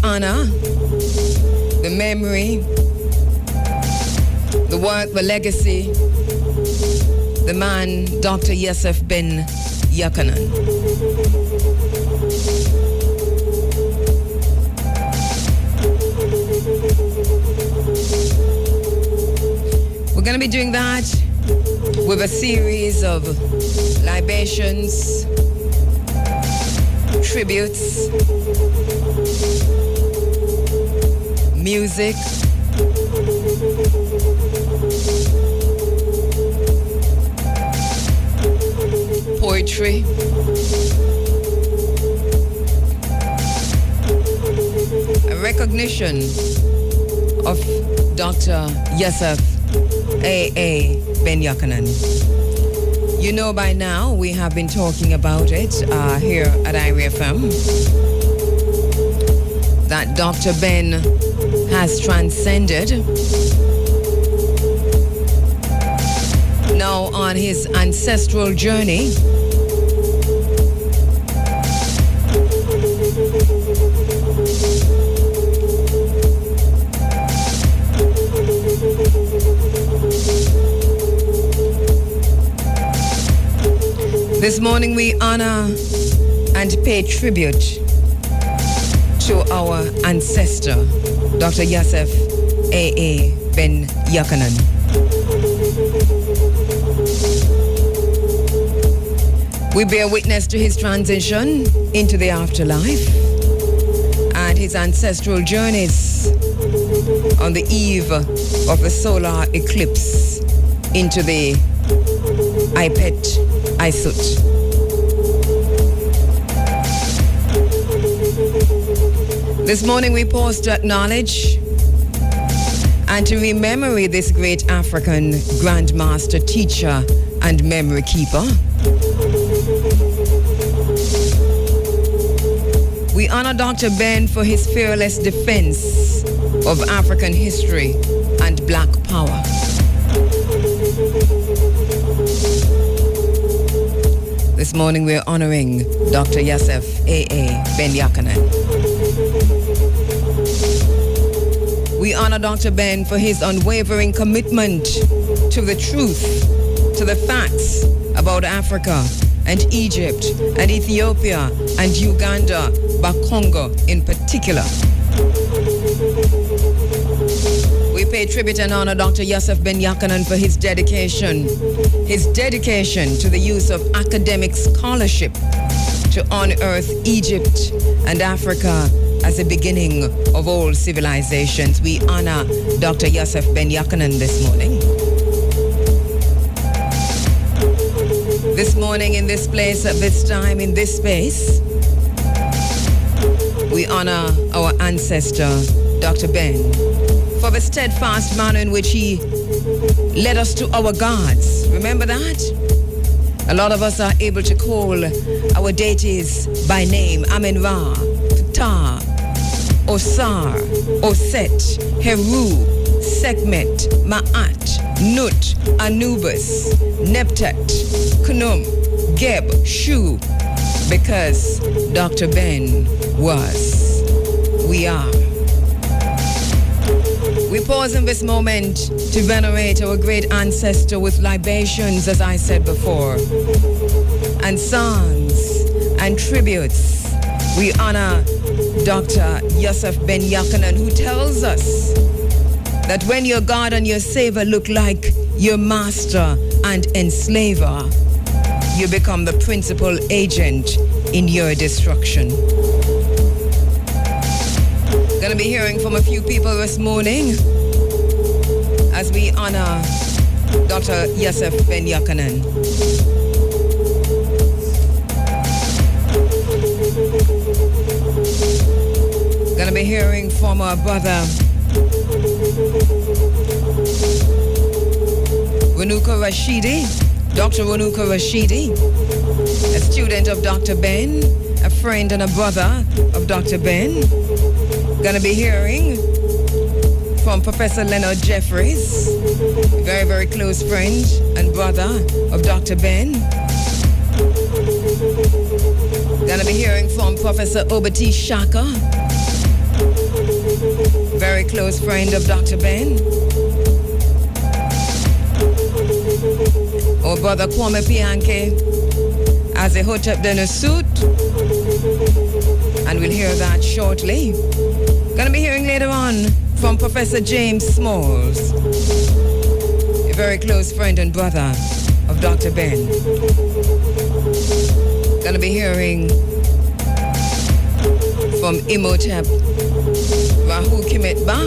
honor the memory, the work, the legacy, the man, Dr. Yosef Ben Jochannan. We're going to be doing that with a series of libations, tributes, music, poetry, a recognition of Dr. Yosef A.A. Ben Jochannan. You know by now we have been talking about it here at Iriefm that Dr. Ben has transcended. Now on his ancestral journey, this morning we honor and pay tribute to our ancestor, Dr. Yosef A.A. Ben Jochannan. We bear witness to his transition into the afterlife and his ancestral journeys on the eve of the solar eclipse into the Isut. This morning we pause to acknowledge and to remember this great African grandmaster, teacher, and memory keeper. We honor Dr. Ben for his fearless defense of African history and Black power. This morning we're honoring Dr. Yosef A.A. Ben Jochannan. We honor Dr. Ben for his unwavering commitment to the truth, to the facts about Africa and Egypt and Ethiopia and Uganda, but Congo in particular. We pay tribute and honor Dr. Yosef Ben Jochannan for his dedication to the use of academic scholarship to unearth Egypt and Africa as the beginning of all civilizations. We honor Dr. Yosef Ben Jochannan this morning. This morning, in this place, at this time, in this space, we honor our ancestor, Dr. Ben, for the steadfast manner in which he led us to our gods. Remember that? A lot of us are able to call our deities by name: Amen-Ra, Ptah, Osar, Oset, Heru, Sekhmet, Ma'at, Nut, Anubis, Neptet, Khnum, Geb, Shu, because Dr. Ben was, we are. We pause in this moment to venerate our great ancestor with libations, as I said before, and songs and tributes. We honor Dr. Yosef Ben Jochannan, who tells us that when your God and your Savior look like your master and enslaver, you become the principal agent in your destruction. Gonna be hearing from a few people this morning as we honor Dr. Yosef Ben Jochannan. Gonna be hearing from our brother Rashidi, Dr. Rashidi, a student of Dr. Ben, a friend and a brother of Dr. Ben. Gonna be hearing from Professor Leonard Jeffries, a very, very close friend and brother of Dr. Ben. Gonna be hearing from Professor Obati Shaka, close friend of Dr. Ben. Our brother Kwame Pianke as a Hotep in a suit. And we'll hear that shortly. Gonna be hearing later on from Professor James Smalls, a very close friend and brother of Dr. Ben. Gonna be hearing from Imhotep Rahu Kimetba,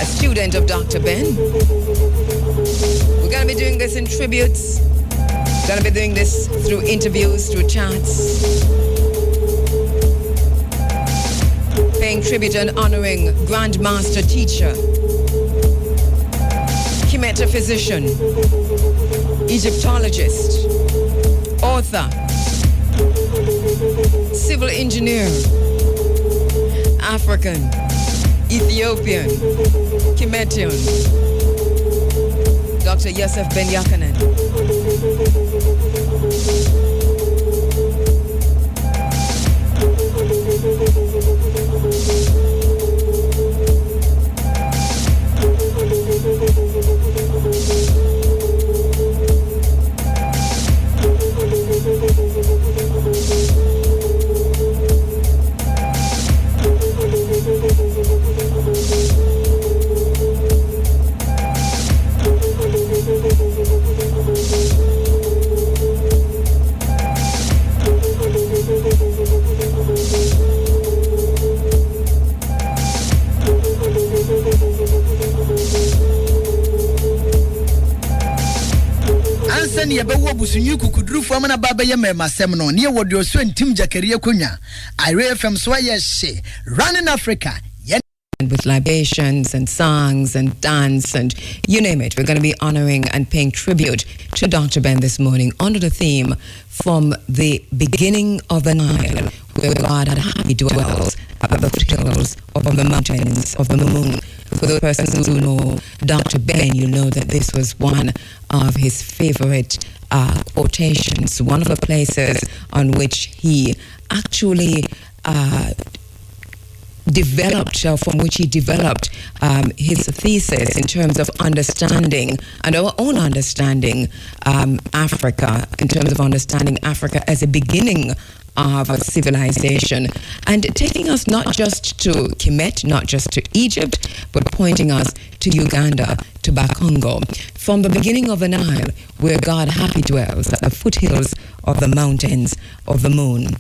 a student of Dr. Ben. We're gonna be doing this in tributes. Gonna be doing this through interviews, through chats. Paying tribute and honoring Grandmaster Teacher, Kimeta physician, Egyptologist, author, civil engineer, African, Ethiopian, Kimetian, Dr. Yosef Ben Jochannan. Busunyu kudru famana baba ye mema semno ne wodo so ntim jakariye konya Iriefm so ye running Africa with libations and songs and dance and you name it. We're going to be honoring and paying tribute to Dr. Ben this morning under the theme from the beginning of the Nile, where God had happy dwells at the foothills of the mountains of the moon. For those persons who know Dr. Ben, you know that this was one of his favorite quotations, one of the places on which he actually from which he developed his thesis in terms of understanding and our own understanding Africa, in terms of understanding Africa as a beginning of a civilization, and taking us not just to Kemet, not just to Egypt, but pointing us to Uganda, to Bakongo, from the beginning of the Nile, where God happy dwells at the foothills of the mountains of the moon.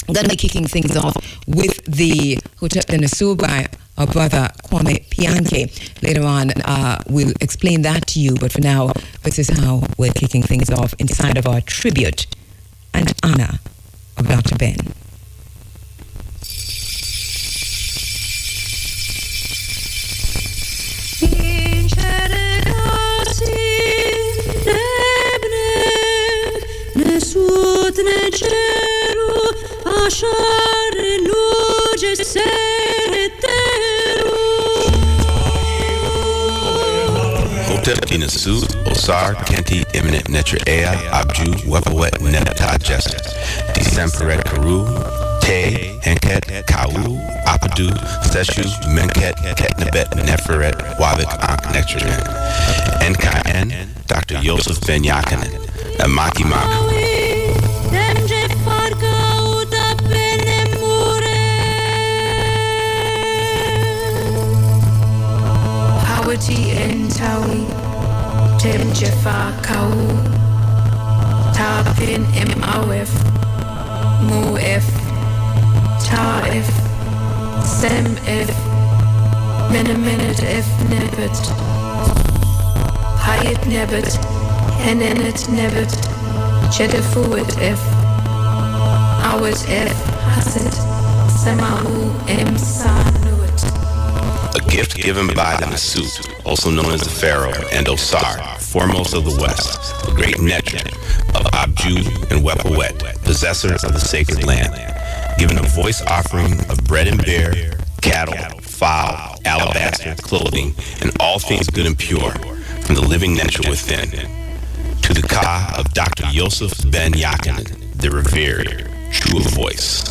I'm going to be kicking things off with the Hotep Denesu by our brother Kwame Pianke. Later on, we'll explain that to you, but for now, this is how we're kicking things off inside of our tribute and honor of Dr. Ben. Hotep Denesu, Osar, Kenti, Eminent Netra Ea, Abju, Wepawet, Nebta Jester, Decemperet Karu, Te, Henket, Kau, Apadu, Seshu, Menket, Ketnebet, Neferet, Wabik, Ankh Nectarin, NKN, Dr. Yosef Ben Jochannan, Amaki Mak. Poverty and Tawi, Tem Jefa Kau, Tapin MOF, MoF, TAF, SEMF, Menemenet F Nebet, Hayat Nebet, Henenet Nebet, Chedefuit F, Awet F, Hasid, Semahu M Sanuit. A gift given by the Nasut, also known as the Pharaoh, and Osar, foremost of the West, the great Netra of Abju and Wepawet, possessor of the sacred land, given a voice offering of bread and bear, cattle, fowl, alabaster, clothing, and all things good and pure from the living nature within. To the Ka of Dr. Yosef Ben Jochannan, the revered, true voice.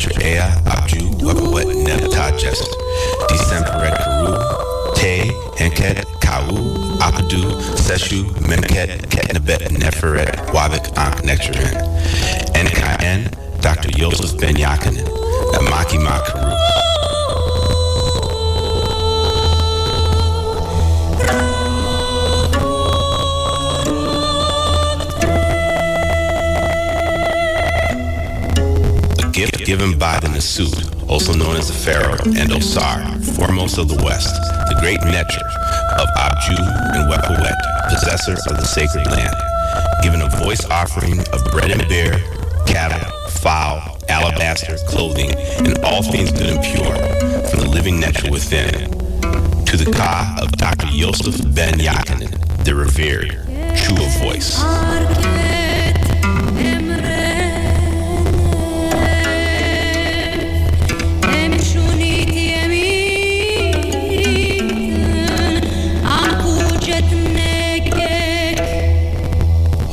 Netra Ea, Abju, Wepawet, Nebta Jest, December Karu, Te, Henket, Kau, Apadu, Seshu, Memket, Ketnebet, Neferet, Wabik, Ankh, Nectarin, NKN, Dr. Yosef Ben Jochannan, Amaki Makaru. Gift given by the Nasut, also known as the Pharaoh, and Osar, foremost of the West, the great Netra of Abju and Wepawet, possessor of the sacred land, given a voice offering of bread and bear, cattle, fowl, alabaster, clothing, and all things good and pure, from the living Netra within, to the Ka of Dr. Yosef Ben Jochannan, the revered, true of voice.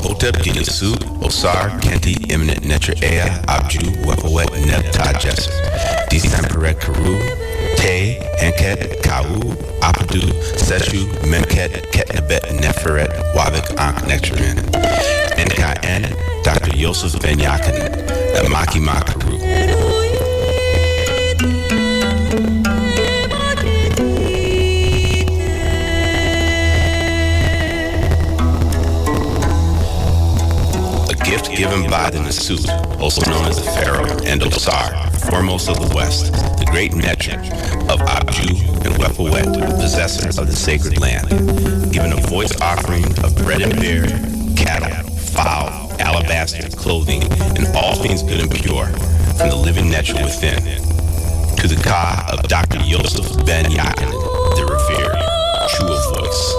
Hotep Dinasut, Osar, Kenti, Eminent Netra Ea, Abju, Wepawet, Nebta Jest, December Karu, Te, Henket, Kau, Apadu, Seshu, Memket, Ketnebet, Neferet, Wabik, Ankh, Nectarin, NKN, Dr. Yosef Ben Jochannan, Amaki Makaru. Gift given by the Nasut, also known as the Pharaoh, and Osar, foremost of the West, the great Netra of Abju and Wepawet, possessor of the sacred land, given a voice offering of bread and bear, cattle, fowl, alabaster, clothing, and all things good and pure, from the living Netra within, to the Ka of Dr. Yosef Ben Jochannan, the revered, true of voice.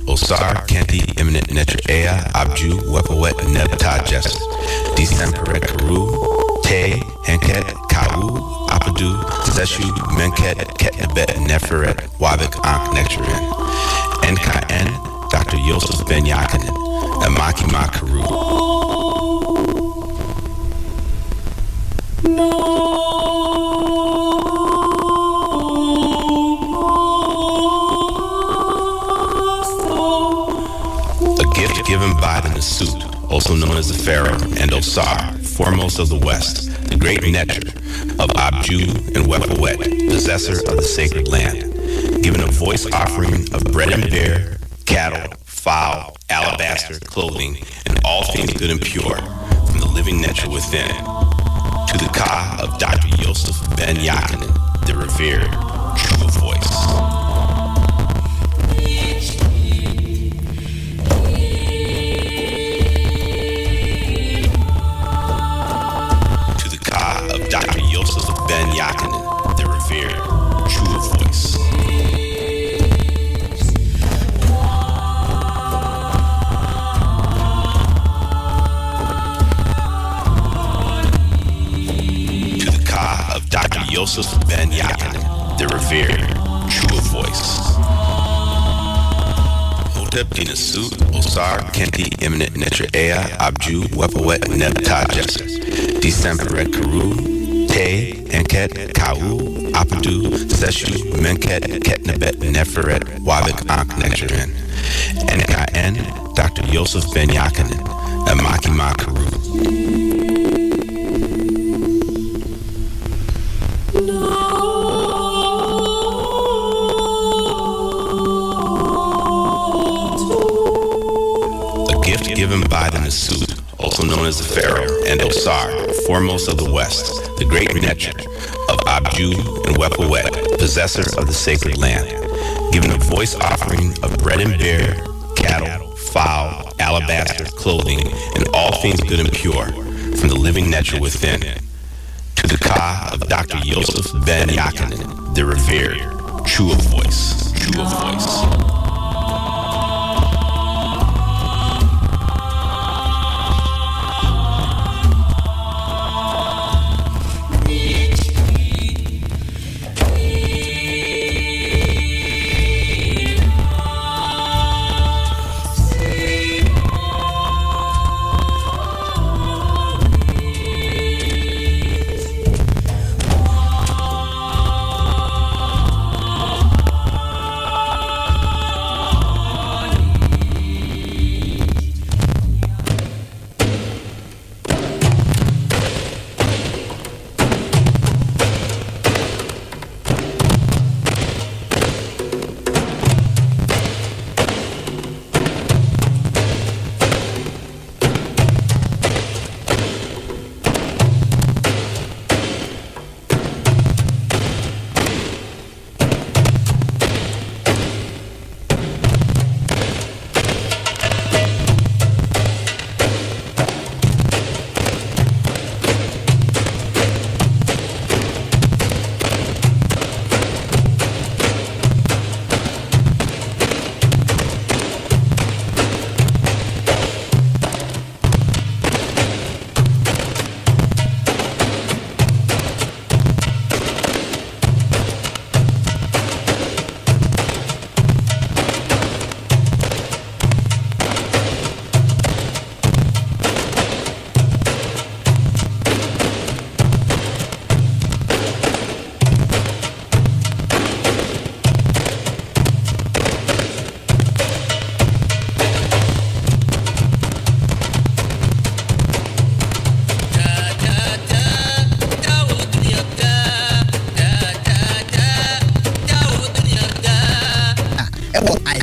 Osar, Kenti, Eminent Netra Ea, Abju, Wepawet, Nebta Jest, December Karu, Te, Henket, Kau, Apadu, Seshu, Memket, Ketnebet, Neferet, Wabik, Ankh, Nectarin, NKN, Dr. Yosef Ben Jochannan, Amaki Makaru. Given by the Nasut, also known as the Pharaoh, and Osar, foremost of the West, the great Netra of Abju and Wepawet, possessor of the sacred land, given a voice offering of bread and bear, cattle, fowl, alabaster, clothing, and all things good and pure, from the living Netra within, to the Ka of Dr. Yosef Ben Jochannan, the revered, true voice. Dr. Yosef Ben Jochannan, the revered, true voice. To the Ka of Dr. Yosef Ben Jochannan, the revered, true voice. Hotep Dinasut, Osar, Kenti, Eminent Netra Ea, Abju, Wepawet, Nebta Jest, December Karu, Te, Henket, Kau, Apadu, Seshu, Memket, Ketnebet, Neferet, Wabik, Ankh, Nectarin, NKN, Dr. Yosef Ben Jochannan, Amaki Makaru. A gift given by the Nasut, also known as the Pharaoh, and Osar, foremost of the West, the great Netra of Abju and Wepawet, possessor of the sacred land, given a voice offering of bread and bear, cattle, fowl, alabaster, clothing, and all things good and pure, from the living Netra within, to the Ka of Dr. Yosef Ben Jochannan, the revered, true of voice, true of voice.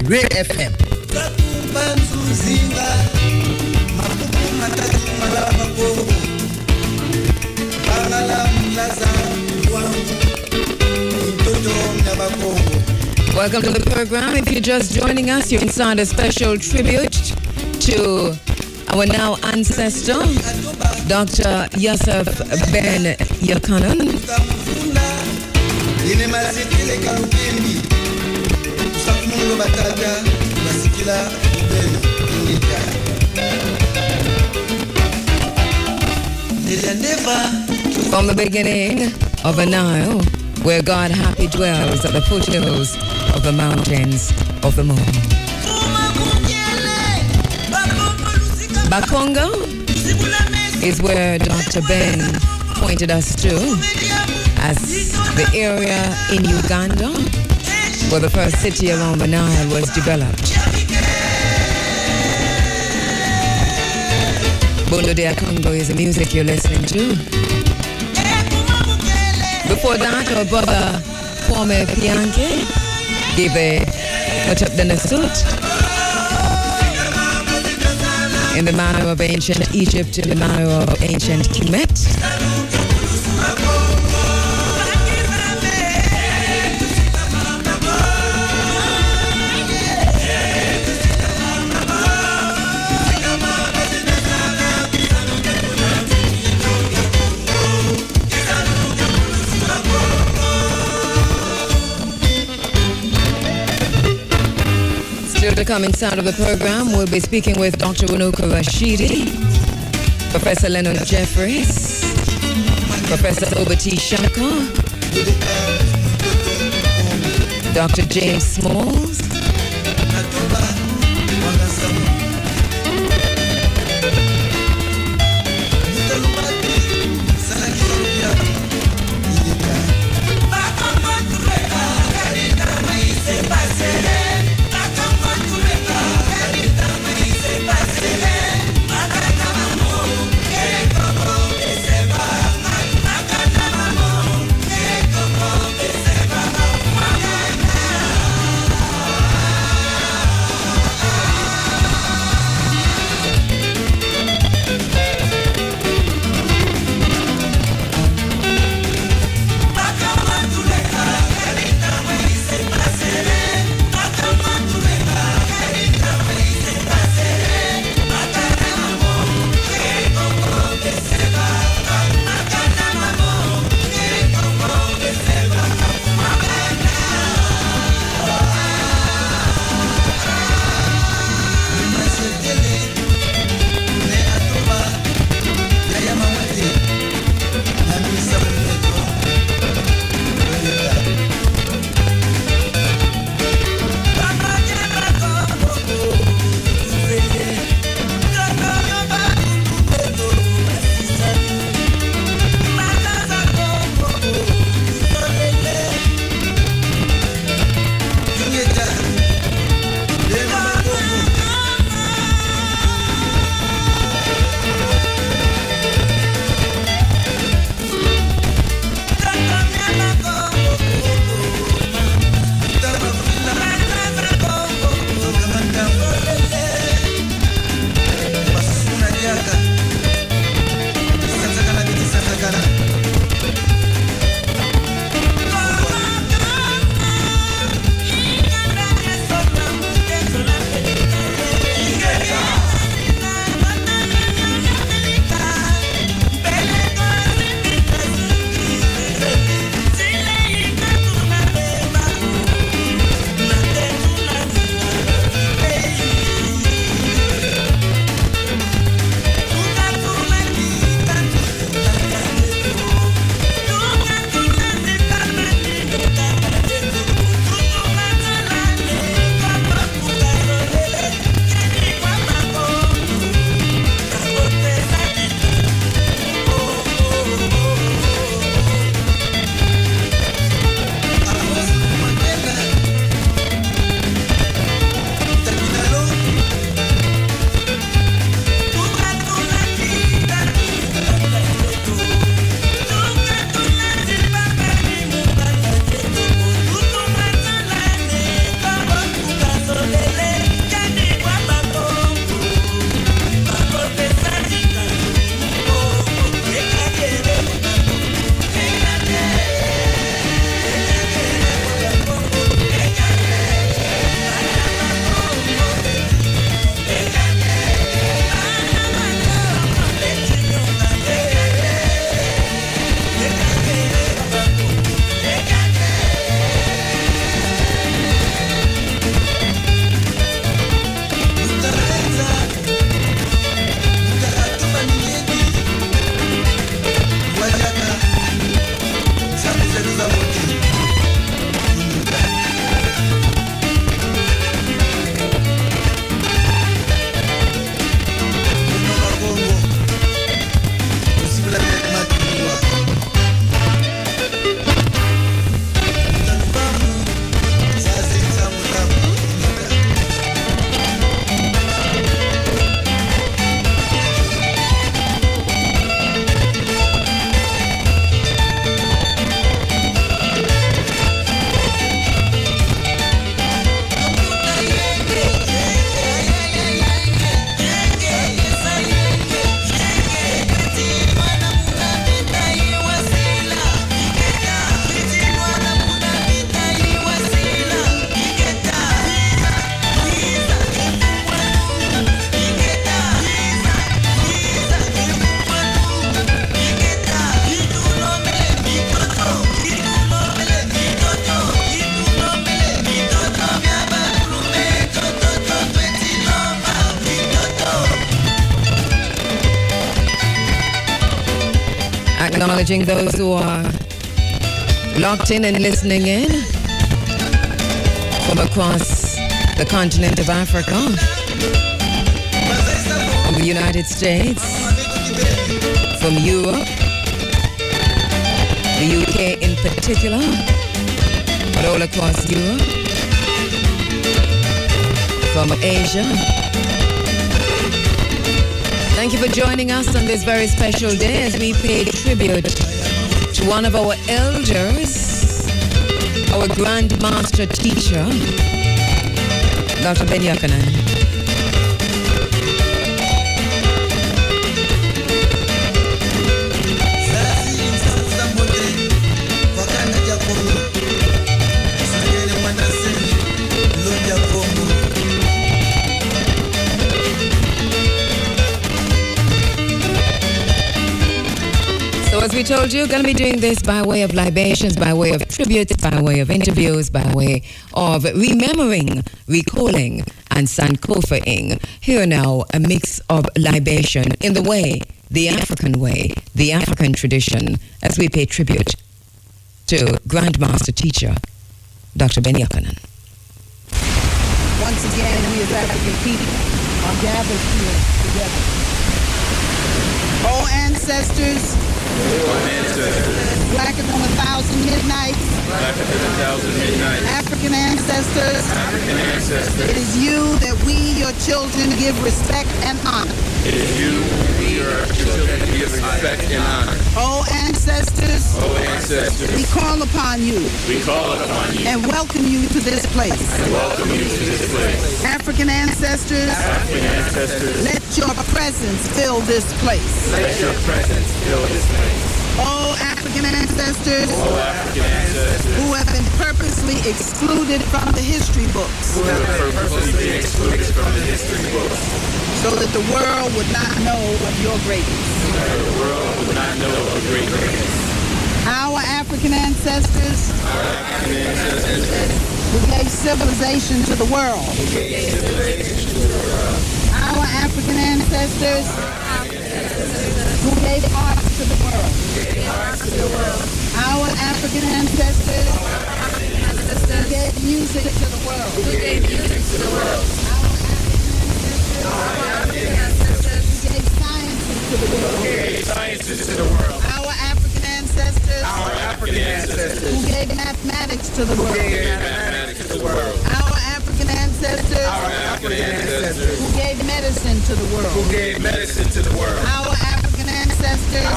Iriefm. Welcome to the program. If you're just joining us, you're inside a special tribute to our now ancestor, Dr. Yosef Ben Jochannan. From the beginning of the Nile, where God happy dwells at the foothills of the mountains of the moon. Bakongo is where Dr. Ben pointed us to as the area in Uganda where the first city along the Nile was developed. Bondo de Congo is the music you're listening to. Before that, our brother Kwame Pianke gave a Hotep the Nasut in the manner of ancient Egypt, in the manner of ancient Kemet. To come inside of the program, we'll be speaking with Dr. Rashidi, Professor Leonard Jeffries, Professor Obati Shaka, Dr. James Smalls, Acknowledging those who are locked in and listening in from across the continent of Africa, from the United States, from Europe, the UK in particular, but all across Europe, from Asia. Thank you for joining us on this very special day as we pay tribute to one of our elders, our Grand Master teacher, Dr. Ben Jochannan. So as we told you, going to be doing this by way of libations, by way of tributes, by way of interviews, by way of remembering, recalling, and sankofaing. Here now, a mix of libation in the way, the African tradition, as we pay tribute to Grandmaster Teacher, Dr. Ben Jochannan. Once again, we as African people are gathered here together. Oh, ancestors, blacker than 1,000 midnights, African ancestors, it is you that we, your children, give respect and honor. It is you, your children, give respect and honor. Oh, ancestors, we call upon you. We call upon you. And welcome you to this place. African ancestors, let your presence fill this place. Let your presence fill this place. Oh, African ancestors, who have been purposely excluded from the history books. So that the world would not know of your greatness. Our African ancestors, who gave civilization to the world. Our African ancestors, who gave art to the world. Our African ancestors, who gave music to the world. Our gave sciences to the world. Our African ancestors, who gave mathematics to the world. Our African ancestors, who gave medicine to the world. Our African ancestors,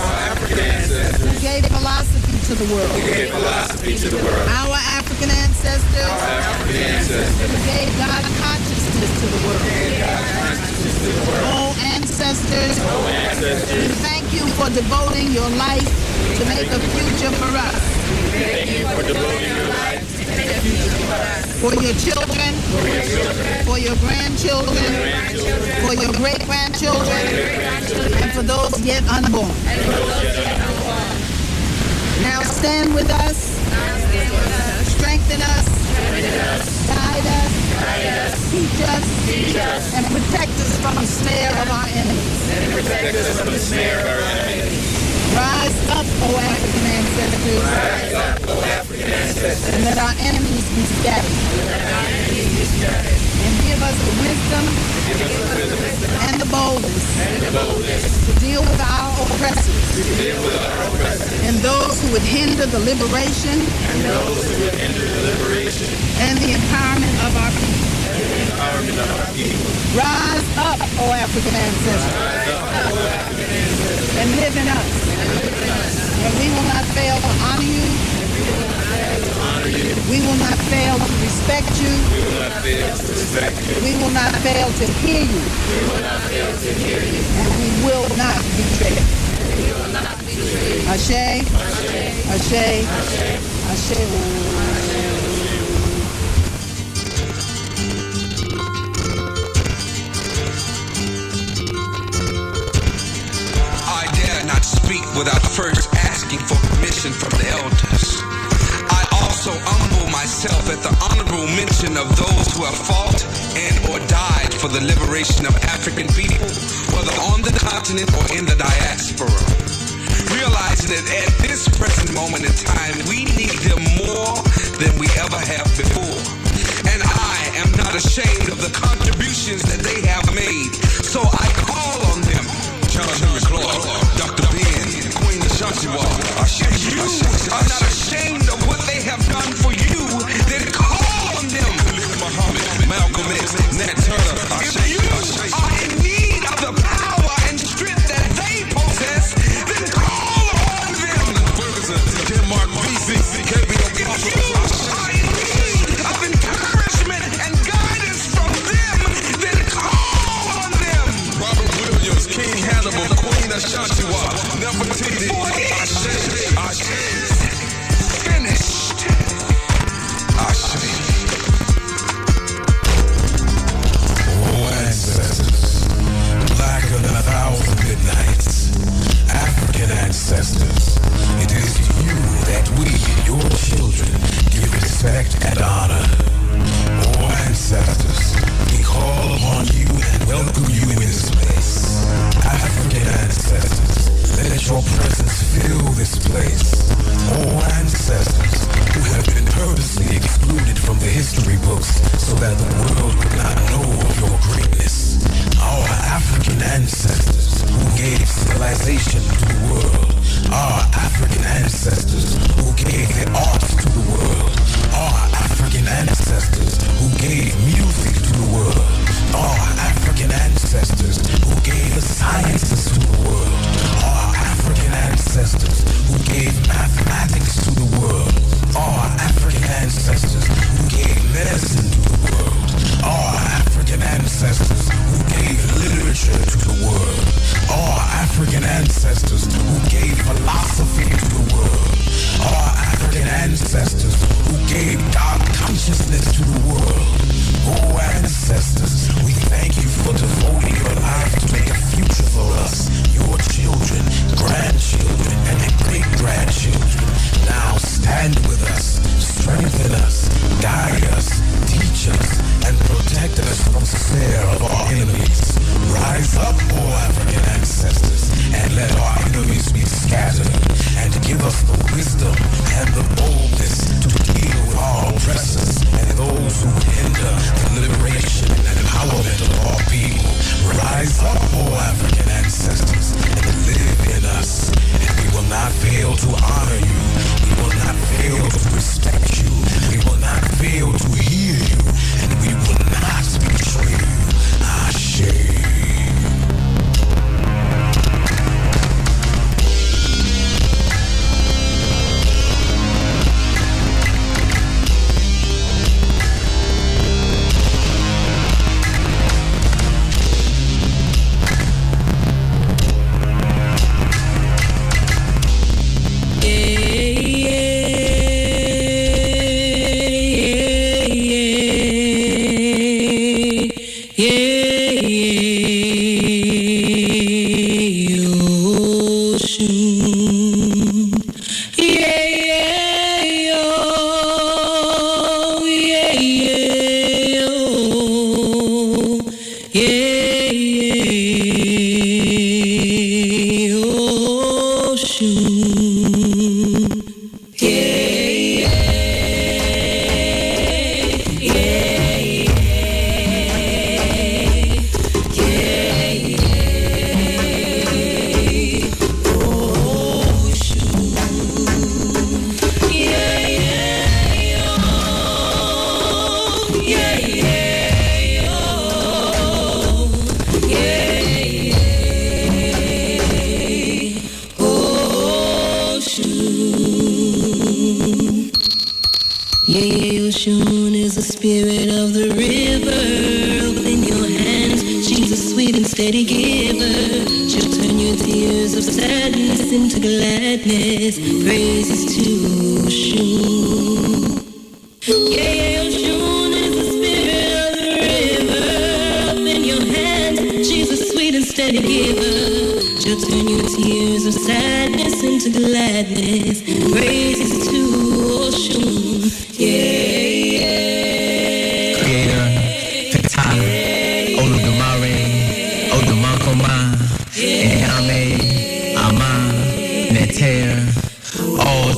who gave philosophy to the world. Our African ancestors, who gave God consciousness to the world. Oh, ancestors, we thank you for devoting your life to make a future for us. For your children, for your grandchildren, for your great-grandchildren, and for those yet unborn. Now stand with us, strengthen us, guide us, teach us, and protect us from the snare of our enemies. Rise up, O African ancestors, and let our enemies be scattered. And give us the wisdom and the boldness to deal with our oppressors and those who would hinder the liberation and the empowerment of our people. Rise up, O African ancestors, and live in us. And we will not fail to honor you. We will not fail to respect you. We will not fail to hear you. And we will not betray. Ashe, Ashe, Ashe. Not speak without first asking for permission from the elders. I also humble myself at the honorable mention of those who have fought and or died for the liberation of African people, whether on the continent or in the diaspora. realizing that at this present moment in time, we need them more than we ever have before. And I am not ashamed of the contributions that they have made. So I call on them. Dr. Ben, Queen Ashantiwa, you are not ashamed of what they have done for you, then call on them. Muhammad, Malcolm X, Nat Turner, if you are in need of the power and strength that they possess, then call on them. Ferguson, Denmark, VC, KBO, if you are in need of encouragement and guidance from them, then call on them. Robert Williams, King Hannibal, Queen Ashantiwa, Nefertiti, Ashe, finished. Ashe. Oh, ancestors, blacker than 1,000 midnights, African ancestors, it is to you that we, your children, give respect and honor. Oh, ancestors, we call upon you and welcome you in this place. African ancestors, let your presence fill this place. Oh, ancestors, who have been purposely excluded from the history books so that the world would not know of your greatness. Our African ancestors, who gave civilization to the world. Our African ancestors, who gave the arts to the world. Our African ancestors, who gave music to the world. Our African ancestors, who gave the sciences to the world. Our African ancestors, who gave mathematics to the world. Our African ancestors, who gave medicine to the world. Our African ancestors, who gave literature to the world. Our African ancestors, who gave philosophy to the world. Our African ancestors, who gave God consciousness to the world. Oh, ancestors, we thank you for devoting your life to make a future for us, your children, grandchildren, and great-grandchildren. Now stand with us, strengthen us, guide us, teach us, and protect us from the snare of our enemies. Rise up, oh African ancestors, and let our enemies be scattered, and give us the wisdom and the boldness to deal with our oppressors and those who hinder the liberation and empowerment of our people. Rise up, oh African ancestors, and live in us, and we will not fail to honor you. We will not fail to respect you. We will not fail to hear you, and we will not betray you. Ashe. Ocean is the spirit of the river. Open your hands, she's a sweet and steady giver. She'll turn your tears of sadness into gladness. Praises to Ocean. Yeah, Ocean is the spirit of the river. Open your hands, she's a sweet and steady giver. She'll turn your tears of sadness into gladness. Praises to Ocean. Yeah.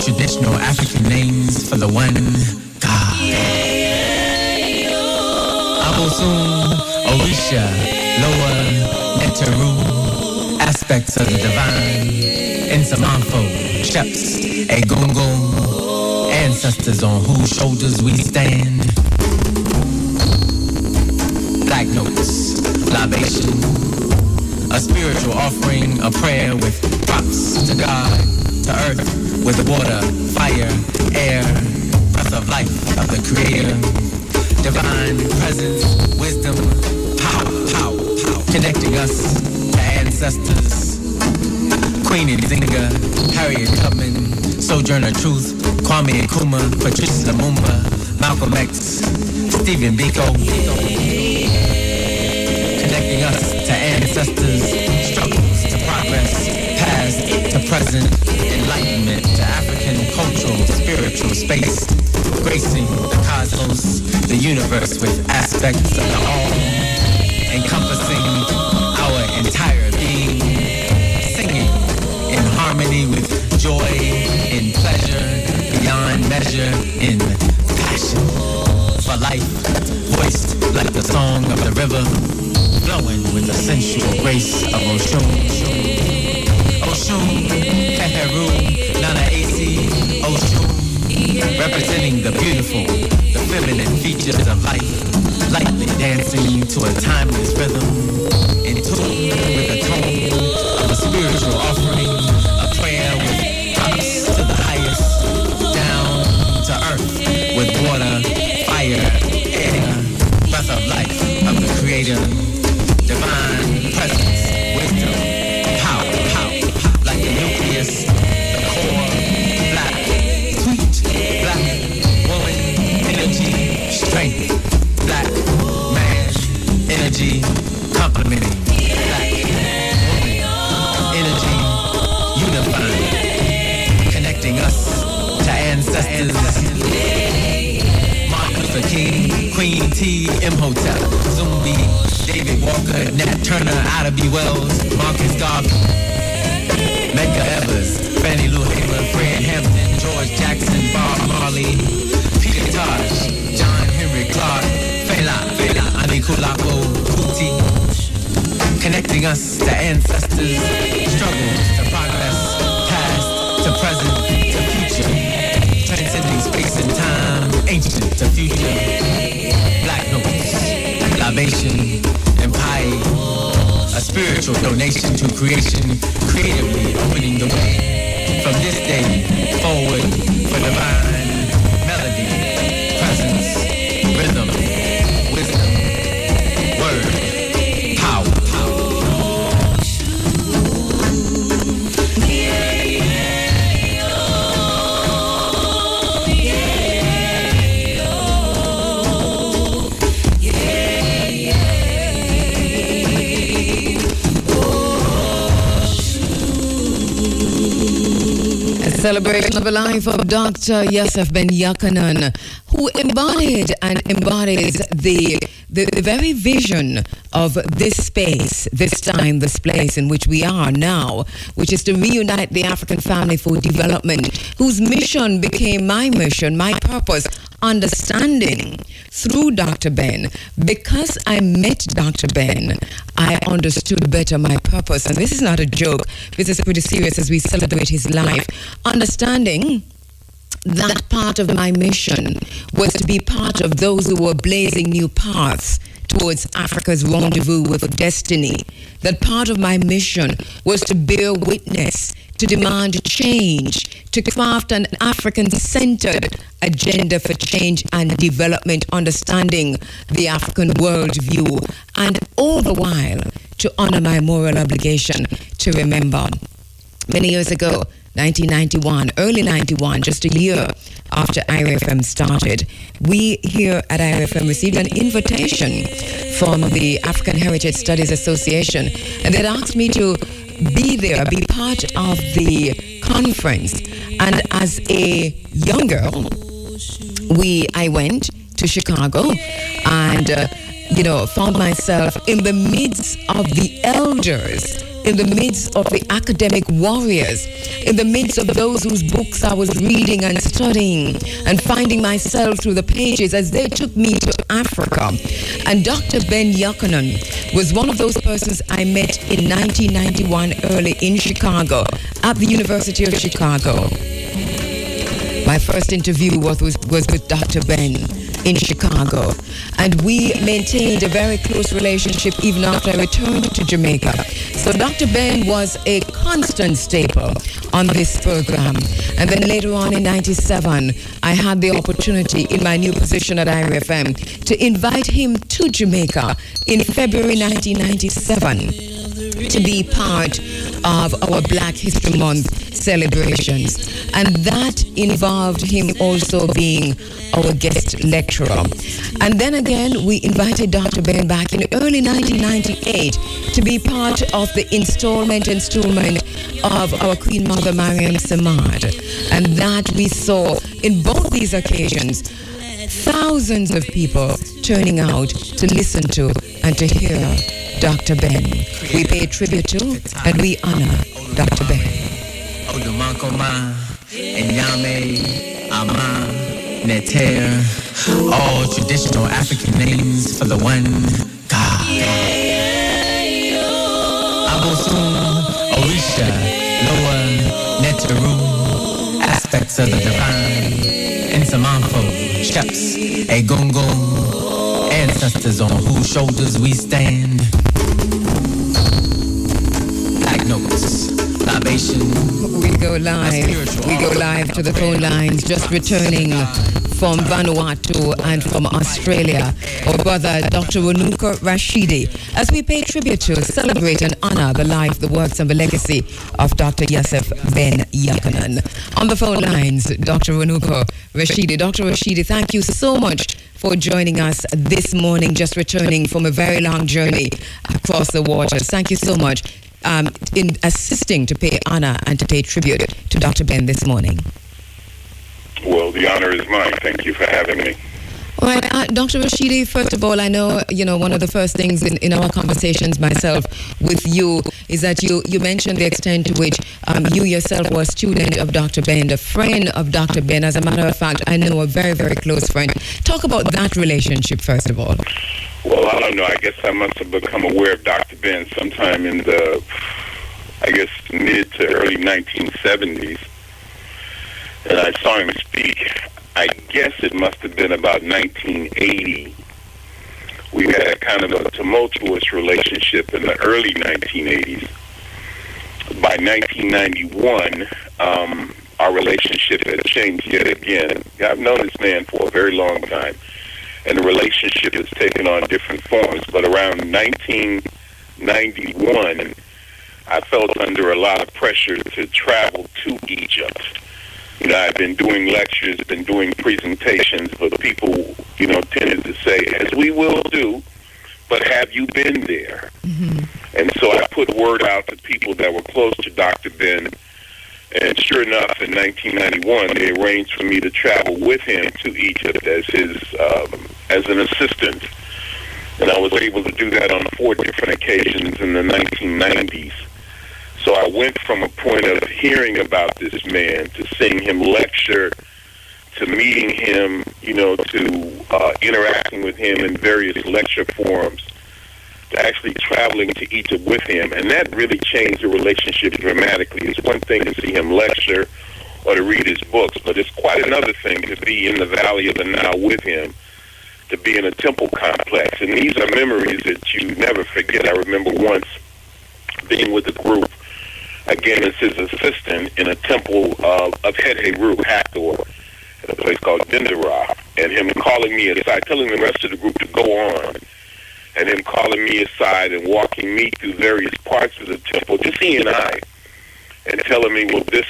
traditional African names for the one God. Abosun, Orisha, Loa, Neteru, aspects of the divine, Nsamanfo, Sheps, Egungun, ancestors on whose shoulders we stand. Black notes, libation, a spiritual offering, a prayer with props to God, to earth, with water, fire, air, breath of life of the Creator, divine presence, wisdom, power, connecting us to ancestors. Queen Nzinga, Harriet Tubman, Sojourner Truth, Kwame Nkrumah, Patrice Lumumba, Malcolm X, Stephen Biko, connecting us to ancestors, struggles to progress, past to present, enlightenment to African cultural, spiritual space, gracing the cosmos, the universe with aspects of the all, encompassing our entire being, singing in harmony with joy, in pleasure, beyond measure, in passion for life, voiced like the song of the river, flowing with the sensual grace of Oshun. Oshun, Keheru, Nana Esi, Oshun, representing the beautiful, the feminine features of life, lightly dancing to a timeless rhythm, in tune with the tone of a spiritual offering, a prayer with props to the highest, down to earth with water, fire, air, breath of life of the Creator, divine presence, wisdom, power, like the nucleus, the core, black, sweet, black, woman, energy, strength, black, man, energy, complementing, black, woman, energy, unifying, connecting us to ancestors, Martin Luther King, Queen T, Imhotep, Zumbi, David Walker, Nat Turner, Ida B. Wells, Marcus Garvey, Medgar Evers, Fannie Lou Hamer, Fred Hampton, George Jackson, Bob Marley, Peter Tosh, John Henry Clark, Fela, Anikulapo, Kuti, connecting us to ancestors, struggles to progress, past to present to future, transcending space and time, ancient to future, black notes, libation, and pie, a spiritual donation to creation, creatively opening the way from this day forward for divine melody, presence, rhythm, wisdom, word, power. Celebration of the life of Dr. Yosef Ben Jochannan, who embodied and embodies the very vision of this space, this time, this place in which we are now, which is to reunite the African family for development, whose mission became my mission, my purpose, understanding through Dr. Ben. Because I met Dr. Ben, I understood better my purpose. And this is not a joke. This is pretty serious as we celebrate his life. Understanding that part of my mission was to be part of those who were blazing new paths towards Africa's rendezvous with destiny. That part of my mission was to bear witness, to demand change, to craft an African-centered agenda for change and development, understanding the African worldview, and all the while to honor my moral obligation to remember. Many years ago, 1991, early 91, just a year after Iriefm started, we here at Iriefm received an invitation from the African Heritage Studies Association, and they'd asked me to be there, be part of the conference. And as a young girl, I went to Chicago and found myself in the midst of the elders in the midst of the academic warriors, in the midst of those whose books I was reading and studying and finding myself through the pages as they took me to Africa. And Dr. Ben Jochannan was one of those persons I met in 1991 early in Chicago, at the University of Chicago. My first interview was with Dr. Ben in Chicago, and we maintained a very close relationship even after I returned to Jamaica. So Dr. Ben was a constant staple on this program. And then later on in 97, I had the opportunity in my new position at Iriefm to invite him to Jamaica in February 1997 to be part of our Black History Month celebrations. And that involved him also being our guest lecturer. And then again, we invited Dr. Ben back in early 1998 to be part of the installment of our Queen Mother Mariam Samad. And that we saw in both these occasions, thousands of people turning out to listen to and to hear Dr. Ben. We pay tribute to and we honor Dr. Ben. Neter, all traditional African names for the one God. Abosun, Orisha, Loa, Neteru, aspects of the divine, Nsamanfo, Sheps, Egongo, ancestors on whose shoulders we stand. Black notes. We go live to the phone lines, just returning from Vanuatu and from Australia, our brother Dr. Rashidi, as we pay tribute to, celebrate and honor the life, the works and the legacy of Dr. Yosef Ben Jochannan. On the phone lines, Dr. Rashidi. Dr. Rashidi, thank you so much for joining us this morning, just returning from a very long journey across the waters. Thank you so much. In assisting to pay honor and to pay tribute to Dr. Ben this morning. Well, the honor is mine. Thank you for having me. All right, Dr. Rashidi, first of all, I know, one of the first things in our conversations, myself, with you, is that you mentioned the extent to which you yourself were a student of Dr. Ben, a friend of Dr. Ben. As a matter of fact, I know a very, very close friend. Talk about that relationship, first of all. Well, I don't know. I guess I must have become aware of Dr. Ben sometime in the, mid to early 1970s. And I saw him speak. I guess it must have been about 1980. We had a kind of a tumultuous relationship in the early 1980s. By 1991, our relationship had changed yet again. I've known this man for a very long time, and the relationship has taken on different forms. But around 1991, I felt under a lot of pressure to travel to Egypt. I've been doing lectures, been doing presentations, but people, tended to say, as we will do, but have you been there? Mm-hmm. And so I put word out to people that were close to Dr. Ben, and sure enough, in 1991, they arranged for me to travel with him to Egypt as an assistant. And I was able to do that on 4 different occasions in the 1990s. So I went from a point of hearing about this man to seeing him lecture, to meeting him, to interacting with him in various lecture forums, to actually traveling to Egypt with him. And that really changed the relationship dramatically. It's one thing to see him lecture or to read his books, but it's quite another thing to be in the Valley of the Nile with him, to be in a temple complex. And these are memories that you never forget. I remember once being with a group, again, as his assistant in a temple of Het-Heru, Hathor, in a place called Dendera, and him calling me aside, telling the rest of the group to go on, and him calling me aside and walking me through various parts of the temple, just he and I, and telling me, well, this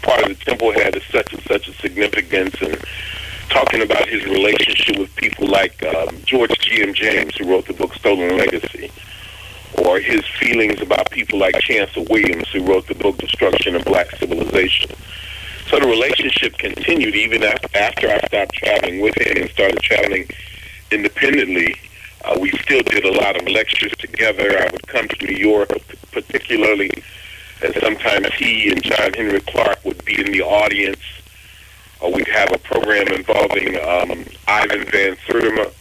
part of the temple had such and such a significance, and talking about his relationship with people like George G.M. James, who wrote the book Stolen Legacy, or his feelings about people like Chancellor Williams, who wrote the book Destruction of Black Civilization. So the relationship continued even after I stopped traveling with him and started traveling independently. We still did a lot of lectures together. I would come to New York, particularly, and sometimes he and John Henry Clark would be in the audience. Or we'd have a program involving Ivan Van Sertima.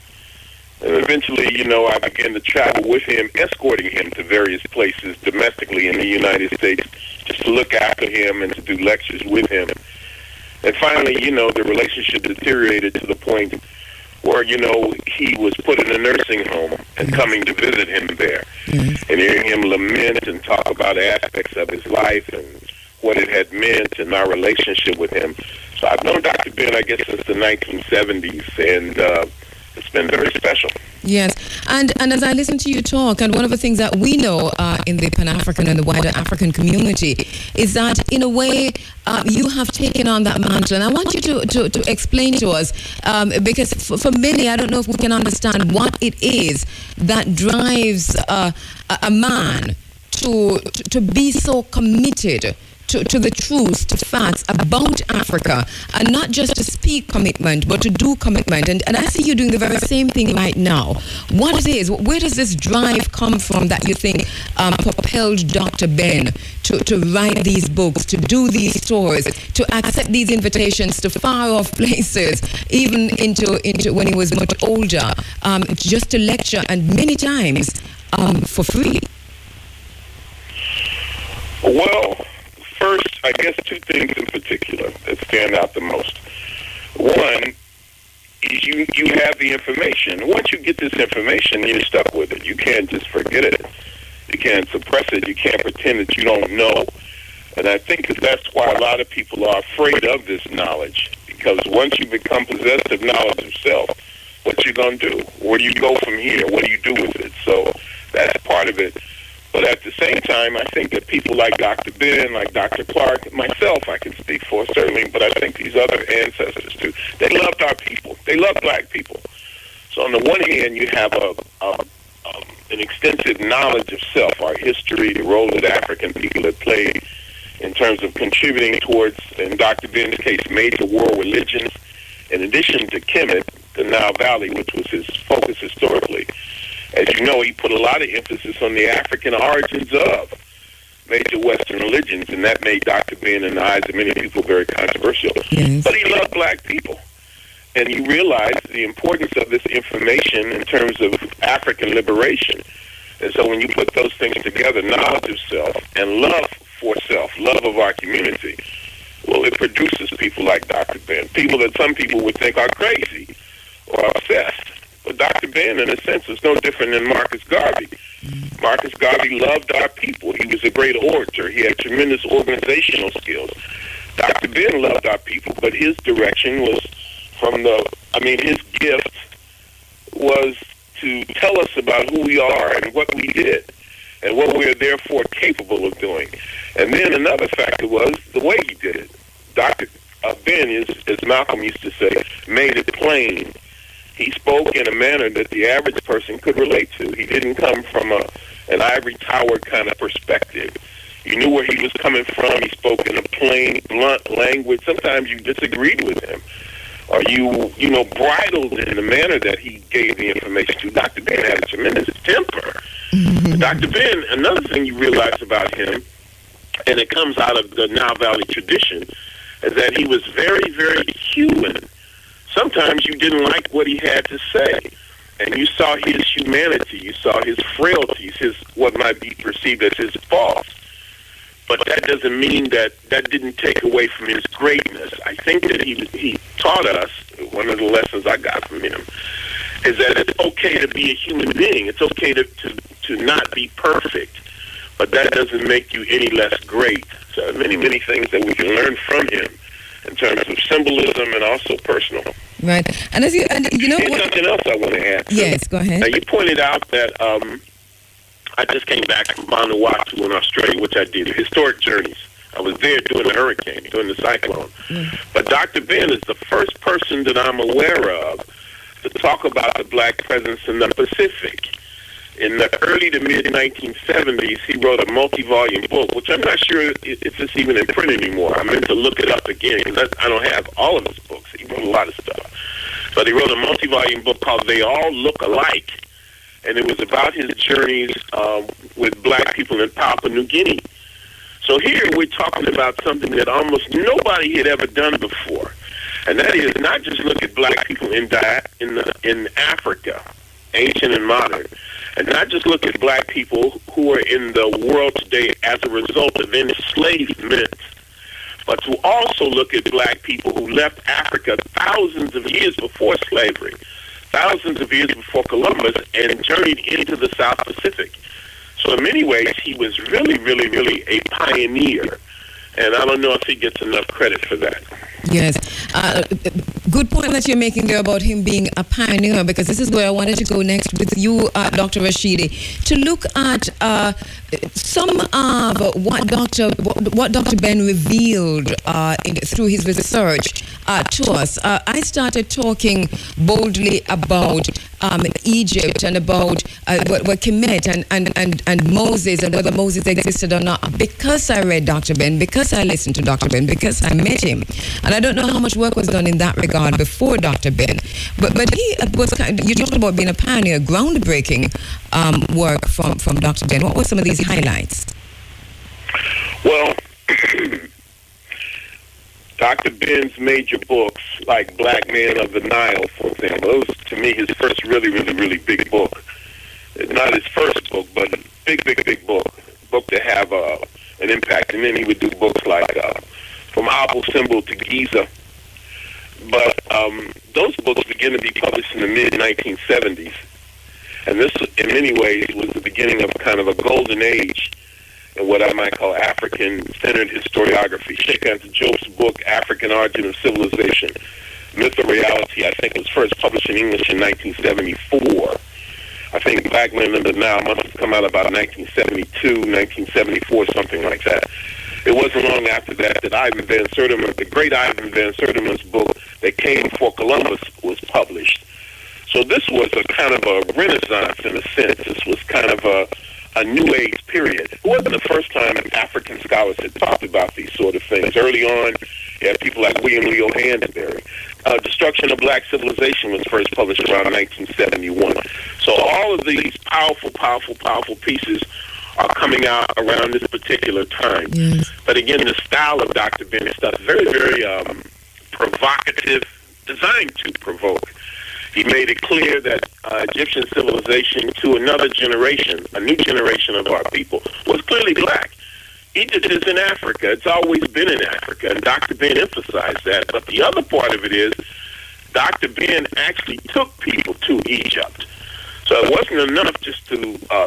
And eventually, you know, I began to travel with him, escorting him to various places domestically in the United States, just to look after him and to do lectures with him. And finally, you know, the relationship deteriorated to the point where, you know, he was put in a nursing home and coming to visit him there. And hearing him lament and talk about aspects of his life and what it had meant and our relationship with him. So I've known Dr. Ben, I guess, since the 1970s, and it's been very special. Yes, and as I listen to you talk, and one of the things that we know in the Pan-African and the wider African community is that, in a way, you have taken on that mantle. And I want you to explain to us, because for many, I don't know if we can understand what it is that drives a man to be so committed to the truth, to facts about Africa, and not just to speak commitment, but to do commitment. And I see you doing the very same thing right now. What it is, where does this drive come from that you think propelled Dr. Ben to write these books, to do these tours, to accept these invitations to far off places, even into when he was much older, just to lecture, and many times for free? Well, first, I guess two things in particular that stand out the most. One is you have the information. Once you get this information, you're stuck with it. You can't just forget it. You can't suppress it. You can't pretend that you don't know. And I think that's why a lot of people are afraid of this knowledge, because once you become possessed of knowledge of self, what you going to do? Where do you go from here? What do you do with it? So that's part of it. But at the same time, I think that people like Dr. Ben, like Dr. Clark, myself, I can speak for certainly, but I think these other ancestors too, they loved our people. They loved black people. So on the one hand, you have an extensive knowledge of self, our history, the role that African people have played in terms of contributing towards, in Dr. Ben's case, major world religions, in addition to Kemet, the Nile Valley, which was his focus historically. As you know, he put a lot of emphasis on the African origins of major Western religions, and that made Dr. Ben, in the eyes of many people, very controversial. Yes. But he loved black people, and he realized the importance of this information in terms of African liberation. And so when you put those things together, knowledge of self and love for self, love of our community, well, it produces people like Dr. Ben, people that some people would think are crazy or obsessed. But Dr. Ben, in a sense, is no different than Marcus Garvey. Marcus Garvey loved our people. He was a great orator. He had tremendous organizational skills. Dr. Ben loved our people, but his direction was his gift was to tell us about who we are and what we did and what we are therefore capable of doing. And then another factor was the way he did it. Dr. Ben, as Malcolm used to say, made it plain. He spoke in a manner that the average person could relate to. He didn't come from an ivory tower kind of perspective. You knew where he was coming from. He spoke in a plain, blunt language. Sometimes you disagreed with him, or you bridled in the manner that he gave the information to. Dr. Ben had a tremendous temper. Dr. Ben, another thing you realize about him, and it comes out of the Nile Valley tradition, is that he was very, very human. Sometimes you didn't like what he had to say, and you saw his humanity, you saw his frailties, his what might be perceived as his faults. But that doesn't mean that didn't take away from his greatness. I think that he taught us, one of the lessons I got from him, is that it's okay to be a human being. It's okay to not be perfect, but that doesn't make you any less great. So many, many things that we can learn from him in terms of symbolism and also personal. Right. And you know Here's what? something else I want to add. Yes, go ahead. Now, you pointed out that I just came back from Vanuatu in Australia, which I did, historic journeys. I was there during the hurricane, during the cyclone. But Dr. Ben is the first person that I'm aware of to talk about the black presence in the Pacific. In the early to mid-1970s, he wrote a multi-volume book, which I'm not sure if it's even in print anymore. I meant to look it up again, because I don't have all of his books. He wrote a lot of stuff. But he wrote a multi-volume book called They All Look Alike. and it was about his journeys with black people in Papua New Guinea. So here we're talking about something that almost nobody had ever done before, and that is not just look at black people in Africa, ancient and modern, and not just look at black people who are in the world today as a result of enslavement, but to also look at black people who left Africa thousands of years before slavery, thousands of years before Columbus, and journeyed into the South Pacific. So in many ways, he was really, really, really a pioneer. And I don't know if he gets enough credit for that. Yes. Good point that you're making there about him being a pioneer, because this is where I wanted to go next with you, Dr. Rashidi, to look at some of what Dr. Ben revealed through his research to us. I started talking boldly about Egypt and about what Kemet and Moses, and whether Moses existed or not, because I read Dr. Ben, because I listened to Dr. Ben, because I met him. And I don't know how much work was done in that regard before Dr. Ben. But he was you talked about being a pioneer, groundbreaking work from Dr. Ben. What were some of these highlights? Well, Dr. Ben's major books, like Black Man of the Nile, for example, those to me his first really, really, really big book. Not his first book, but a big book to have an impact. And then he would do books like From Abu Simbel to Giza. But those books began to be published in the mid-1970s. And this, in many ways, was the beginning of kind of a golden age in what I might call African-centered historiography. Shaka Job's book, African Origin of Civilization, Myth or Reality, I think was first published in English in 1974. I think Black Men of the Nile must have come out about 1972, 1974, something like that. It wasn't long after that Ivan Van Sertima, the great Ivan Van Sertima's book that came before Columbus, was published. So this was a kind of a renaissance in a sense. This was kind of a new age period. It wasn't the first time African scholars had talked about these sort of things. Early on, you had people like William Leo Hansberry. Destruction of Black Civilization was first published around 1971. So all of these powerful pieces are coming out around this particular time. Yes. But again, the style of Dr. Ben's stuff is very, very provocative, designed to provoke. He made it clear that Egyptian civilization to another generation, a new generation of our people, was clearly black. Egypt is in Africa. It's always been in Africa, and Dr. Ben emphasized that. But the other part of it is Dr. Ben actually took people to Egypt. So it wasn't enough just to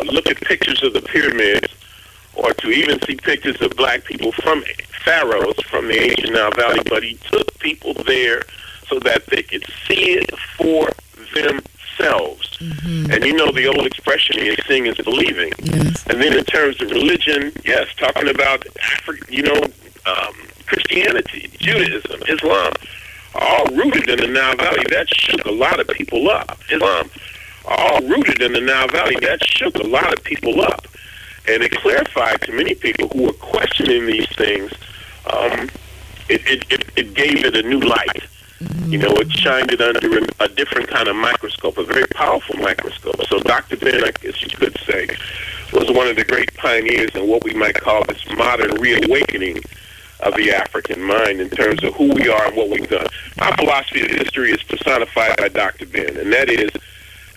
look at pictures of the pyramids or to even see pictures of black people from pharaohs from the ancient Nile Valley, but he took people there so that they could see it for themselves. Mm-hmm. And you know the old expression is seeing is believing. Yes. And then in terms of religion, yes, talking about Christianity, Judaism, Islam, all rooted in the Nile Valley. That shook a lot of people up. Islam, all rooted in the Nile Valley. That shook a lot of people up. And it clarified to many people who were questioning these things, it gave it a new light. You know, it shined it under a different kind of microscope, a very powerful microscope. So Dr. Ben, I guess you could say, was one of the great pioneers in what we might call this modern reawakening of the African mind in terms of who we are and what we've done. My philosophy of history is personified by Dr. Ben, and that is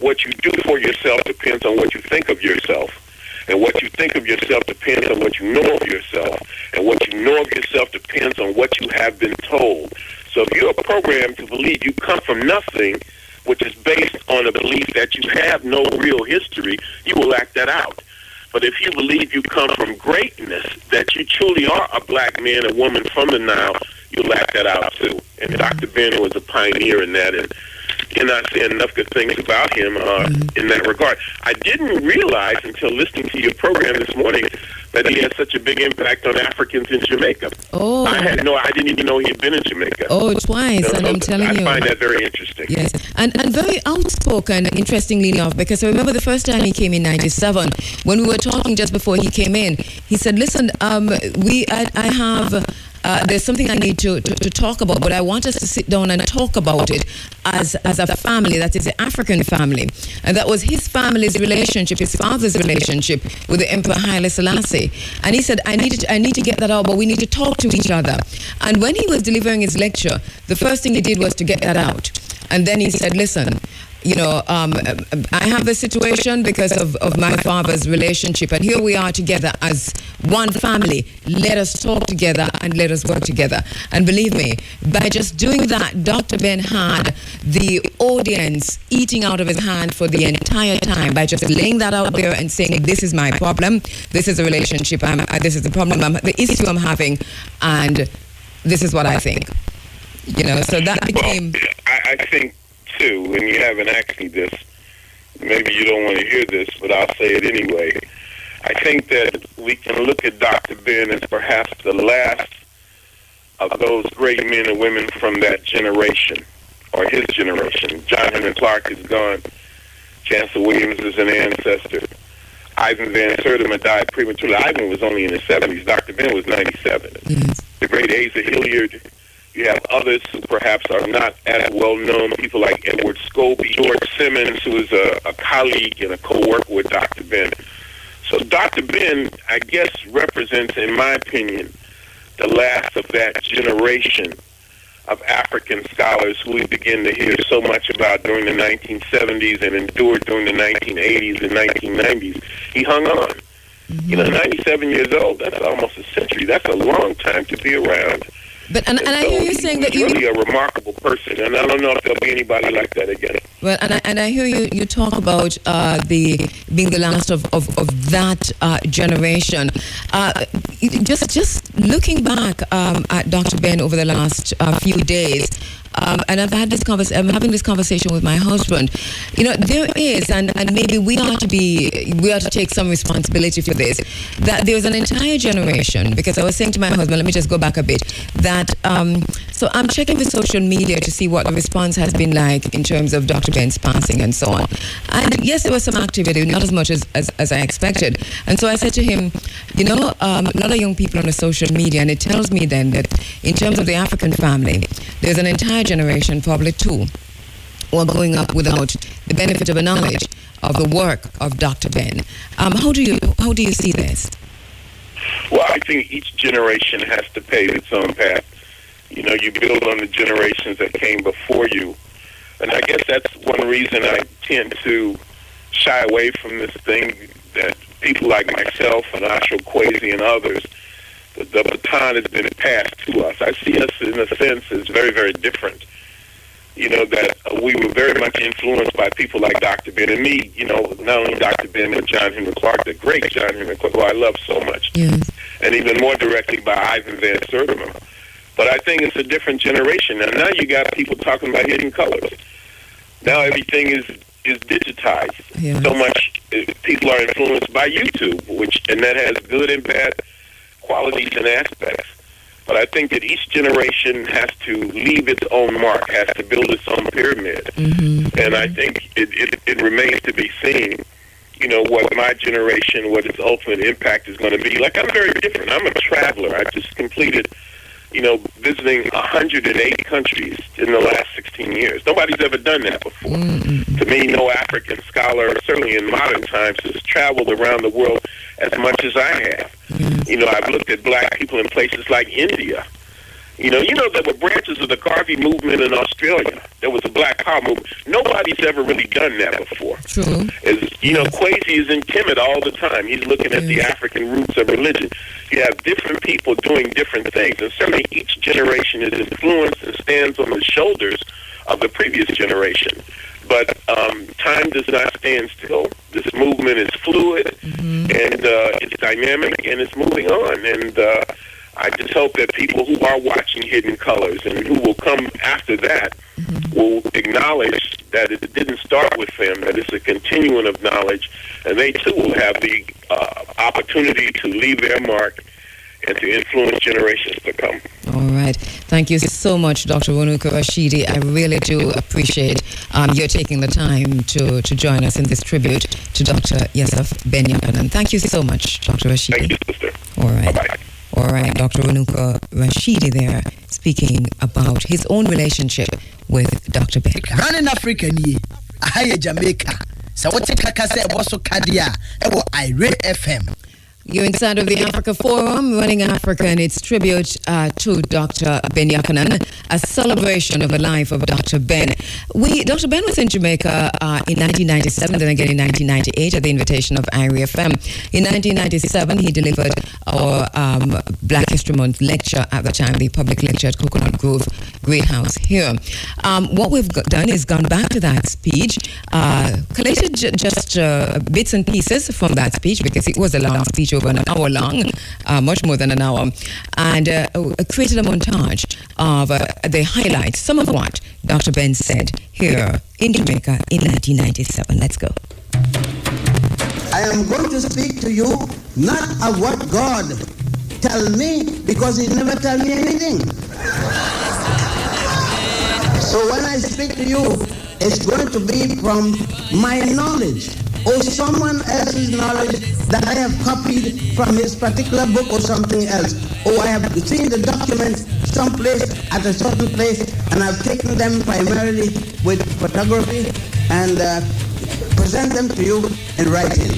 what you do for yourself depends on what you think of yourself. And what you think of yourself depends on what you know of yourself. And what you know of yourself depends on what you have been told. So if you're programmed to believe you come from nothing, which is based on a belief that you have no real history, you will act that out. But if you believe you come from greatness, that you truly are a black man and woman from the Nile, you'll act that out too. And Dr. Ben was a pioneer in that, and cannot say enough good things about him in that regard. I didn't realize until listening to your program this morning that he had such a big impact on Africans in Jamaica. Oh. I didn't even know he had been in Jamaica. Oh, twice, and I'm telling you. I find that very interesting. Yes, and very outspoken, interestingly enough, because I remember the first time he came in 97, when we were talking just before he came in, he said, listen, I have there's something I need to talk about, but I want us to sit down and talk about it as a family, that is the African family. And that was his family's relationship, his father's relationship with the Emperor Haile Selassie. And he said, I need to get that out, but we need to talk to each other. And when he was delivering his lecture, the first thing he did was to get that out. And then he said, listen, I have this situation because of my father's relationship, and here we are together as one family. Let us talk together and let us work together. And believe me, by just doing that, Dr. Ben had the audience eating out of his hand for the entire time by just laying that out there and saying, this is my problem, this is the relationship, this is the problem, the issue I'm having, and this is what I think. So that became... Well, I think, too, when you haven't asked me this, maybe you don't want to hear this, but I'll say it anyway. I think that we can look at Dr. Ben as perhaps the last of those great men and women from that generation, or his generation. John Henry Clark is gone. Chancellor Williams is an ancestor. Ivan Van Sertima died prematurely. Ivan was only in his 70s. Dr. Ben was 97. Yes. The great Asa Hilliard. You have others who perhaps are not as well known, people like Edward Scobie, George Simmons, who is a colleague and a co-worker with Dr. Ben. So Dr. Ben, I guess, represents, in my opinion, the last of that generation of African scholars who we begin to hear so much about during the 1970s and endured during the 1980s and 1990s. He hung on. Mm-hmm. 97 years old, that's almost a century. That's a long time to be around. But and I hear you saying that he's really a remarkable person, and I don't know if there'll be anybody like that again. Well, and I hear you talk about being the last of that generation. Just looking back at Dr. Ben over the last few days. And I'm having this conversation with my husband. There is, and maybe we ought to take some responsibility for this, that there's an entire generation, because I was saying to my husband, let me just go back a bit, that, so I'm checking the social media to see what the response has been like in terms of Dr. Ben's passing and so on. And yes, there was some activity, not as much as I expected. And so I said to him, a lot of young people on the social media, and it tells me then that in terms of the African family, there's an entire generation, probably two, who are growing up without the benefit of a knowledge of the work of Dr. Ben. How do you see this? Well, I think each generation has to pave its own path. You build on the generations that came before you. And I guess that's one reason I tend to shy away from this thing, that people like myself and Ashel Kwesi and others, the baton has been passed to us. I see us, in a sense, as very, very different. That we were very much influenced by people like Dr. Ben and me, not only Dr. Ben, but John Henry Clark, the great John Henry Clark, who I love so much. Yes. And even more directly by Ivan Van Sertima. But I think it's a different generation. Now you got people talking about hidden colors. Now everything is digitized. Yes. So much people are influenced by YouTube, and that has good and bad qualities and aspects. But I think that each generation has to leave its own mark, has to build its own pyramid. Mm-hmm. And I think it remains to be seen, what my generation, what its ultimate impact is going to be. Like, I'm very different. I'm a traveler. I just completed, visiting 108 countries in the last 16 years. Nobody's ever done that before. Mm-hmm. To me, no African scholar, certainly in modern times, has traveled around the world as much as I have. Mm-hmm. I've looked at black people in places like India. There were branches of the Garvey movement in Australia. There was a Black Power movement. Nobody's ever really done that before. True. Kwesi is in Kemet all the time. He's looking at the African roots of religion. You have different people doing different things, and certainly each generation is influenced and stands on the shoulders of the previous generation. But time does not stand still. This movement is fluid, and it's dynamic, and it's moving on. And I just hope that people who are watching Hidden Colors and who will come after that will acknowledge that it didn't start with them, that it's a continuum of knowledge, and they too will have the opportunity to leave their mark and to influence generations to come. All right. Thank you so much, Dr. Wanuka Rashidi. I really do appreciate your taking the time to join us in this tribute to Dr. Yosef Ben Jochannan. Thank you so much, Dr. Rashidi. Thank you, sister. All right. Bye-bye. All right, Dr. Renuka Rashidi there speaking about his own relationship with Dr. Ben. Running Africa ni ahaya Jamaica. So what take Kakase Bosso Kadia ewo Iriefm. You're inside of the Africa Forum, Running Africa, and its tribute to Dr. Ben Jochannan, a celebration of the life of Dr. Ben. Dr. Ben was in Jamaica in 1997, then again in 1998 at the invitation of Iriefm. In 1997, he delivered our Black History Month lecture at the time, the public lecture at Coconut Grove Great House here. What we've done is gone back to that speech, collated just bits and pieces from that speech because it was a long speech over an hour long, much more than an hour, and created a montage of the highlights, some of what Dr. Ben said here in Jamaica in 1997. Let's go. I am going to speak to you not of what God tell me, because he never tell me anything. So when I speak to you, it's going to be from my knowledge or someone else's knowledge that I have copied from his particular book or something else. Or I have seen the documents someplace at a certain place, and I've taken them primarily with photography and present them to you in writing.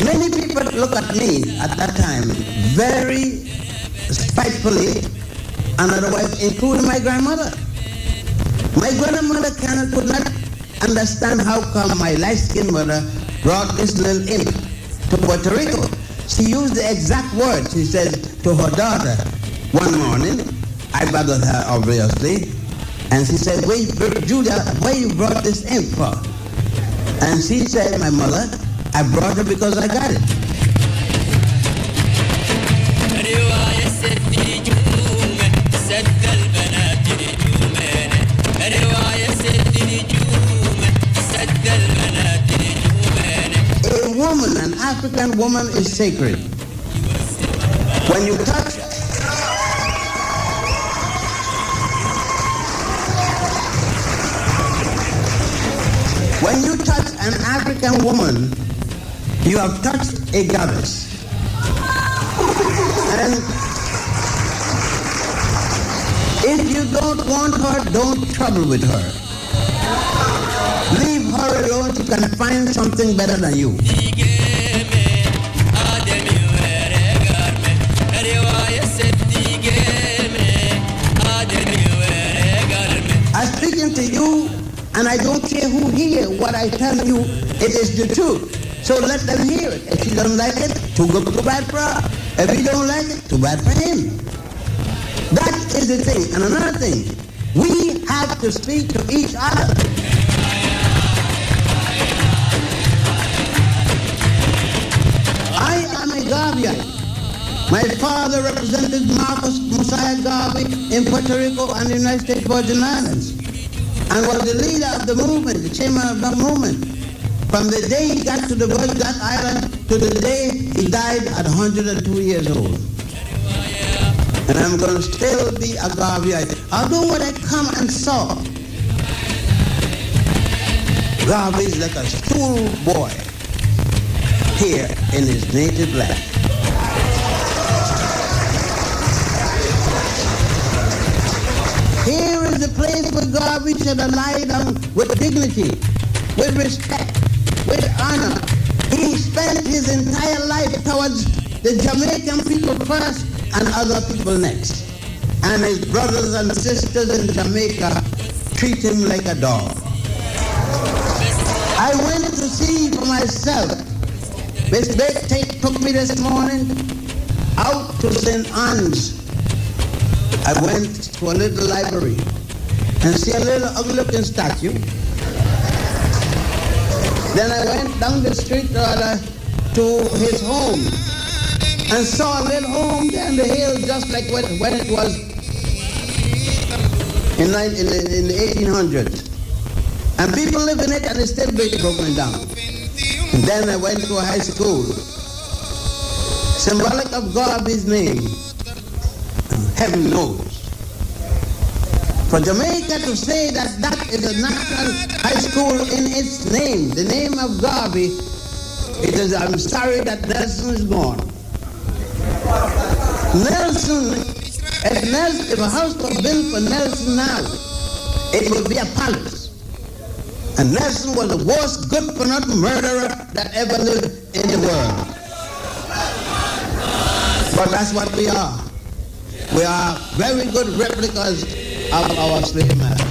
Many people look at me at that time very spitefully, and otherwise, including my grandmother. My grandmother could not understand how come my light-skinned mother brought this little imp to Puerto Rico. She used the exact words. She said to her daughter one morning, I bothered her obviously, and she said, Julia, why you brought this imp for? And she said, my mother, I brought her because I got it. A woman, an African woman, is sacred. When you touch an African woman, you have touched a goddess. And if you don't want her, don't trouble with her. Leave her alone. She can find something better than you. I'm speaking to you, and I don't care who hear what I tell you. It is the truth. So let them hear it. If you don't like it, too bad for her. If you don't like it, too bad for him. That is the thing. And another thing, we have to speak to each other. I am a Garveyite. My father represented Marcus Messiah Garvey in Puerto Rico and the United States Virgin Islands, and was the leader of the movement, the chairman of that movement, from the day he got to that island to the day he died at 102 years old. And I'm going to still be a Garveyite. Although when I come and saw, Garvey is like a schoolboy here in his native land. Here is the place where Garvey should have lied down with dignity, with respect, with honor. He spent his entire life towards the Jamaican people first and other people next. And his brothers and sisters in Jamaica treat him like a dog. I went to see for myself. Miss Bate took me this morning out to St. Anne's. I went to a little library and see a little ugly-looking statue. Then I went down the street to his home and saw a little home there in the hill, just like when it was in the 1800s. And people live in it and it's still broken down. And then I went to a high school, symbolic of Garvey's name. Heaven knows For Jamaica to say that that is a national high school in its name, the name of Garvey, it is, I'm sorry that Nelson is gone. Nelson, if a house was built for Nelson now, it would be a palace. And Nelson was the worst good-for-nothing murderer that ever lived in the world. But that's what we are. We are very good replicas of our slave master.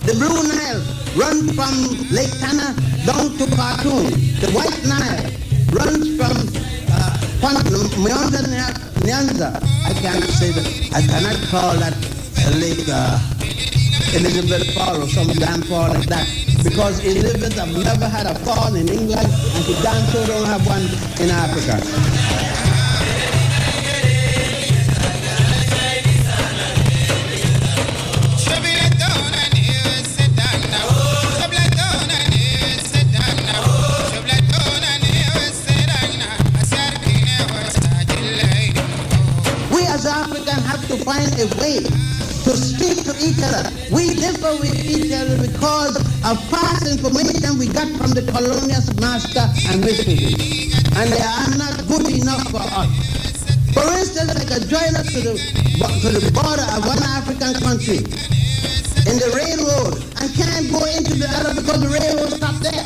The Blue Nile runs from Lake Tana down to Khartoum. The White Nile runs from Nyanza. I cannot say that. I cannot call that Lake Elizabeth Fall or some damn fall like that. Because Elizabeth have never had a fall in England, and she damn sure don't have one in Africa. To find a way to speak to each other. We differ with each other because of past information we got from the colonial master and missionaries, and they are not good enough for us. For instance, they could join us to the border of one African country in the railroad and can't go into the other because the railroad stopped there.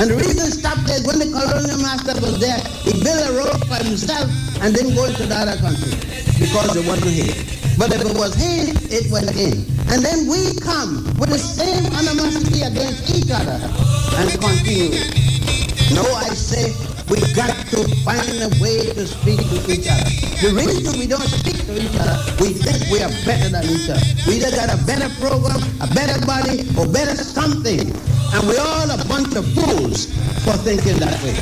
And the reason it stopped there is when the colonial master was there, he built a road for himself and didn't go into the other country because it wasn't his. But if it was his, it went in. And then we come with the same animosity against each other and continue. No, I say we got to find a way to speak to each other. The reason we don't speak to each other, we think we are better than each other. We either got a better program, a better body, or better something. And we're all a bunch of fools for thinking that way.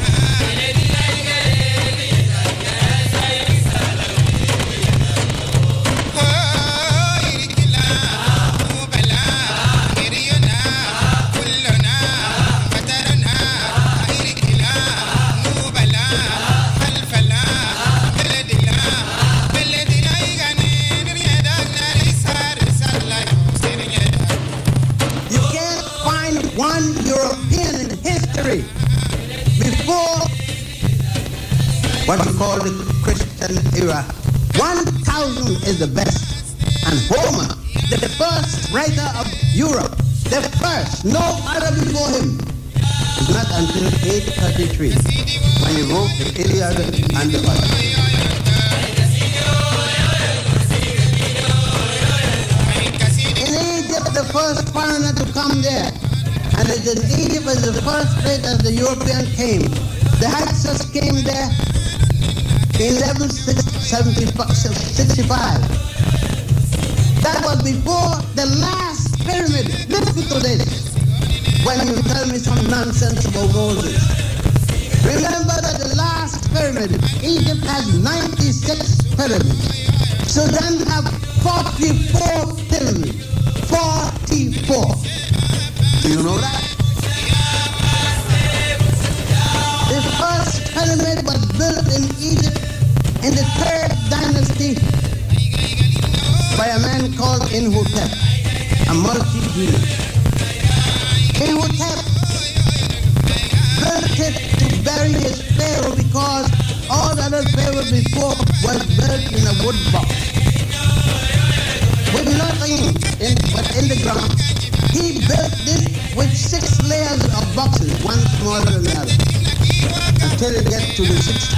Before what we call the Christian era, 1000 is the best. And Homer, the first writer of Europe, the first, no other before him, is not until 833 when he wrote the Iliad and the Odyssey. In Egypt, the first foreigner to come there, and Egypt was the first place as the European came. The Hyksos came there in 1165. That was before the last pyramid. Listen to this when you tell me some nonsense about Moses. Remember that the last pyramid, Egypt has 96 pyramids. Sudan have 44 pyramids. 44. Do you know that? The first pyramid was built in Egypt in the 3rd dynasty by a man called Hotep, a multi-genius. Hotep built it to bury his pharaoh because all the other pharaohs before was built in a wood box with nothing but in the ground. He built this with 6 layers of boxes, one smaller than the other, until it gets to the 6th.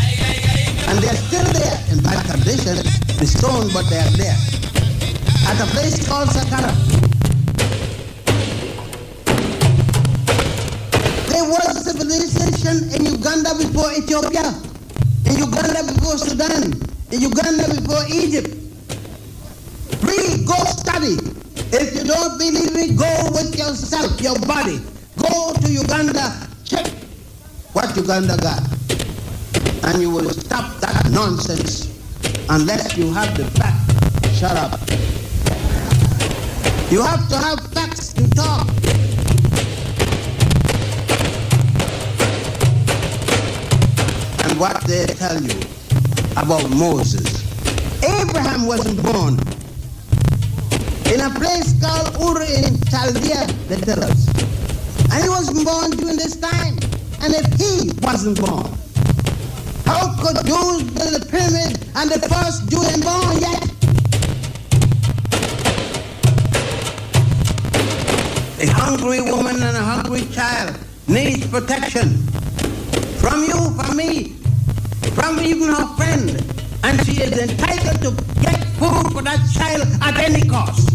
And they're still there in bad condition, the stone, but they're there. At a place called Shaka. There was civilization in Uganda before Ethiopia, in Uganda before Sudan, in Uganda before Egypt. Read, go study. If you don't believe me, go with yourself, your body. Go to Uganda, check what Uganda got. And you will stop that nonsense unless you have the fact. Shut up. You have to have facts to talk. And what they tell you about Moses. Abraham wasn't born in a place called Ur in Chaldea, they tell us. And he wasn't born during this time. And if he wasn't born, how could Jews build the pyramid and the first Jew ain't born yet? A hungry woman and a hungry child needs protection from you, from me, from even her friend. And she is entitled to get food for that child at any cost.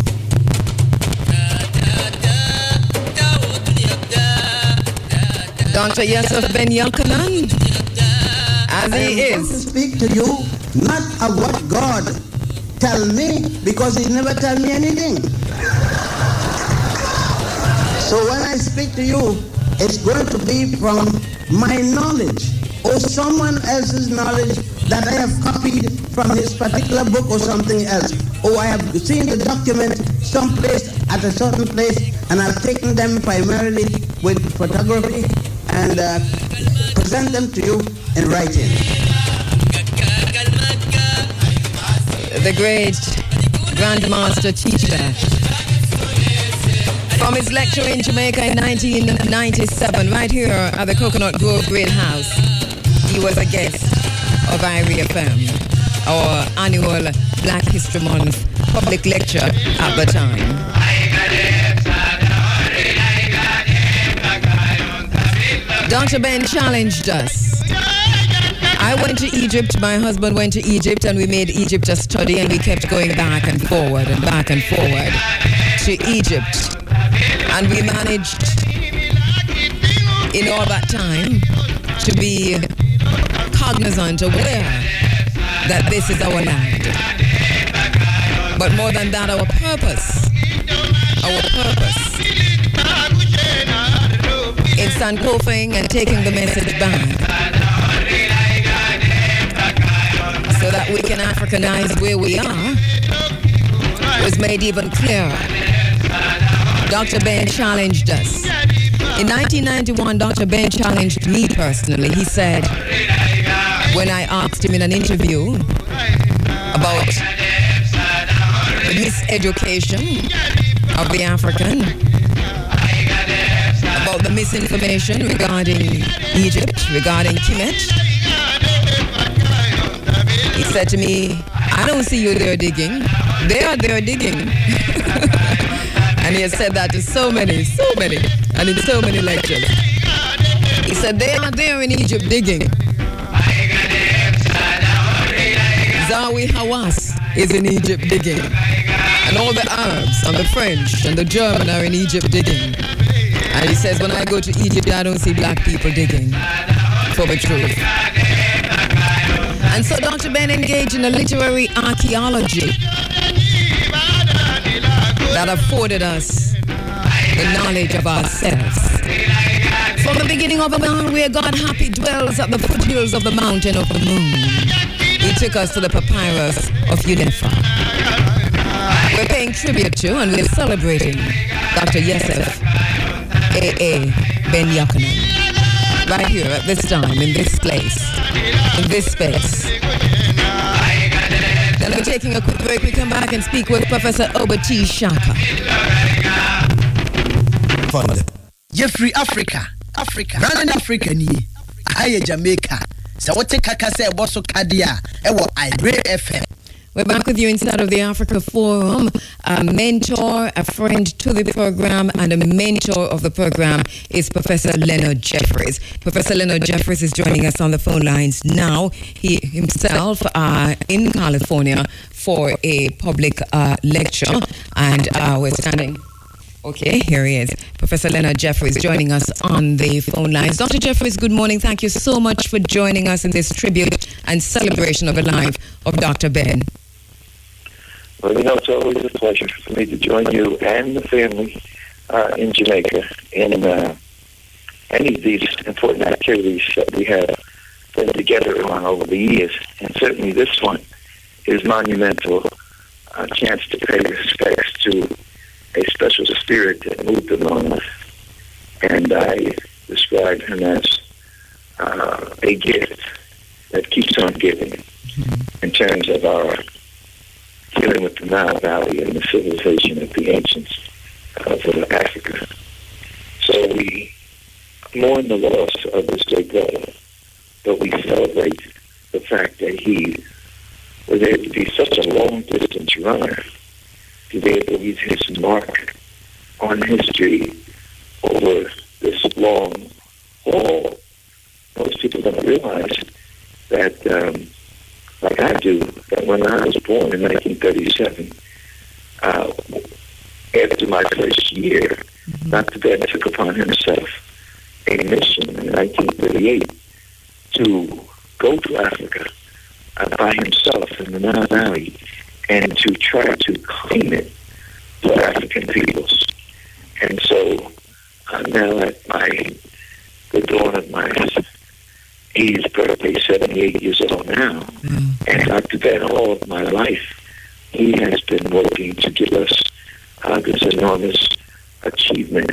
Dr. Yosef Ben Jochannan, as he is. I want to speak to you not of what God tell me, because he never tell me anything. So when I speak to you, it's going to be from my knowledge or someone else's knowledge that I have copied from his particular book or something else. Or I have seen the document someplace at a certain place, and I've taken them primarily with photography and present them to you in writing. The great Grandmaster teacher. From his lecture in Jamaica in 1997, right here at the Coconut Grove Great House, he was a guest of Iriefm, our annual Black History Month public lecture at the time. Dr. Ben challenged us. I went to Egypt, my husband went to Egypt, and we made Egypt a study, and we kept going back and forward to Egypt. And we managed in all that time to be cognizant, aware that this is our land. But more than that, our purpose in Sankofaing and taking the message back so that we can Africanize where we are was made even clearer. Dr. Ben challenged us. In 1991, Dr. Ben challenged me personally. He said, when I asked him in an interview about the miseducation of the African, about the misinformation regarding Egypt, regarding Kemet, he said to me, I don't see you there digging. They are there digging. And he has said that to so many, and in so many lectures. He said, they are there in Egypt digging. Zawi Hawass is in Egypt digging. And all the Arabs and the French and the German are in Egypt digging. And he says, when I go to Egypt, I don't see black people digging for the truth. And so Dr. Ben engaged in a literary archaeology that afforded us the knowledge of ourselves. From the beginning of the mountain where God happy dwells at the foothills of the mountain of the moon, he took us to the papyrus of Unefa. We're paying tribute to and we're celebrating Dr. Yosef Ben Jochannan right here at this time, in this place, in this space. Then we're taking a quick break. We come back and speak with Professor Obati Shaka. Jeffrey Africa, running Africa ni, aye Jamaica. So what take kaka say boso kadia, ewo Iriefm. We're back with you inside of the Africa Forum. A mentor, a friend to the program, and a mentor of the program is Professor Leonard Jeffries. Professor Leonard Jeffries is joining us on the phone lines now. He himself in California for a public lecture, and we're standing. Okay, here he is. Professor Leonard Jeffries joining us on the phone lines. Dr. Jeffries, good morning. Thank you so much for joining us in this tribute and celebration of the life of Dr. Ben. Well, it's always a pleasure for me to join you and the family in Jamaica in any of these important activities that we have been together on over the years. And certainly this one is monumental, a chance to pay respects to a special spirit that moved among us. And I describe him as a gift that keeps on giving in terms of our dealing with the Nile Valley and the civilization of the ancients of Africa. So we mourn the loss of this great brother, but we celebrate the fact that he was able to be such a long-distance runner, to be able to leave his mark on history over this long haul. Most people don't realize that, like I do, that when I was born in 1937, after my first year, Dr. Ben took upon himself a mission in 1938 to go to Africa by himself in the Nile Valley and to try to claim it for African peoples. And so now at the dawn of my 80th birthday, 78 years old now, and Dr. Ben, all of my life, he has been working to give us this enormous achievement,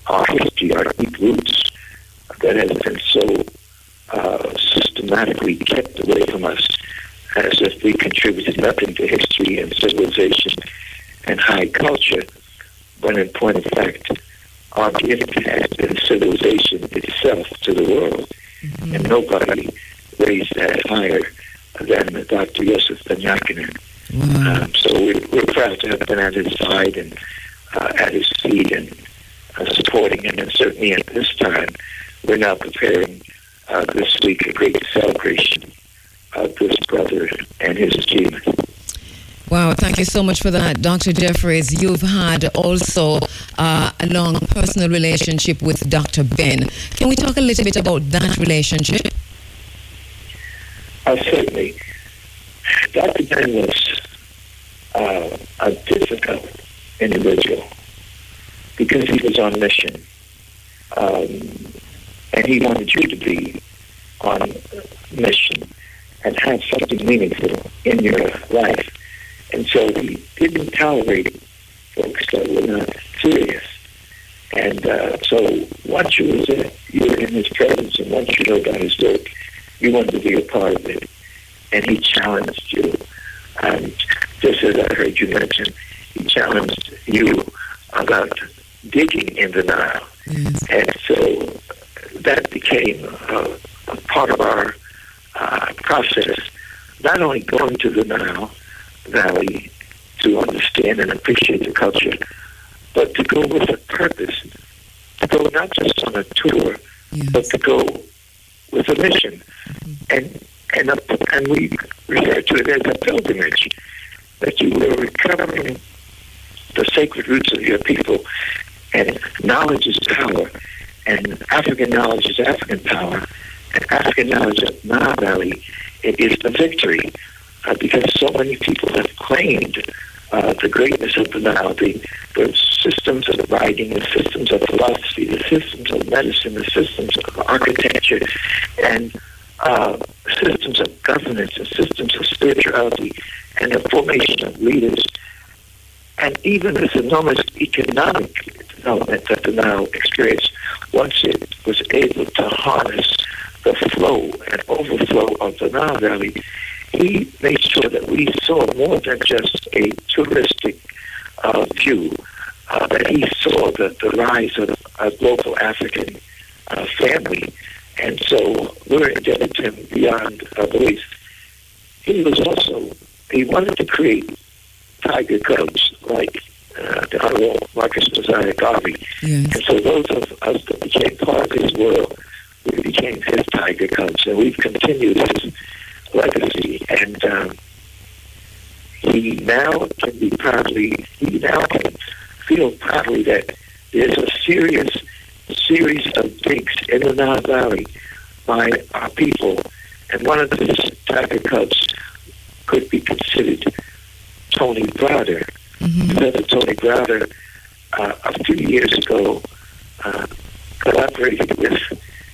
our history, our deep roots that has been so systematically kept away from us, as if we contributed nothing to history and civilization and high culture, when in point of fact, our gift has been civilization itself to the world, and nobody raised that higher than Dr. Yosef Ben Jochannan. So we're proud to have been at his side and at his feet and supporting him, and certainly at this time, we're now preparing this week a great celebration of this brother and his achievement. Wow, thank you so much for that, Dr. Jeffries. You've had also a long personal relationship with Dr. Ben. Can we talk a little bit about that relationship? Certainly. Dr. Ben was a difficult individual because he was on mission. And he wanted you to be on mission and have something meaningful in your life. And so he didn't tolerate folks that were not serious. And so once you were in his presence and once you know about his work, you wanted to be a part of it. And he challenged you. Just as I heard you mention, he challenged you about digging in the Nile. And so that became a part of our process, not only going to the Nile Valley to understand and appreciate the culture, but to go with a purpose, to go not just on a tour, but to go with a mission. And we refer to it as a pilgrimage, that you were recovering the sacred roots of your people, and knowledge is power, and African knowledge is African power, and African knowledge of Nile Valley, it is the victory, because so many people have claimed the greatness of the Nile, the systems of writing, the systems of philosophy, the systems of medicine, the systems of architecture, and systems of governance, and systems of spirituality, and the formation of leaders, and even this enormous economic development that the Nile experienced once it was able to harness the flow and overflow of the Nile Valley. He made sure that we saw more than just a touristic view, that he saw the rise of a global African family. And so we're indebted to him beyond belief. He wanted to create tiger cubs like the Honorable Marcus Mosiah Garvey. And so those of us that became part of his world, we became his tiger cubs, and we've continued his legacy. And he now can feel proudly that there's a series of digs in the Nile Valley by our people, and one of these tiger cubs could be considered Tony Browder. Because Tony Browder, a few years ago, collaborated with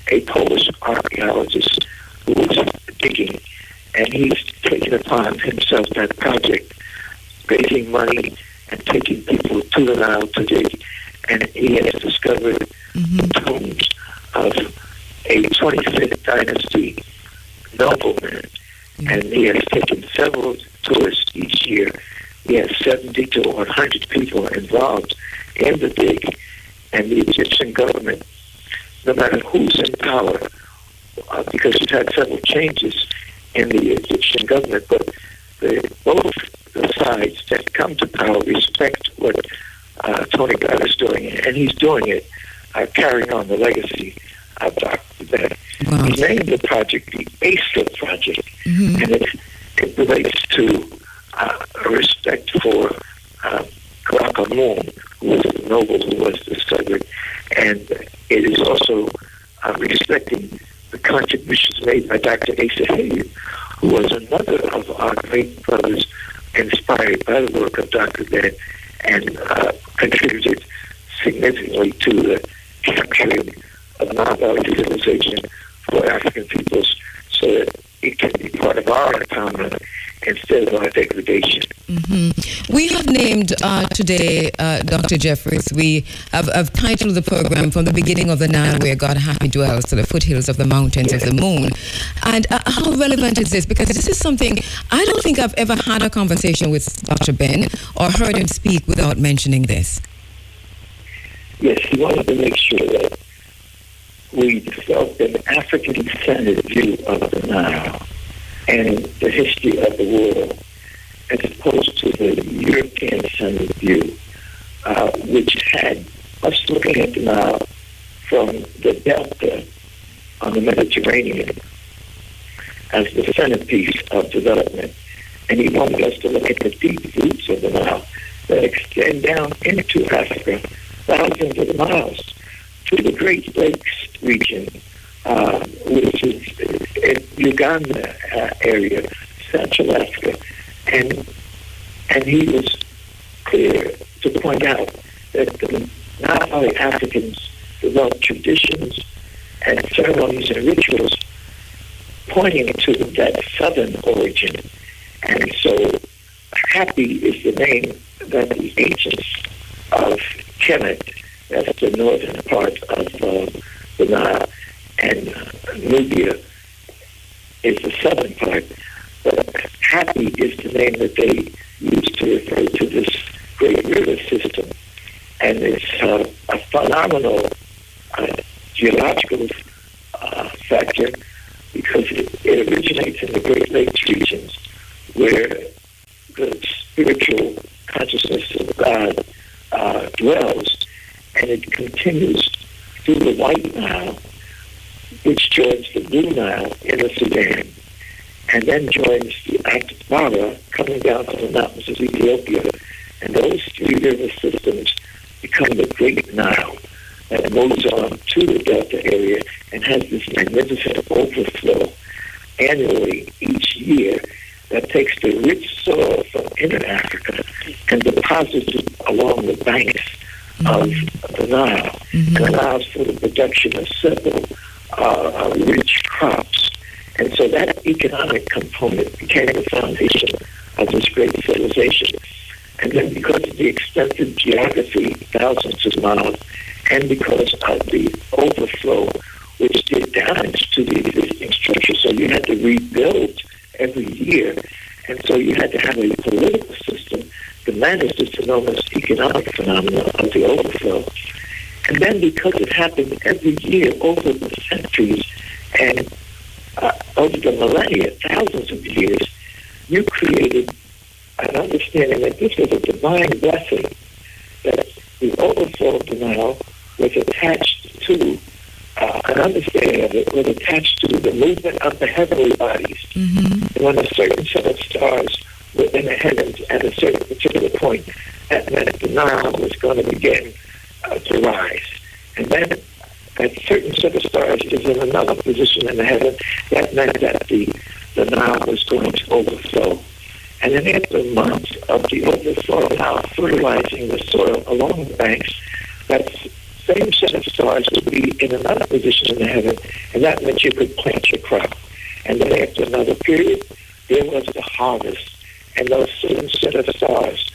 a Polish archaeologist who was digging, and he's taken upon himself that project, raising money and taking people to the Nile to dig, and he has discovered the tombs of a 25th dynasty nobleman, and he has taken several tourists each year. He has 70 to 100 people involved in the dig, and the Egyptian government, no matter who's in power, because we've had several changes in the Egyptian government, but both the sides that come to power respect what Tony Blair is doing, and he's doing it, carrying on the legacy of Dr. Ben. Wow. He named the project the Ancestral Project, and it relates to a respect for Kabu, who was the noble who was discovered, and it is also respecting the contributions made by Dr. Asa Hayden, who was another of our great brothers inspired by the work of Dr. Ben and contributed significantly to the capturing of non-violent civilization for African peoples so that it can be part of our empowerment instead of our degradation. We have named today, Dr. Jeffries, we have titled the program From the Beginning of the Nile Where God Happy Dwells to the Foothills of the Mountains of the Moon. And how relevant is this? Because this is something, I don't think I've ever had a conversation with Dr. Ben or heard him speak without mentioning this. Yes, he wanted to make sure that we developed an African-centered view of the Nile and the history of the world, as opposed to the European-centered view, which had us looking at the Nile from the Delta on the Mediterranean as the centerpiece of development. And he wanted us to look at the deep roots of the Nile that extend down into Africa, thousands of miles, to the Great Lakes region, which is in Uganda area, Central Africa. And he was clear to point out that the Nile Africans developed traditions and ceremonies and rituals pointing to that southern origin. And so Happy is the name that the ancients of Kemet, that's the northern part of the Nile, and Nubia is the southern part. But Happy is the name that they use to refer to this great river system. And it's a phenomenal geological factor because it originates in the Great Lakes regions where the spiritual consciousness of God dwells, and it continues through the White Nile, which joins the Blue Nile in the Sudan, and then joins the Atbara coming down from the mountains of Ethiopia. And those three river systems become the Great Nile that moves on to the Delta area and has this magnificent overflow annually each year that takes the rich soil from inner Africa and deposits it along the banks of the Nile and allows for the production of several rich crops. And so that economic component became the foundation of this great civilization. And then because of the extensive geography, thousands of miles, and because of the overflow, which did damage to the existing structure, so you had to rebuild every year. And so you had to have a political system to manage this enormous economic phenomenon of the overflow. And then because it happened every year over the centuries and over the millennia, thousands of years, you created an understanding that this was a divine blessing, that the overflow of the Nile was attached to an understanding of it was attached to the movement of the heavenly bodies. And when a certain set of stars were in the heavens at a certain particular point, that meant the Nile was going to begin to rise. And then a certain set of stars is in another position in the heaven, that meant that the Nile was going to overflow. And then after months of the overflow now fertilizing the soil along the banks, that same set of stars would be in another position in the heaven, and that meant you could plant your crop. And then after another period, there was the harvest, and those same set of stars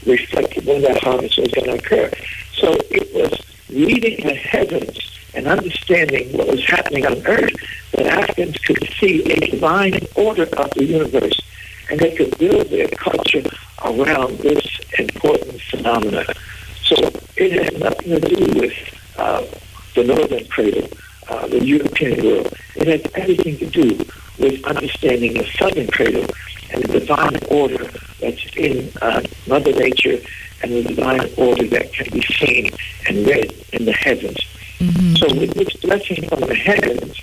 reflected when that harvest was going to occur. So it was reading the heavens and understanding what was happening on earth that Africans could see a divine order of the universe, and they could build their culture around this important phenomena. So it has nothing to do with the northern cradle, the European world. It has everything to do with understanding the southern cradle and the divine order that's in Mother Nature and the divine order that can be seen and read in the heavens. Mm-hmm. So with this blessing from the heavens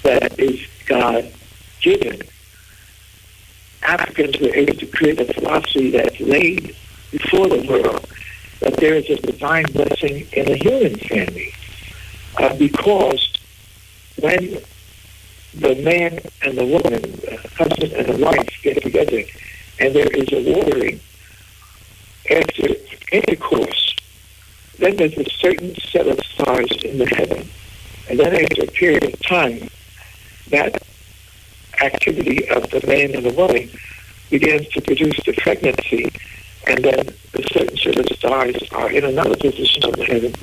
that is God-given, Africans were able to create a philosophy that's laid before the world that there is a divine blessing in a human family. Because when the man and the woman, the husband and the wife get together and there is a watering after intercourse, then there's a certain set of stars in the heaven. And then after a period of time, that activity of the man and the woman begins to produce the pregnancy, and then a certain set of stars are in another position of the heaven.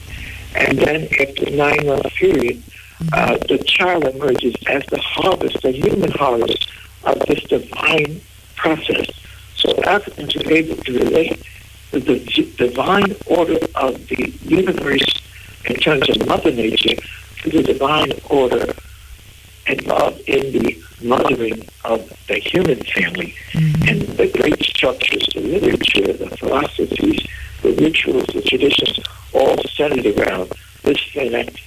And then after a 9-month period, the child emerges as the harvest, the human harvest of this divine process. So Africans are able to relate the divine order of the universe in terms of Mother Nature to the divine order involved in the mothering of the human family. Mm-hmm. And the great structures, the literature, the philosophies, the rituals, the traditions, all centered around this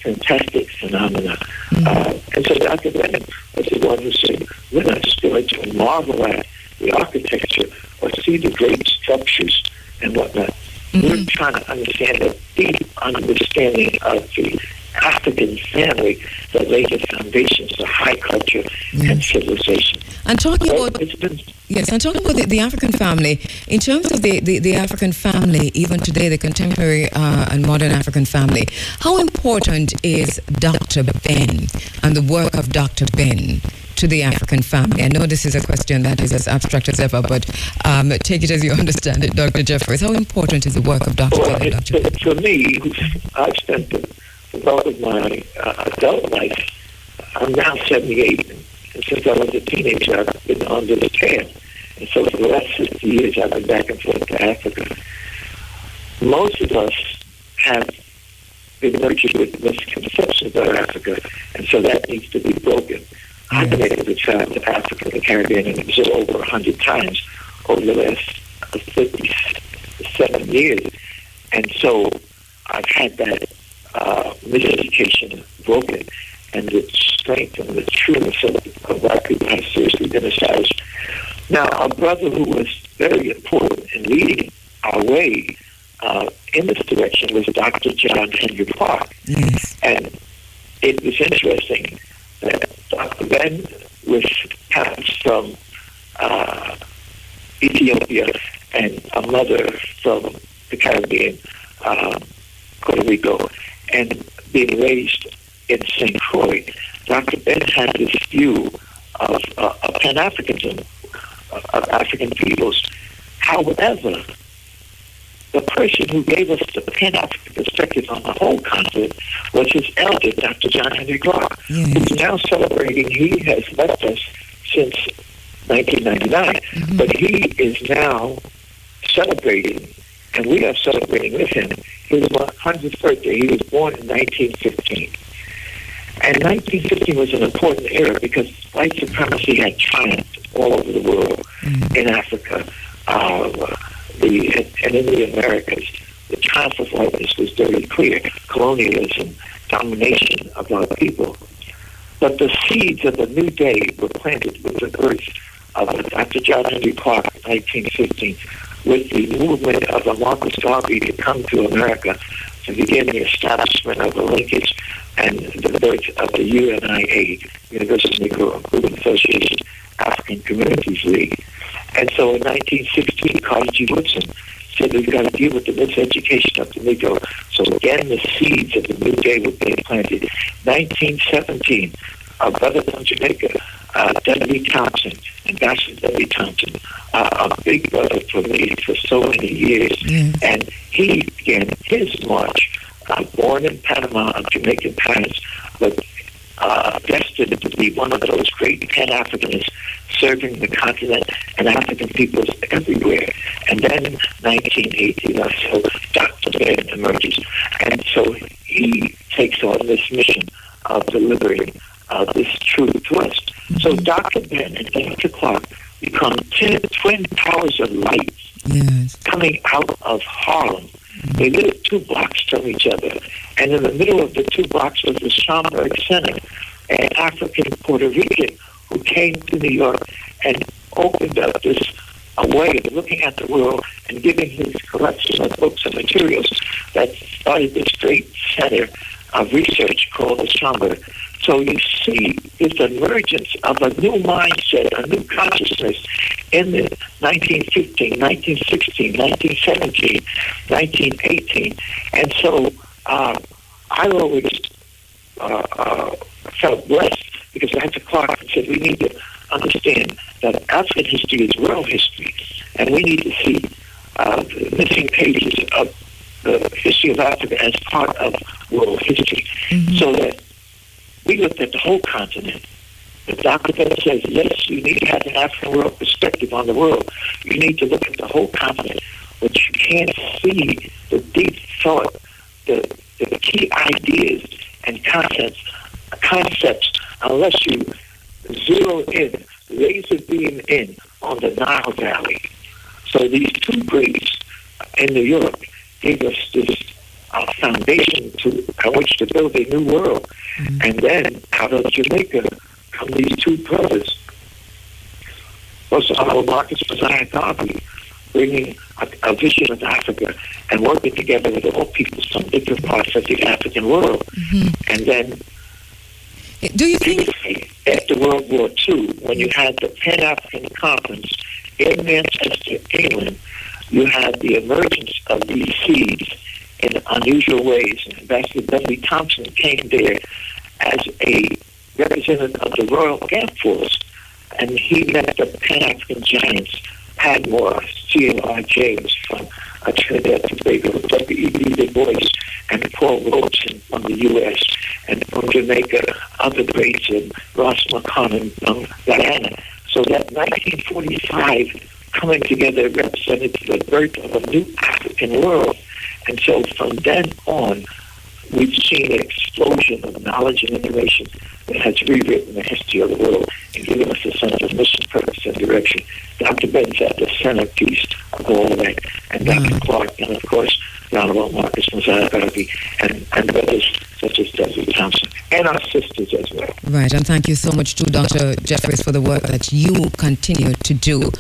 fantastic phenomena. Mm-hmm. And so Dr. Ben was the one who said, we're not just going to marvel at the architecture or see the great structures and whatnot. Mm-hmm. We're trying to understand a deep understanding of the African family that laid the foundations for high culture and civilization. And talking about the African family, in terms of the African family, even today, the contemporary and modern African family, how important is Dr. Ben and the work of Dr. Ben to the African family? I know this is a question that is as abstract as ever, but take it as you understand it, Dr. Jeffries. How important is the work of Dr. Ben and Dr. Ben? For me, I've spent the bulk of my adult life, I'm now 78, and since I was a teenager, I've been on this path. And so for the last 50 years, I've been back and forth to Africa. Most of us have been nurtured with misconceptions about Africa, and so that needs to be broken. I've been able to travel to Africa, the Caribbean, and visit over 100 times over the last 57 years. And so I've had that miseducation broken, and the strength and the trueness of black people has seriously been established. Now, a brother who was very important in leading our way in this direction was Dr. John Henry Clark. Yes. And it was interesting that Dr. Ben was parents from Ethiopia and a mother from the Caribbean, Puerto Rico, and being raised in St. Croix. Dr. Ben had this view of Pan-Africanism, of African peoples. However, the person who gave us the Pan-African perspective on the whole continent was his elder, Dr. John Henry Clark, who's now celebrating. He has left us since 1999, but he is now celebrating, and we are celebrating with him, his 100th birthday. He was born in 1915. And 1915 was an important era because white supremacy had triumphed all over the world, in Africa, and in the Americas. The triumph of whiteness was very clear. Colonialism, domination of our people. But the seeds of the new day were planted with the birth of Dr. John Henry Clark in 1915, with the movement of the Marcus Garvey to come to America to begin the establishment of the linkage and the birth of the UNIA, Universal Negro Improvement Association, African Communities League. And so in 1916, Carter G. Woodson said we've got to deal with the miseducation of the Negro. So again, the seeds of the new day were being planted. 1917, our brother from Jamaica, W. Thompson, Ambassador W. Thompson, a big brother for me for so many years. And he began his march, born in Panama of Jamaican parents, but destined to be one of those great Pan-Africanists serving the continent and African peoples everywhere. And then in 1918 or so, Dr. Ben emerges. And so he takes on this mission of delivering this truth to us. So Dr. Ben and Dr. Clark become twin towers of light coming out of Harlem. They lived 2 blocks from each other. And in the middle of the 2 blocks was the Schomburg Center, an African Puerto Rican who came to New York and opened up this a way of looking at the world and giving his collection of books and materials that started this great center of research called the Schomburg. So you see this emergence of a new mindset, a new consciousness in the 1915, 1916, 1917, 1918. And so I always felt blessed because Dr. Clark said we need to understand that African history is world history, and we need to see the missing pages of the history of Africa as part of world history, so that we looked at the whole continent. The Dr. Ben says, yes, you need to have an African world perspective on the world. You need to look at the whole continent, but you can't see the deep thought, the key ideas and concepts unless you zero in, laser beam in on the Nile Valley. So these 2 greats in New York gave us this foundation on which to build a new world. And then out of Jamaica come these 2 brothers, also Marcus Messiah Garvey, bringing a vision of Africa and working together with all people from different parts of the African world. And then do you think after World War II, when you had the Pan-African Conference in Manchester, England, you had the emergence of these seeds in unusual ways. And Ambassador W. Thompson came there as a representative of the Royal Air Force, and he met the Pan-African giants, Padmore, C.L.R. James from Trinidad and Tobago, W.E.B. Du Bois, and Paul Robeson from the U.S., and from Jamaica, other greats, and Ross McConnell from Guyana. So that 1945 coming together represented the birth of a new African world. And so from then on, we've seen an explosion of knowledge and information that has rewritten the history of the world and given us a sense of mission, purpose, and direction. Dr. Ben's at the centerpiece of all of that. And Dr. Clark, and of course, the Honorable Marcus Messiah Garvey, and brothers such as W. Thompson, and our sisters as well. Right, and thank you so much to Dr. Jeffries for the work that you continue to do.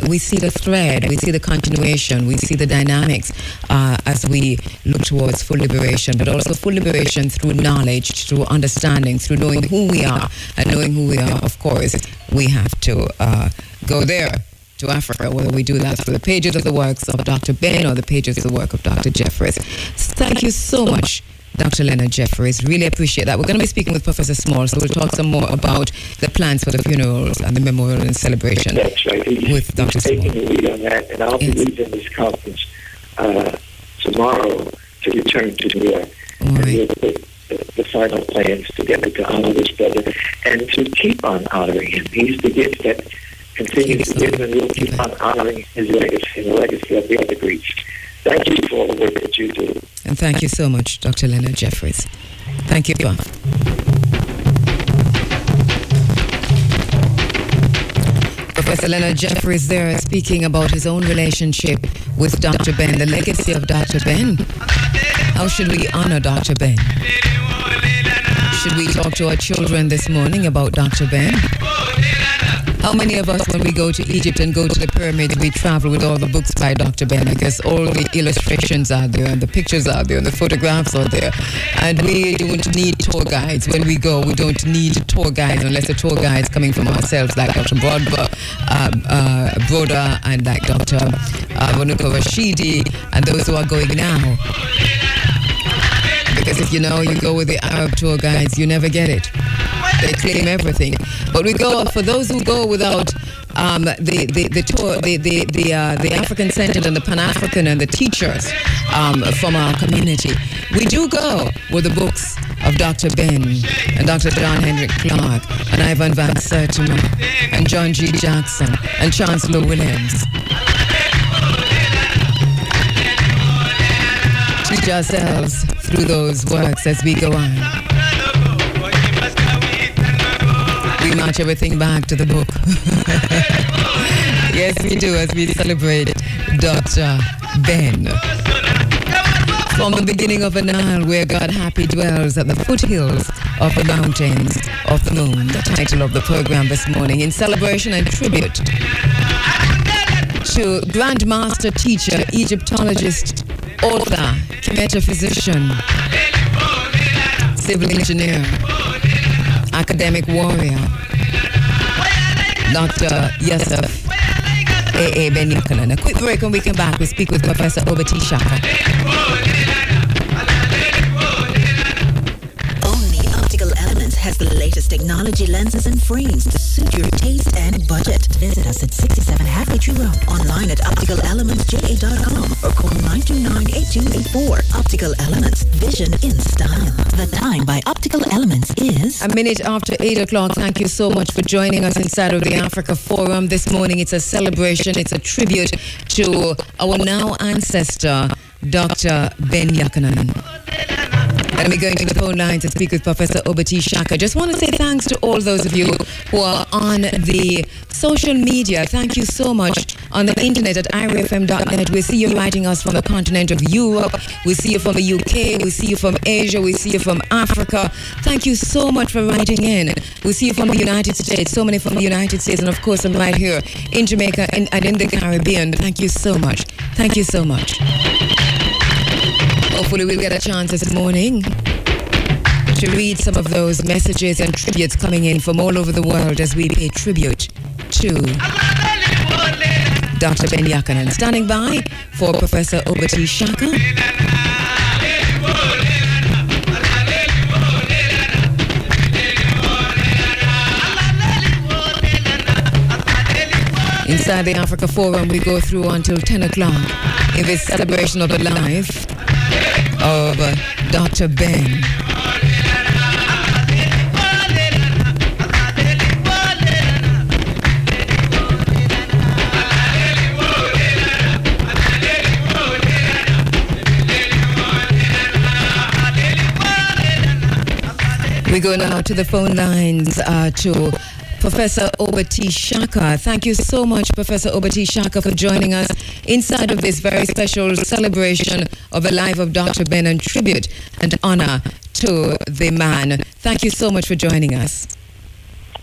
We see the thread, we see the continuation, we see the dynamics as we look towards full liberation, but also full liberation through knowledge, through understanding, through knowing who we are. And knowing who we are, of course, we have to go there to Africa, whether we do that through the pages of the works of Dr. Ben or the pages of the work of Dr. Jeffries. Thank you so much, Dr. Leonard Jeffries. Really appreciate that. We're going to be speaking with Professor Small, so we'll talk some more about the plans for the funerals and the memorial and celebration. That's right. With Dr. Small. Taking the lead on that, and I'll be leading this conference tomorrow to return to New York. And we'll put the final plans together to honor this brother and to keep on honoring him. He's the gift that continues to give, and we'll keep on honoring his legacy and the legacy of the other greats. Thank you for all the work that you do. And thank you so much, Dr. Leonard Jeffries. Thank you. Professor Leonard Jeffries there speaking about his own relationship with Dr. Ben, the legacy of Dr. Ben. How should we honor Dr. Ben? Should we talk to our children this morning about Dr. Ben? How many of us, when we go to Egypt and go to the pyramids, we travel with all the books by Dr. Ben, because all the illustrations are there and the pictures are there and the photographs are there. And we don't need tour guides. When we go, we don't need tour guides unless the tour guides coming from ourselves, like Dr. Broda and like Dr. Rashidi and those who are going now. Because Because if you go with the Arab tour guides, you never get it. They claim everything. But for those who go without the tour, the African-centered and the Pan-African and the teachers from our community, we do go with the books of Dr. Ben and Dr. John Henrik Clark and Ivan Van Sertima and John G. Jackson and Chancellor Williams. Teach ourselves through those works as we go on. We match everything back to the book. Yes, we do, as we celebrate Dr. Ben. From the beginning of the Nile, where God happy dwells at the foothills of the mountains of the moon. The title of the program this morning, in celebration and tribute to Grandmaster Teacher, Egyptologist, author, metaphysician, civil engineer, academic warrior, Dr. Yosef Ben Jochannan. A quick break. When we come back, we speak with Professor Obati Shaka. Has the latest technology lenses and frames to suit your taste and budget. Visit us at 67 Halfway Road, online at opticalelementsja.com or call 929-8284. Optical Elements, vision in style. The time by Optical Elements is a minute after 8 o'clock. Thank you so much for joining us inside of the Africa Forum this morning. It's a celebration, it's a tribute to our now ancestor, Dr. Ben Jochannan. And we're going to the phone line to speak with Professor Obati Shaka. Just want to say thanks to all those of you who are on the social media. Thank you so much on the internet at Iriefm.net. We see you writing us from the continent of Europe. We see you from the UK. We see you from Asia. We see you from Africa. Thank you so much for writing in. We see you from the United States. So many from the United States. And of course, I'm right here in Jamaica and in the Caribbean. Thank you so much. Thank you so much. Hopefully we'll get a chance this morning to read some of those messages and tributes coming in from all over the world as we pay tribute to Dr. Ben Jochannan. Standing by for Professor Obati Shaka. Inside the Africa Forum, we go through until 10 o'clock in this celebration of the life of Dr. Ben. We go now to the phone lines to Professor Obati Shaka. Thank you so much, Professor Obati Shaka, for joining us inside of this very special celebration of the life of Dr. Ben and tribute and honor to the man. Thank you so much for joining us.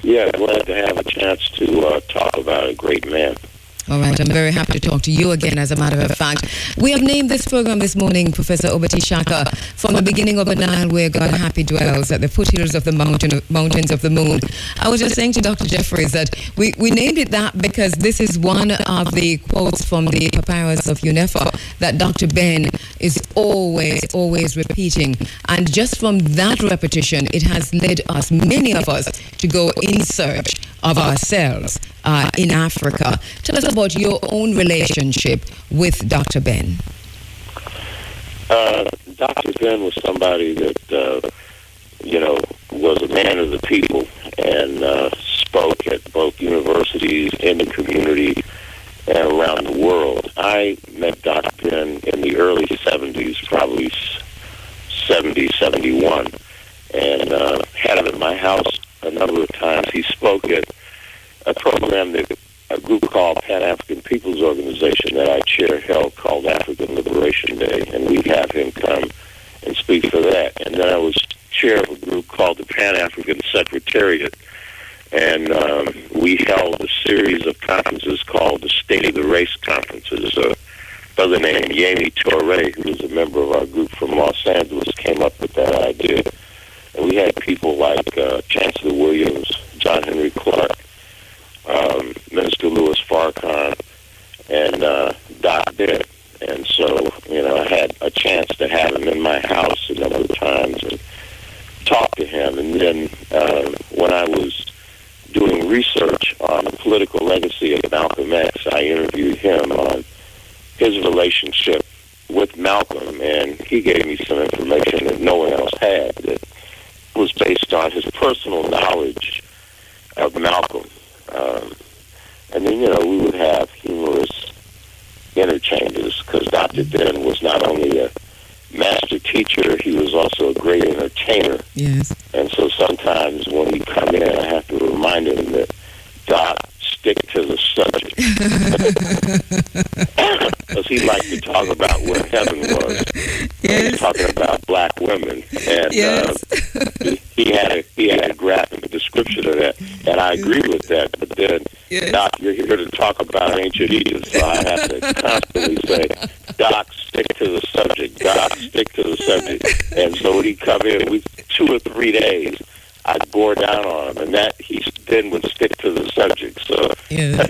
Yeah, glad to have a chance to talk about a great man. All right, I'm very happy to talk to you again, as a matter of fact. We have named this program this morning, Professor Obati Shaka, from the beginning of the Nile, where God happy dwells, at the foothills of the mountains of the moon. I was just saying to Dr. Jeffries that we named it that because this is one of the quotes from the papyrus of Unefa that Dr. Ben is always repeating. And just from that repetition, it has led us, many of us, to go in search of ourselves in Africa. Tell us about your own relationship with Dr. Ben. Dr. Ben was somebody that, was a man of the people and spoke at both universities, in the community, and around the world. I met Dr. Ben in the early 70s, probably 70, 71, and had him at my house a number of times. He spoke at a program that a group called Pan-African People's Organization that I chair held called African Liberation Day, and we'd have him come and speak for that. And then I was chair of a group called the Pan-African Secretariat, and we held a series of conferences called the State of the Race Conferences. A brother named Yemi Torre, who was a member of our group from Los Angeles, came up with that idea. And we had people like Chancellor Williams, John Henry Clark, Minister Louis Farrakhan, and Doc Ben. And so, I had a chance to have him in my house a number of times research on the political legacy of Malcolm X, I interviewed him on his relationship with Malcolm, and he gave me some information that no one else had that was based on his personal knowledge of Malcolm. And then, we would have humorous interchanges, because Dr. Ben was not only a master teacher, he was also a great entertainer. Yes. And so sometimes when he'd come in, I have to remind him that Doc, stick to the subject. Because he liked to talk about where heaven was. Yes. He was talking about black women. And yes. He had a graphic description of that. And I agree with that. But then, yes. Doc, you're here to talk about ancient Egypt. So I have to constantly say, Doc, stick to the subject. Doc, stick to the subject. And so when he'd come in, 2 or 3 days, I'd bore down on him, and that he then would stick to the subject. So, yeah.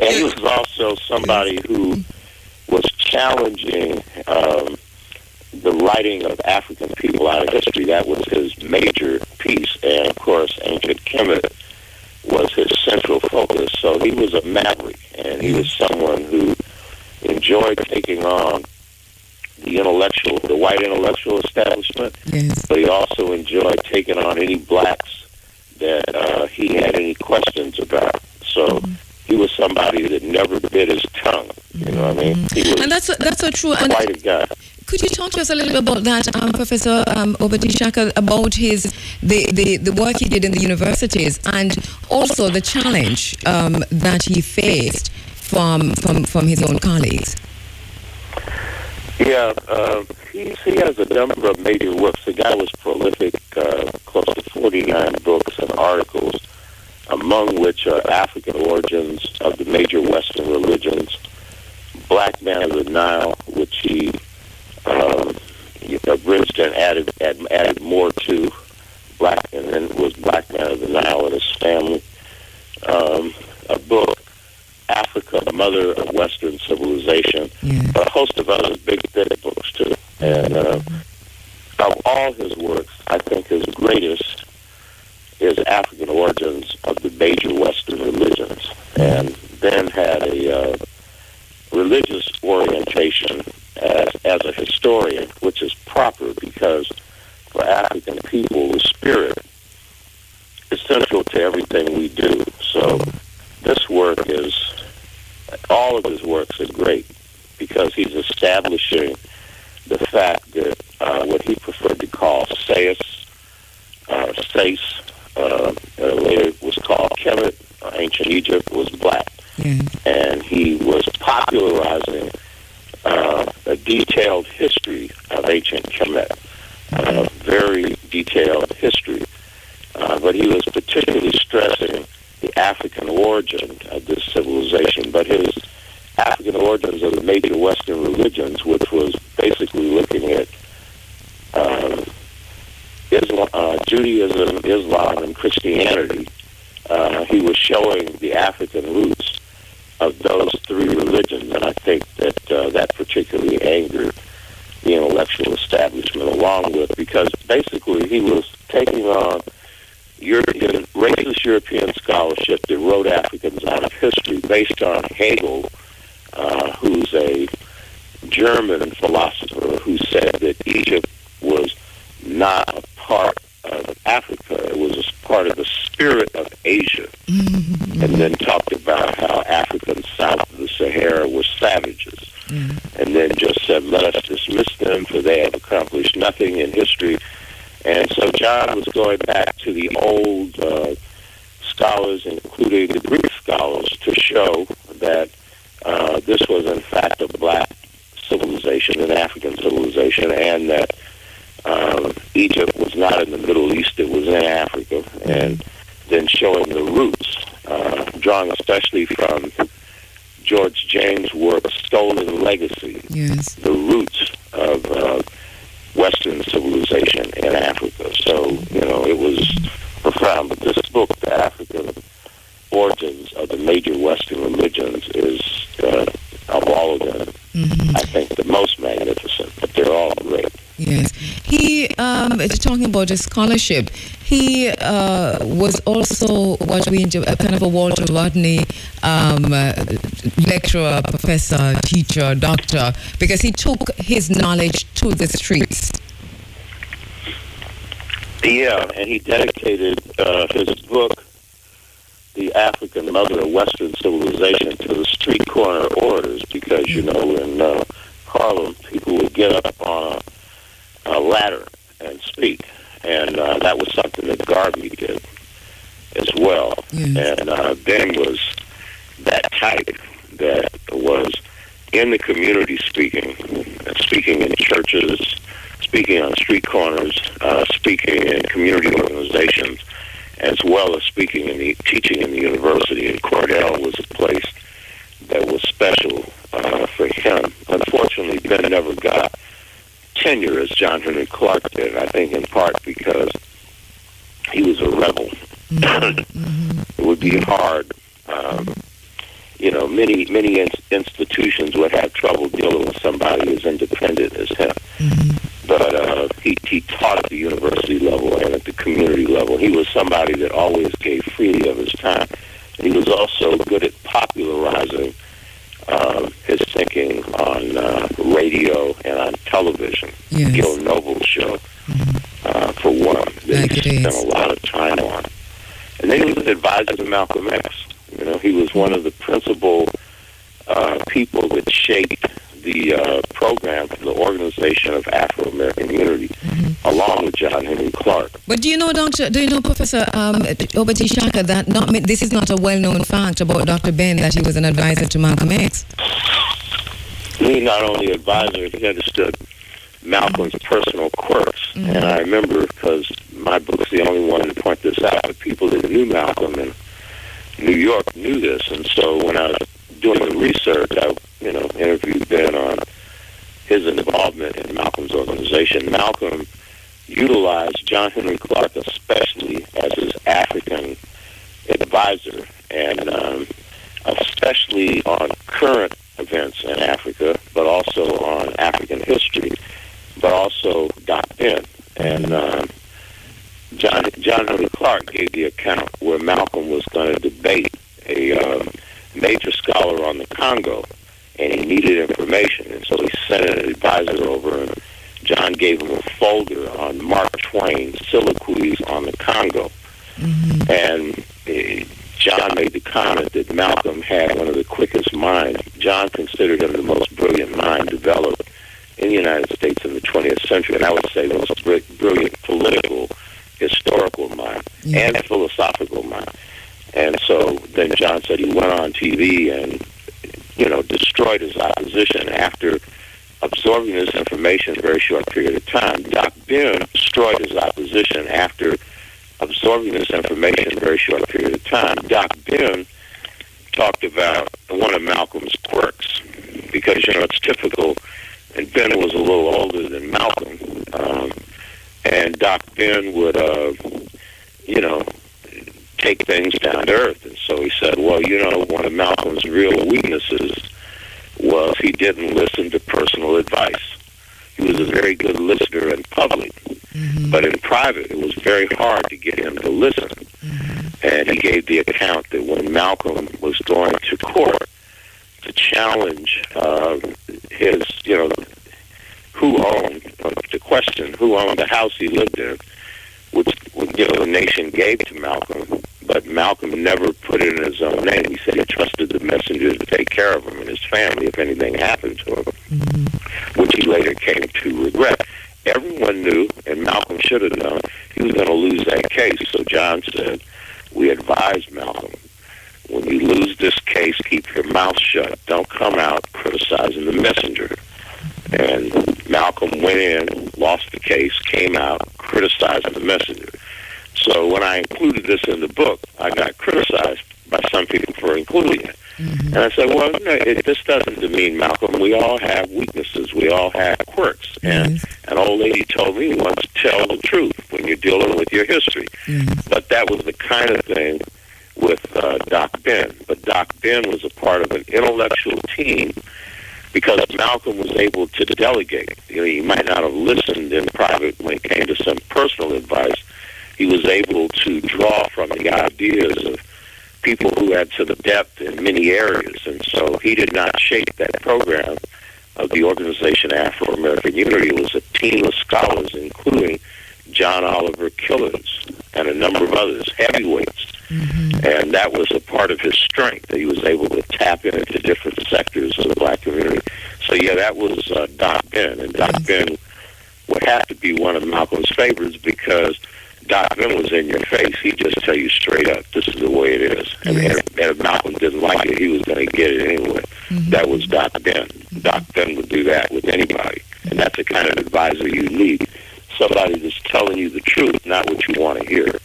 And he was also somebody who was challenging the writing of African people out of history. That was his major piece, and of course, ancient Kemet was his central focus. So he was a maverick, and he was someone who enjoyed taking on the white intellectual establishment, yes. But he also enjoyed taking on any blacks that he had any questions about. So he was somebody that never bit his tongue. You know what I mean? He was and that's so true. Quite a guy. Could you talk to us a little bit about that, Professor Obadi Shaka, about the work he did in the universities, and also the challenge that he faced from his own colleagues? Yeah, he has a number of major works. The guy was prolific, close to 49 books and articles, among which are African Origins of the Major Western Religions, Black Man of the Nile, which he abridged and added more to Black, and then was Black Man of the Nile and his family. A book, Africa, the Mother of Western Civilization, a host of other big books too. And of all his works, I think his greatest is African Origins of the Major Western Religions, and then had a religious orientation as a historian, which is proper because for African people, the spirit is central to everything we do. So this work all of his works are great because he's establishing the fact that what he preferred to call Sais, later was called Kemet, ancient Egypt, was black. And he was popularizing a detailed history of ancient Kemet, very detailed history. But he was particularly stressing the African origin of this civilization, but his African origins of the major Western religions, which was basically looking at Judaism, Islam, and Christianity, he was showing the African roots of those three religions, and I think that that particularly angered the intellectual establishment along with, because basically he was taking on racist European scholarship that wrote Africans out of history based on Hegel, who's a German philosopher who said that Egypt was not a part of Africa, it was a part of the spirit of Asia, and then talked about how Africans south of the Sahara were savages, and then just said, let us dismiss them, for they have accomplished nothing in history. And so John was going back to the old scholars, including the Greek scholars, to show that this was in fact a black civilization, an African civilization, and that Egypt was not in the Middle East, it was in Africa, and then showing the roots, drawing especially from George James' work, Stolen Legacy, the roots of Western civilization in Africa. So, it was profound. But this book, The African Origins of the Major Western Religions, is, of all of them, I think the most magnificent, but they're all great. Yes. He, talking about his scholarship, he was also what we kind of a Walter Rodney lecturer, professor, teacher, doctor, because he took his knowledge to the streets. Yeah, and he dedicated his book, The African Mother of Western Civilization, to the street corner orators, because, you know, in Harlem, people would get up on a ladder and speak, and that was something that Garvey did as well. And Ben was that type that was in the community speaking in churches, speaking on street corners, speaking in community organizations, as well as speaking in the teaching in the university. And Cornell was a place that was special for him. Unfortunately, Ben never got tenure as John Henry Clark did, I think in part because he was a rebel. It would be hard. You know, many institutions would have trouble dealing with somebody as independent as him. But he taught at the university level and at the community level. He was somebody that always gave freely of his time. And he was also good at popularizing his thinking on radio and on television. Gil Noble's show, for one, that he spent a lot of time on. And then he was an advisor to Malcolm X. You know, he was one of the principal people that shaped the program for the Organization of Afro-American Unity, along with John Henry Clark. But do you know, Professor Obati Shaka, that this is not a well-known fact about Dr. Ben, that he was an advisor to Malcolm X? He not only advisor, he understood Malcolm's personal quirks. And I remember, because my book's the only one to point this out, but people that knew Malcolm in New York knew this. And so when I was doing the research, I interviewed Ben on his involvement in Malcolm's organization. Malcolm utilized John Henry Clark especially as his African advisor, and especially on current events in Africa, but also on African history, but also Doc Ben. And John Henry Clark gave the account where Malcolm was going to debate a major scholar on the Congo, and he needed information, and so he sent an advisor over, and John gave him a folder on Mark Twain's soliloquies on the Congo. And John made the comment that Malcolm had one of the quickest minds. John considered him the most brilliant mind developed in the United States in the 20th century, and I would say the most brilliant political, historical mind, and philosophical mind. And so then John said he went on TV and, destroyed his opposition after absorbing this information in a very short period of time. Doc Ben destroyed his opposition after absorbing this information in a very short period of time. Doc Ben talked about one of Malcolm's quirks, because, it's typical, and Ben was a little older than Malcolm, and Doc Ben would, take things down to earth. And so he said, well, one of Malcolm's real weaknesses was he didn't listen to personal advice. He was a very good listener in public, but in private, it was very hard to get him to listen. And he gave the account that when Malcolm was going to court to challenge his, to question who owned the house he lived in, which the nation gave to Malcolm, but Malcolm never put it in his own name. He said he trusted the messenger to take care of him and his family if anything happened to him, which he later came to regret. Everyone knew, and Malcolm should have known, he was going to lose that case. So John said, we advised Malcolm, when you lose this case, keep your mouth shut. Don't come out criticizing the messenger. And Malcolm went in, lost the case, came out criticizing the messenger. So when I included this in the book, I got criticized by some people for including it. And I said, well, this doesn't demean Malcolm. We all have weaknesses. We all have quirks. And an old lady told me once, tell the truth when you're dealing with your history. But that was the kind of thing with Doc Ben. But Doc Ben was a part of an intellectual team, because Malcolm was able to delegate. He might not have listened in private when it came to some personal advice, he was able to draw from the ideas of people who had some depth in many areas. And so he did not shape that program of the organization Afro-American Unity. It was a team of scholars, including John Oliver Killens and a number of others, heavyweights. And that was a part of his strength, that he was able to tap into different sectors of the black community. So, yeah, that was Doc Ben. And Doc Ben would have to be one of Malcolm's favorites because Doc Ben was in your face. He'd just tell you straight up, this is the way it is. And if Malcolm didn't like it, he was going to get it anyway. That was Doc Ben. Doc Ben would do that with anybody. And that's the kind of advisor you need. Somebody that's telling you the truth, not what you want to hear.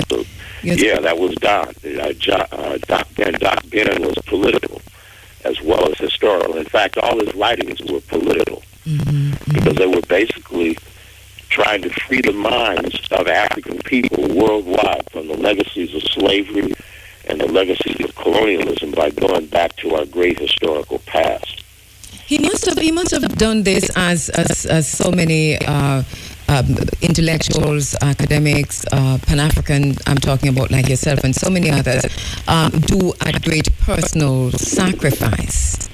So, yeah, that was Doc Ben. Doc Ben was political as well as historical. In fact, all his writings were political because they were basically trying to free the minds of African people worldwide from the legacies of slavery and the legacies of colonialism by going back to our great historical past. He must have done this as so many intellectuals, academics, Pan-African, I'm talking about like yourself and so many others, do a great personal sacrifice,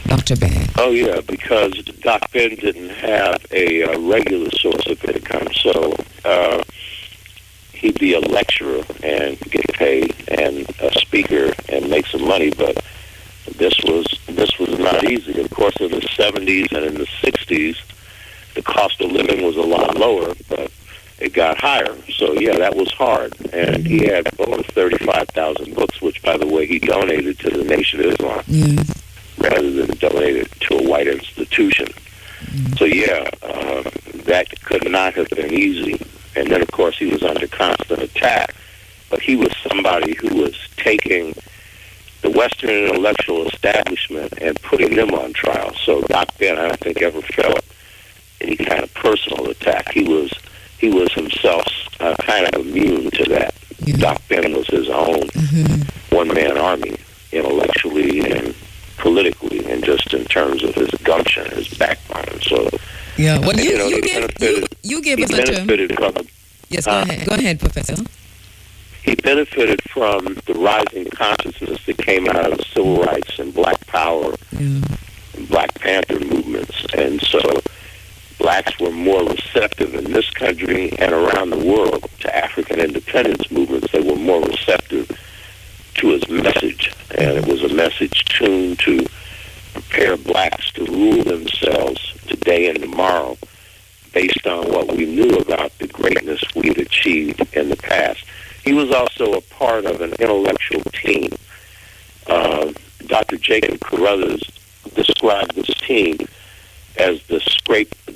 Dr. Ben. Oh, yeah, because Doc Ben didn't have a regular source of income, so he'd be a lecturer and get paid, and a speaker and make some money, but this was not easy. Of course, in the 70s and in the 60s, the cost of living was a lot lower, but it got higher. So, yeah, that was hard. And he had over 35,000 books, which, by the way, he donated to the Nation of Islam rather than donate it to a white institution. So, yeah, that could not have been easy. And then, of course, he was under constant attack. But he was somebody who was taking the Western intellectual establishment and putting them on trial. So Doc Ben, I don't think, ever felt any kind of personal attack. He was himself kind of immune to that. Doc Ben was his own one-man army, intellectually and politically, and just in terms of his gumption, his backbone. So, yeah, well, you gave us a term. Yes, go ahead, Professor. He benefited from the rising consciousness that came out of civil rights and black power and Black Panther movements. And so blacks were more receptive in this country and around the world to African independence movements. They were more receptive to his message. And it was a message tuned to prepare blacks to rule themselves today and tomorrow based on what we knew about the greatness we had achieved in the past. He was also a part of an intellectual team. Dr. Jacob Carruthers described this team as the scrapers,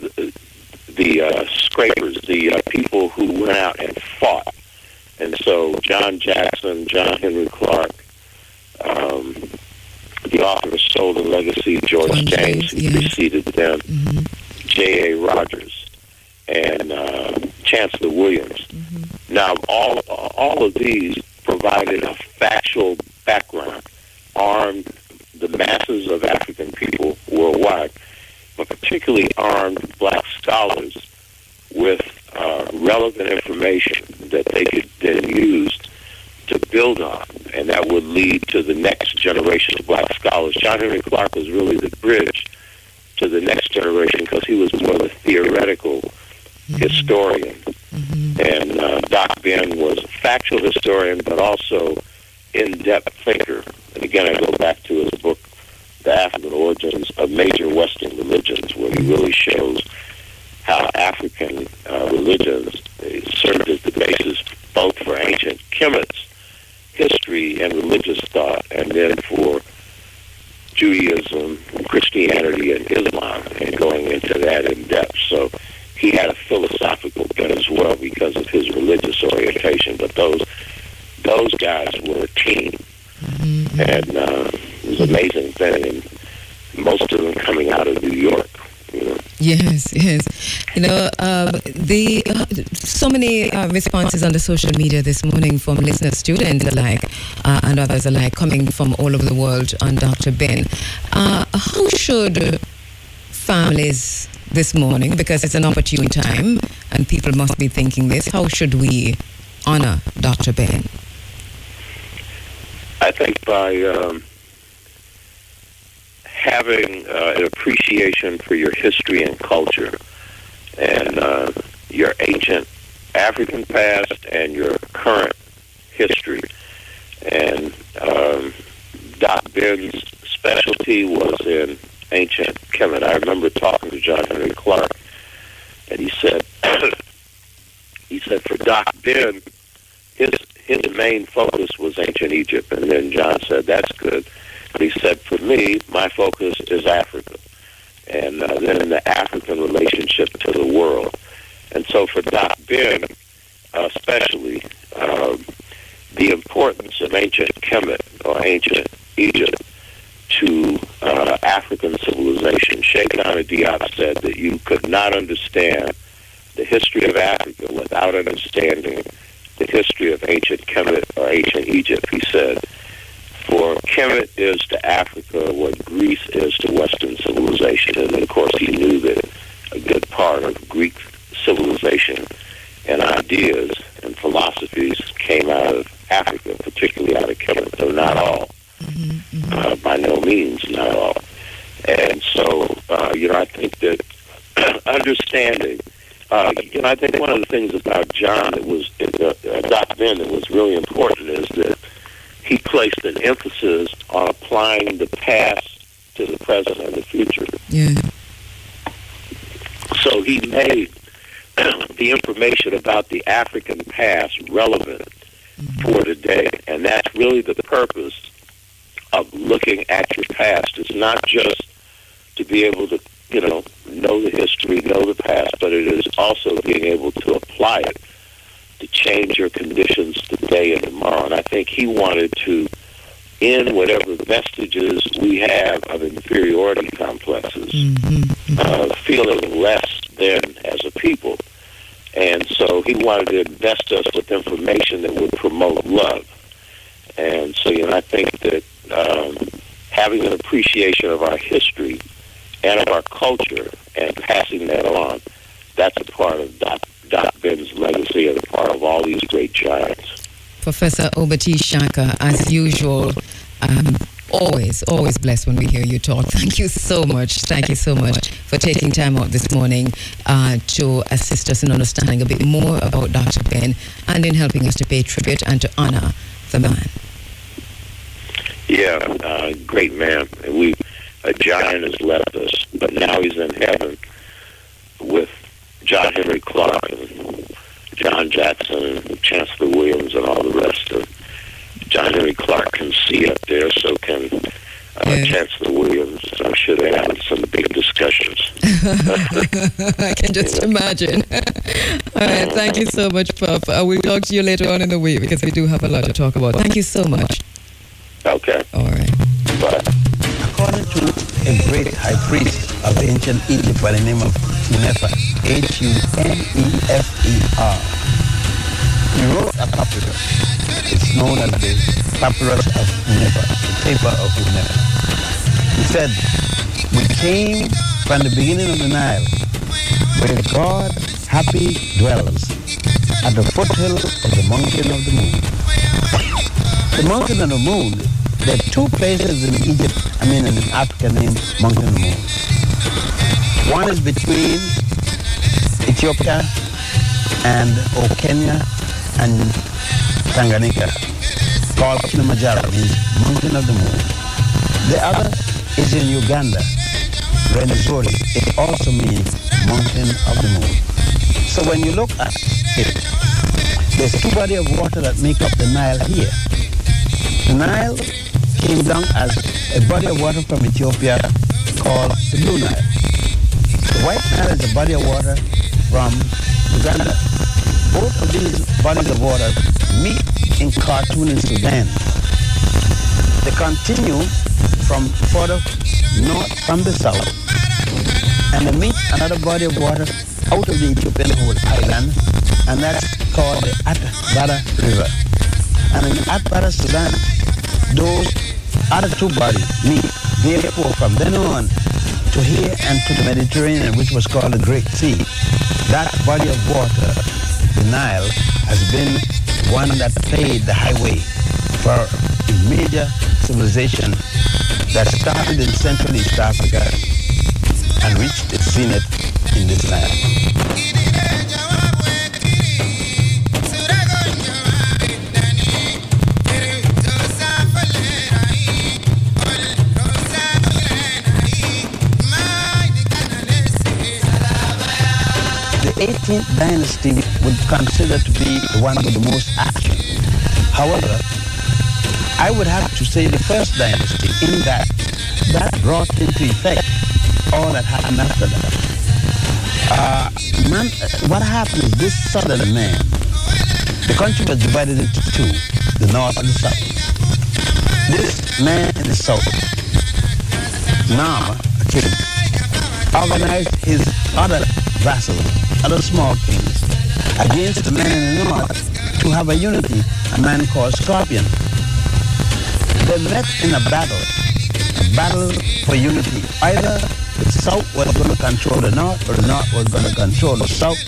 the people who went out and fought. And so John Jackson, John Henry Clark, the author of Soul and Legacy, George James, who preceded them, J.A. Rogers, and Chancellor Williams. Now, all of these provided a factual background, armed the masses of African people worldwide, but particularly armed black scholars with relevant information that they could then use to build on, and that would lead to the next generation of black scholars. John Henry Clark was really the bridge to the next generation because he was more of a theoretical historian. And Doc Ben was a factual historian, but also in-depth thinker. And again, I go back to his book, The African Origins of Major Western Religions, where he really shows how African religions served as the basis both for ancient Kemet's history and religious thought, and then for Judaism, Christianity, and Islam, and going into that in depth. So he had a philosophical bent as well because of his religious orientation. But those guys were a team, and it was an amazing thing. And most of them coming out of New York. Yes. So many responses on the social media this morning from listeners, students alike, and others alike, coming from all over the world on Dr. Ben. How should families this morning, because it's an opportune time and people must be thinking this, how should we honor Dr. Ben? I think by having an appreciation for your history and culture and your ancient African past and your current history. And Doc Ben's specialty was in ancient Kemet. I remember talking to John Henry Clark, and he said, for Doc Ben, his main focus was ancient Egypt. And then John said, that's good. But he said, for me, my focus is Africa. And then the African relationship to the world. And so for Doc Ben, especially, the importance of ancient Kemet or ancient Egypt to African civilization. Sheikh Anta Diop said that you could not understand the history of Africa without understanding the history of ancient Kemet or ancient Egypt. He said, for Kemet is to Africa what Greece is to Western civilization. And of course he knew that a good part of Greek civilization and ideas and philosophies came out of Africa, particularly out of Kemet, though not all. By no means, not all. And so, I think that understanding, I think one of the things about John that was, Doc Ben, that was really important is that he placed an emphasis on applying the past to the present and the future. Yeah. So he made the information about the African past relevant for today, and that's really the purpose of looking at your past. It's not just to be able to, know the history, know the past, but it is also being able to apply it to change your conditions today and tomorrow. And I think he wanted to end whatever vestiges we have of inferiority complexes, feeling less than as a people. And so he wanted to invest us with information that would promote love. And so, I think that having an appreciation of our history and of our culture and passing that on, that's a part of Doc Ben's legacy and a part of all these great giants. Professor Obati Shaka, as usual, always blessed when we hear you talk. Thank you so much. Thank you so much for taking time out this morning to assist us in understanding a bit more about Dr. Ben and in helping us to pay tribute and to honor the man. Yeah, great man. A giant has left us, but now he's in heaven with John Henry Clark and John Jackson and Chancellor Williams and all the rest of John Henry Clark can see up there, so can Chancellor Williams. I'm sure they had some big discussions. I can just imagine. All right, thank you so much, Puff. We'll talk to you later on in the week because we do have a lot to talk about. Thank you so much. Okay. All right. Bye. According to a great high priest of ancient Egypt by the name of Hunefer, Hunefer, he wrote a papyrus. It's known as the papyrus of Hunefer, the paper of Hunefer. He said, we came from the beginning of the Nile, where God happy dwells, at the foothill of the mountain of the moon. The mountain of the moon, there are two places in Egypt, in Africa named Mountain of the Moon. One is between Ethiopia and Kenya and Tanganyika, called Kilimanjaro, means Mountain of the Moon. The other is in Uganda, Rwenzori. It also means Mountain of the Moon. So when you look at it, there's two bodies of water that make up the Nile here. The Nile came down as a body of water from Ethiopia called the Blue Nile. The White Nile is a body of water from Uganda. Both of these bodies of water meet in Khartoum in Sudan. They continue from further north from the south, and they meet another body of water out of the Ethiopian whole island, and that's called the Atbara River. And in Atbara, Sudan, those other two bodies meet. Therefore, from then on to here and to the Mediterranean, which was called the Great Sea, that body of water, the Nile, has been one that paved the highway for a major civilization that started in Central East Africa and reached its zenith in this land. The 18th dynasty would consider to be the one with the most action. However, I would have to say the first dynasty, in that brought into effect all that happened after that. What happened is this southern man, the country was divided into two, the north and the south. This man in the south, Nama, a king, organized his other vassals, other small kings, against the man in the north to have a unity, a man called Scorpion. They met in a battle for unity. Either the south was going to control the north or the north was going to control the south.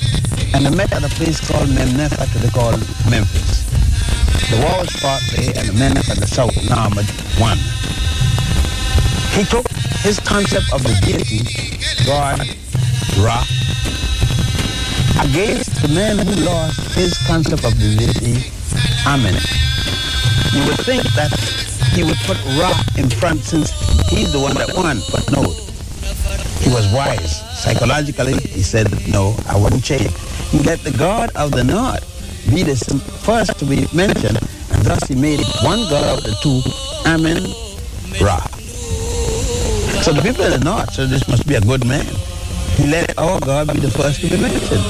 And they met at a place called Memnephat, they called Memphis. The war was fought there and the men at the south, Nama, won. He took his concept of the deity, God, Ra, against the man who lost his concept of the deity, Amen. You would think that he would put Ra in front since he's the one that won, but no. He was wise. Psychologically, he said, no, I wouldn't change. He let the God of the north be the first to be mentioned, and thus he made one God of the two, Amen, Ra. So the people in the north said, this must be a good man. He let our God be the first to be mentioned.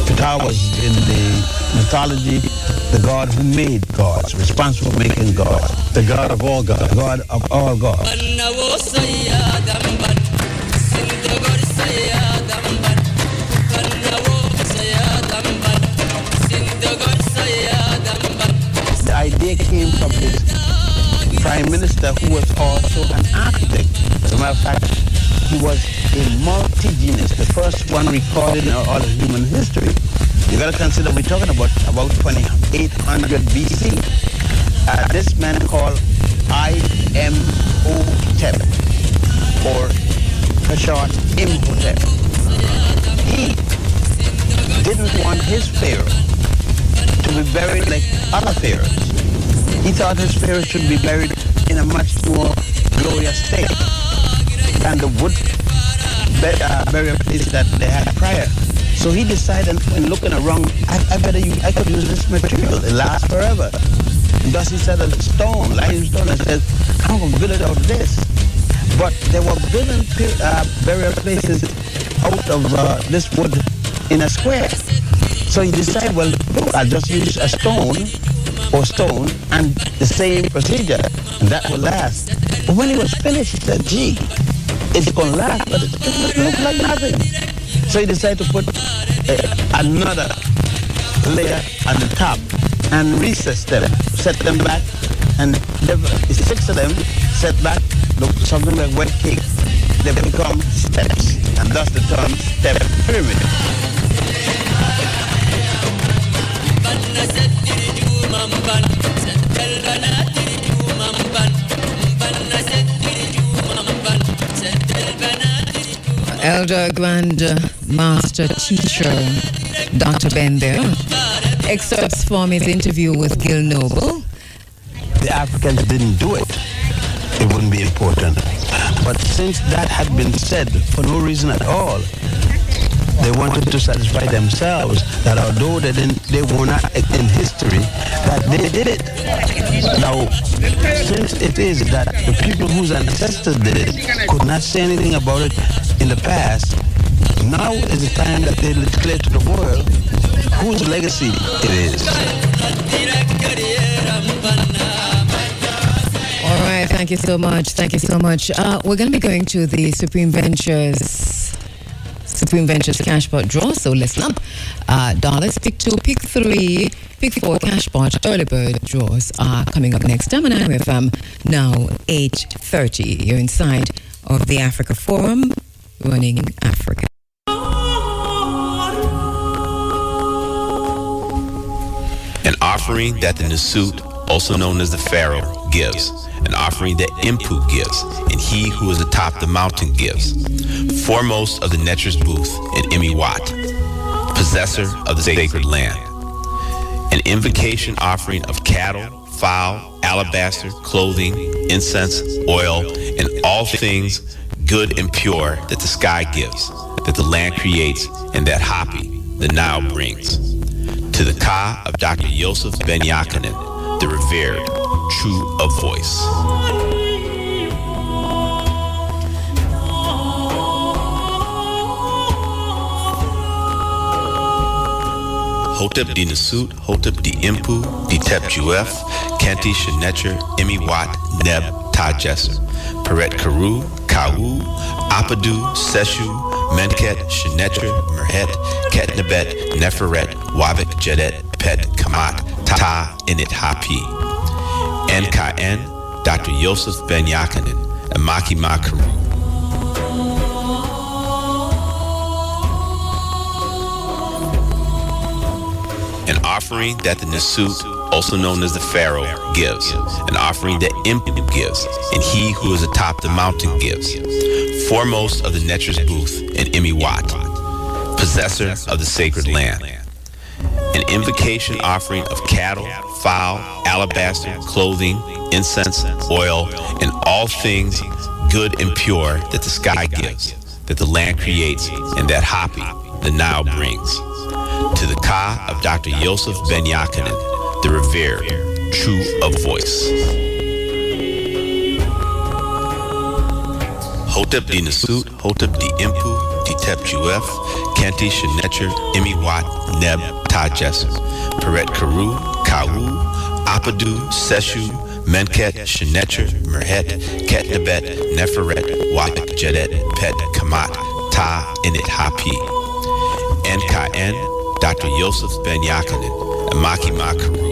Ptah was in the mythology the God who made gods, responsible for making gods, the God of all gods, the God of all gods. The idea came from his prime minister, who was also an architect. As a matter of fact, he was a multi-genius, the first one recorded in all of human history. You got to consider we're talking about 2800 BC. This man called Hotep, or for short, Imhotep. He didn't want his pharaoh to be buried like other pharaohs. He thought his pharaoh should be buried in a much more glorious state than the wood burial place that they had prior. So he decided, when looking around, I could use this material. It lasts forever. And thus he said a stone, limestone, and said, I'm going to build it out of this. But there were building burial places out of this wood in a square. So he decided, well, I'll just use a stone and the same procedure, and that will last. But when he was finished, he said, gee, it's going to last, but it looks like nothing. So he decided to put another layer on the top and recess them, set them back, and 6 of them set back, look something like wet cake. They become steps, and thus the term step pyramid. Elder Grand Master Teacher Dr. Ben there. Excerpts from his interview with Gil Noble. The Africans didn't do it, it wouldn't be important. But since that had been said for no reason at all, they wanted to satisfy themselves that although they were not in history, that they did it. Now, since it is that the people whose ancestors did it could not say anything about it in the past, now is the time that they declare to the world whose legacy it is. All right, thank you so much. We're going to be going to the Supreme Ventures Supreme Ventures Cashpot draw, so listen up. Dollars, pick 2, pick 3, pick 4 Cashpot early bird draws are coming up next time on Iriefm, now 8:30. You're inside of the Africa Forum, running Africa. An offering that the Nasut, also known as the Pharaoh, gives. An offering that Impu gives, and he who is atop the mountain gives. Foremost of the Netr's booth in Imiwat, possessor of the sacred land. An invocation offering of cattle, fowl, alabaster, clothing, incense, oil, and all things good and pure that the sky gives, that the land creates, and that Hapi, the Nile, brings. To the Ka of Dr. Yosef Ben Jochannan, the revered, true of voice. Hotep di Nasut, Hotep di Impu, di Tep Juef, Kenti Shenetcher, Imiwat, Neb, Tajesser, Peret Karu, Kawu, Apadu, Seshu, Menket, Shenetcher, Merhet, Ketnebet, Neferet, Wabek, Jedet, Pet, Kamat, Ta, Init Hapi. NKN, Dr. Yosef Ben Jochannan, and Maki Makaru. An offering that the Nasut, also known as the Pharaoh, gives. An offering that Impu gives, and he who is atop the mountain gives. Foremost of the Netr's booth in Imiwat, possessor of the sacred land. An invocation offering of cattle, fowl, alabaster, clothing, incense, oil, and all things good and pure that the sky gives, that the land creates, and that Hapi, the Nile, brings. To the Ka of Dr. Yosef Ben Jochannan, the revered, true of voice. Hotep di Nasut, Hotep di Impu, di Tep Juef, Kenti Shenetcher, Imiwat, Neb, Tajesser, Peret Karu, Kawu, Apadu, Seshu, Menket, Shenetcher, Merhet, Ketnebet, Neferet, Wabek, Jedet, Pet, Kamat, Ta, Init Hapi. NKN, Dr. Yosef Ben Jochannan, and Maki Makaru.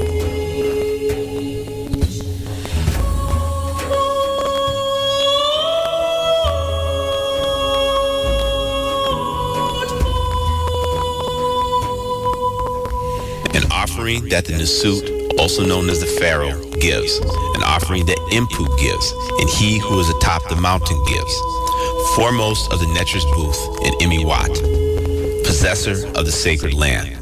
An offering that the Nasut, also known as the Pharaoh, gives. An offering that Impu gives, and he who is atop the mountain gives. Foremost of the Netr's booth in Imiwat, possessor of the sacred land.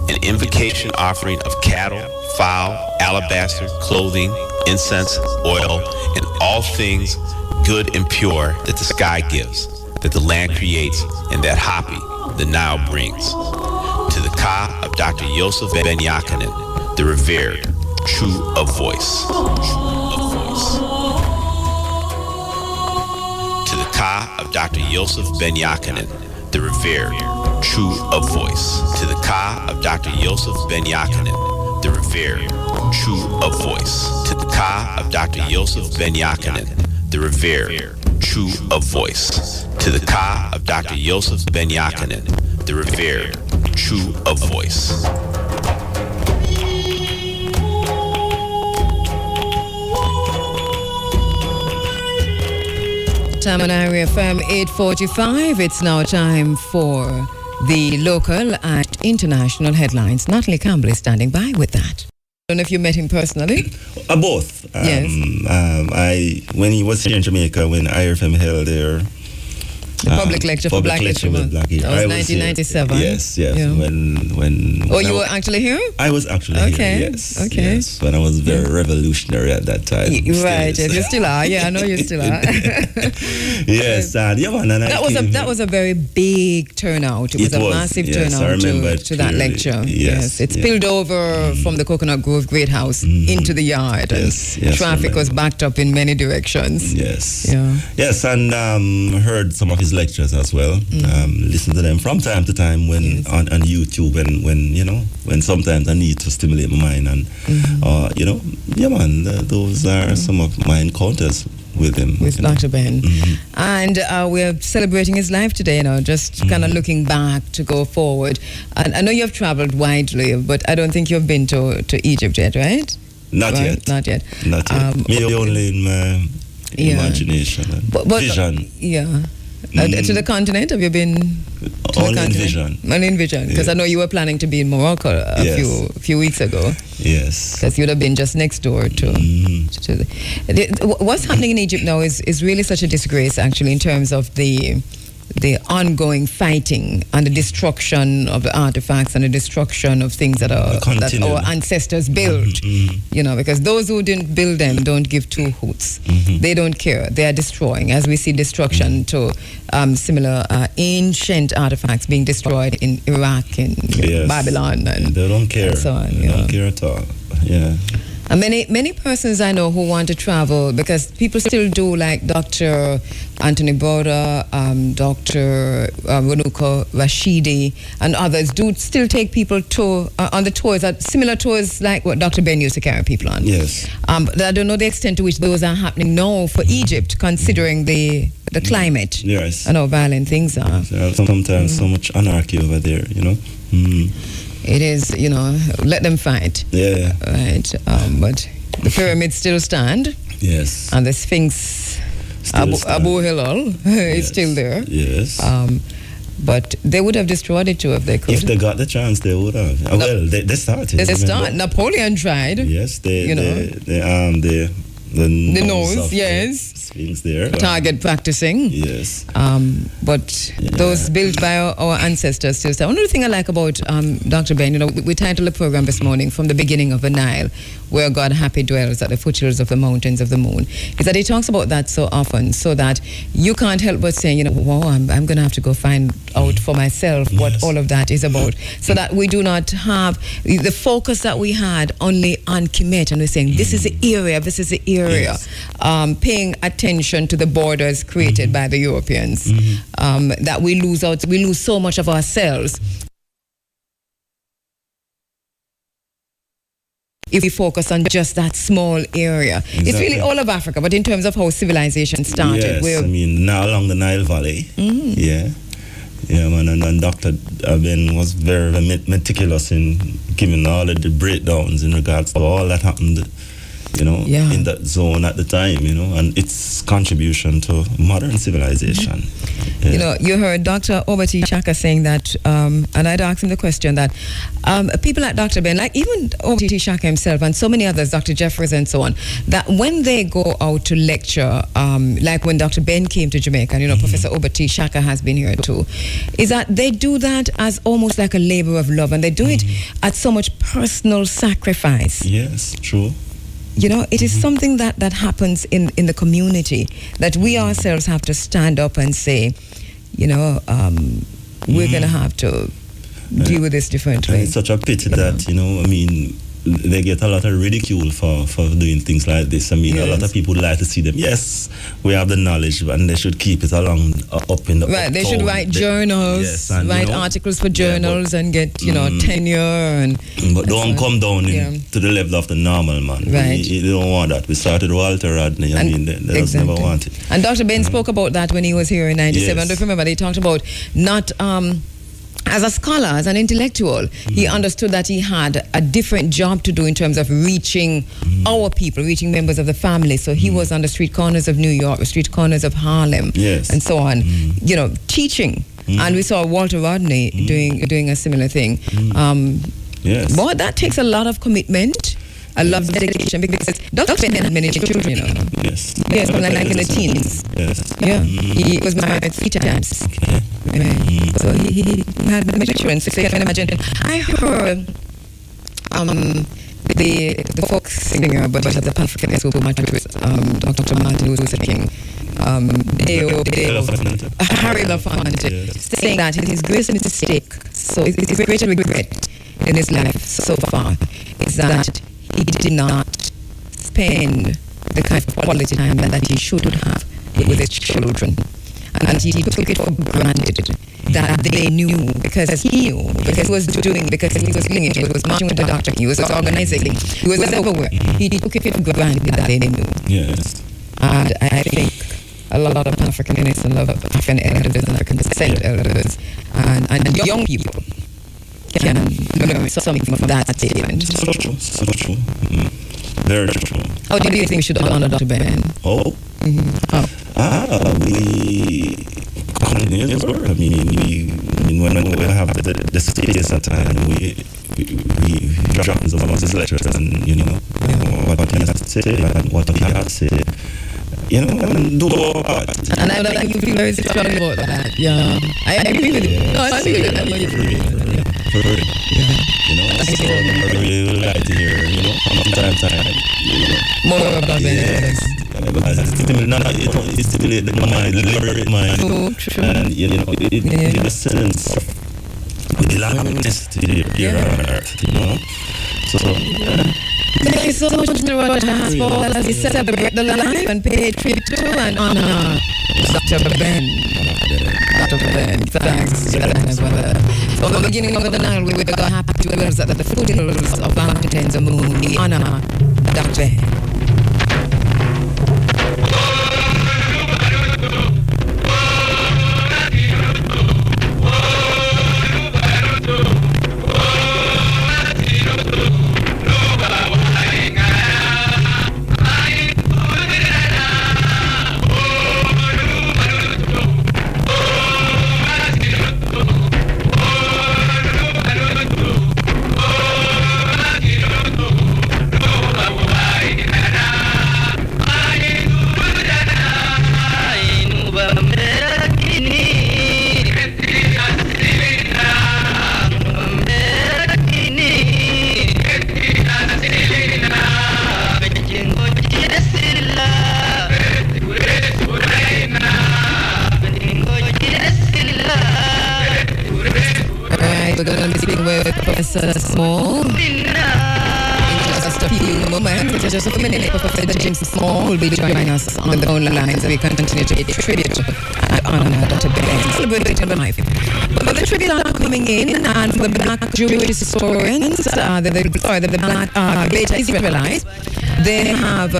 An invocation offering of cattle, fowl, alabaster, clothing, incense, oil, and all things good and pure that the sky gives, that the land creates, and that Hapi, the Nile, brings. To the Ka of Dr. Yosef Ben Jochannan, the revered, true of voice. To the Ka of Dr. Yosef Ben Jochannan, the revered, true of voice. To the Ka of Dr. Yosef Ben Jochannan, the revered, true of voice. To the Ka of Dr. Yosef Ben Jochannan, the revered, true of voice. To the Ka of Dr. Yosef Ben Jochannan, the revered, true of voice. Time on Iriefm 8:45. It's now time for the local and international headlines. Natalie Campbell is standing by with that. I don't know if you met him personally. Both. Yes. When he was here in Jamaica, when Iriefm held their public lecture for Black History Month. That was 1997. Yes. Yeah. When you were actually here? I was actually here. Yes. Okay. Yes. When I was very revolutionary at that time. Right. Yes, you still are. Yeah, I know you still are. Yes. That was a very big turnout. It was a massive turnout to that lecture. Yes. It spilled over from the Coconut Grove Great House into the yard. Yes. Traffic was backed up in many directions. Yes. Yeah. Yes, and heard some of his lectures as well. Listen to them from time to time when on YouTube when sometimes I need to stimulate my mind and those are some of my encounters with him. With Dr. Ben. And we're celebrating his life today, just kind of looking back to go forward. And I know you've traveled widely, but I don't think you've been to Egypt yet, right? Not yet. Not yet. Maybe only in my imagination and vision. Yeah. To the continent, have you been? Only in vision. Only in vision, because I know you were planning to be in Morocco a few weeks ago. Yes. Because you'd have been just next door to what's happening in Egypt now is really such a disgrace, actually, in terms of the ongoing fighting and the destruction of the artifacts and the destruction of things that our ancestors built. Because those who didn't build them don't give two hoots. They don't care. They are destroying, as we see destruction to similar ancient artifacts being destroyed in Iraq and Babylon. And they don't care. And so on, they don't care at all. Yeah. And many persons I know who want to travel, because people still do, like Dr. Anthony Boda, Dr. Renuka Rashidi, and others do still take people to on the tours, similar tours like what Dr. Ben used to carry people on. Yes. But I don't know the extent to which those are happening now for Egypt, considering the climate. Yes. And how violent things are. There are sometimes so much anarchy over there, It is, let them fight. Yeah. Right. But the pyramids still stand. Yes. And the Sphinx, Abu Hilal, is still there. Yes. But they would have destroyed it too if they could. If they got the chance, they would have. Well, they started. They started. Napoleon tried. Yes, the nose, yes. Sphinx there. Target practicing. Yes. But those built by our ancestors still stand. One other thing I like about Dr. Ben, we titled the program this morning, From the Beginning of the Nile, where God happy dwells at the foothills of the mountains of the moon, is that he talks about that so often, so that you can't help but saying, wow, I'm going to have to go find out for myself what all of that is about, so that we do not have the focus that we had only on Kemet, and we're saying, this is the area, paying attention to the borders created by the Europeans, that we lose so much of ourselves if we focus on just that small area. Exactly. It's really all of Africa, but in terms of how civilization started. Yes, now along the Nile Valley. Yeah, man, and Dr. Ben was very meticulous in giving all of the breakdowns in regards to all that happened, in that zone at the time, and its contribution to modern civilization. Yeah. You heard Dr. Obati Shaka saying that, and I'd asked him the question that people like Dr. Ben, like even Obati Shaka himself and so many others, Dr. Jeffries and so on, that when they go out to lecture, like when Dr. Ben came to Jamaica, and Professor Obati Shaka has been here too, is that they do that as almost like a labor of love, and they do it at so much personal sacrifice. Yes, true. It is something that happens in the community, that we ourselves have to stand up and say, we're going to have to deal with this differently. And it's such a pity that, they get a lot of ridicule for doing things like this. A lot of people like to see them. Yes, we have the knowledge, and they should keep it up in the right. They should write journals, write articles for journals, and get tenure but don't come down to the level of the normal man. Right. You don't want that. We started Walter Rodney. They just never want it. And Dr. Ben spoke about that when he was here in '97. I don't remember. They talked about not. As a scholar, as an intellectual, he understood that he had a different job to do in terms of reaching our people, reaching members of the family. So he was on the street corners of New York, the street corners of Harlem, and so on, teaching. And we saw Walter Rodney doing a similar thing. Boy, that takes a lot of commitment. I love dedication, because Dr. Ben had many children, Yes. Yes, like in the teens. Yes. Yeah. He was married 3 times. Okay. So he had many children. So you can imagine. I heard the folk singer, but the African who matched with Dr. Martin Luther King, Harry Lafonte, saying that his greatest mistake, so his greatest regret in his life so far, is that he did not spend the kind of quality time that he should have with his children. And he took it for granted that they knew, because he knew, because he was doing, because he was doing it, he was marching with the doctor, he was organizing, he was everywhere. He took it for granted that they knew. Yes. And I think a lot of African innocent love African elders and African descent elders and young people can learn something from that statement. So true. Very true. How do you think we should honor Dr. Ben? We continue his work. I mean, when we have the space at time, we drop some of his lectures and, what he has to say and what he has to say. And do our part. And I would like you feel very strong about that. Yeah. I agree with you. No, I agree with you. For real. That's all I really would like to hear, from time to time. More about that. Because it stimulates the mind, liberate mind. True. And, it gives a sense of the belongingness to here on earth, So, thank you so much, Mr. Rogers, for as we celebrate the life and pay tribute to and honor Dr. Ben. Dr. Ben, thanks, brother. From the beginning of the Nile, we were happy to realize that at the foothills of Valentine's moon, we honor Dr. Ben. We're going to be speaking with Professor Small in just a few moments. Just a minute, Professor James Small will be joining us on the phone lines as we continue to pay tribute and honor Dr. Ben, celebrating the life. But the tribute are coming in, and for the Black Jewish historians, the Black Beta Israelites, they have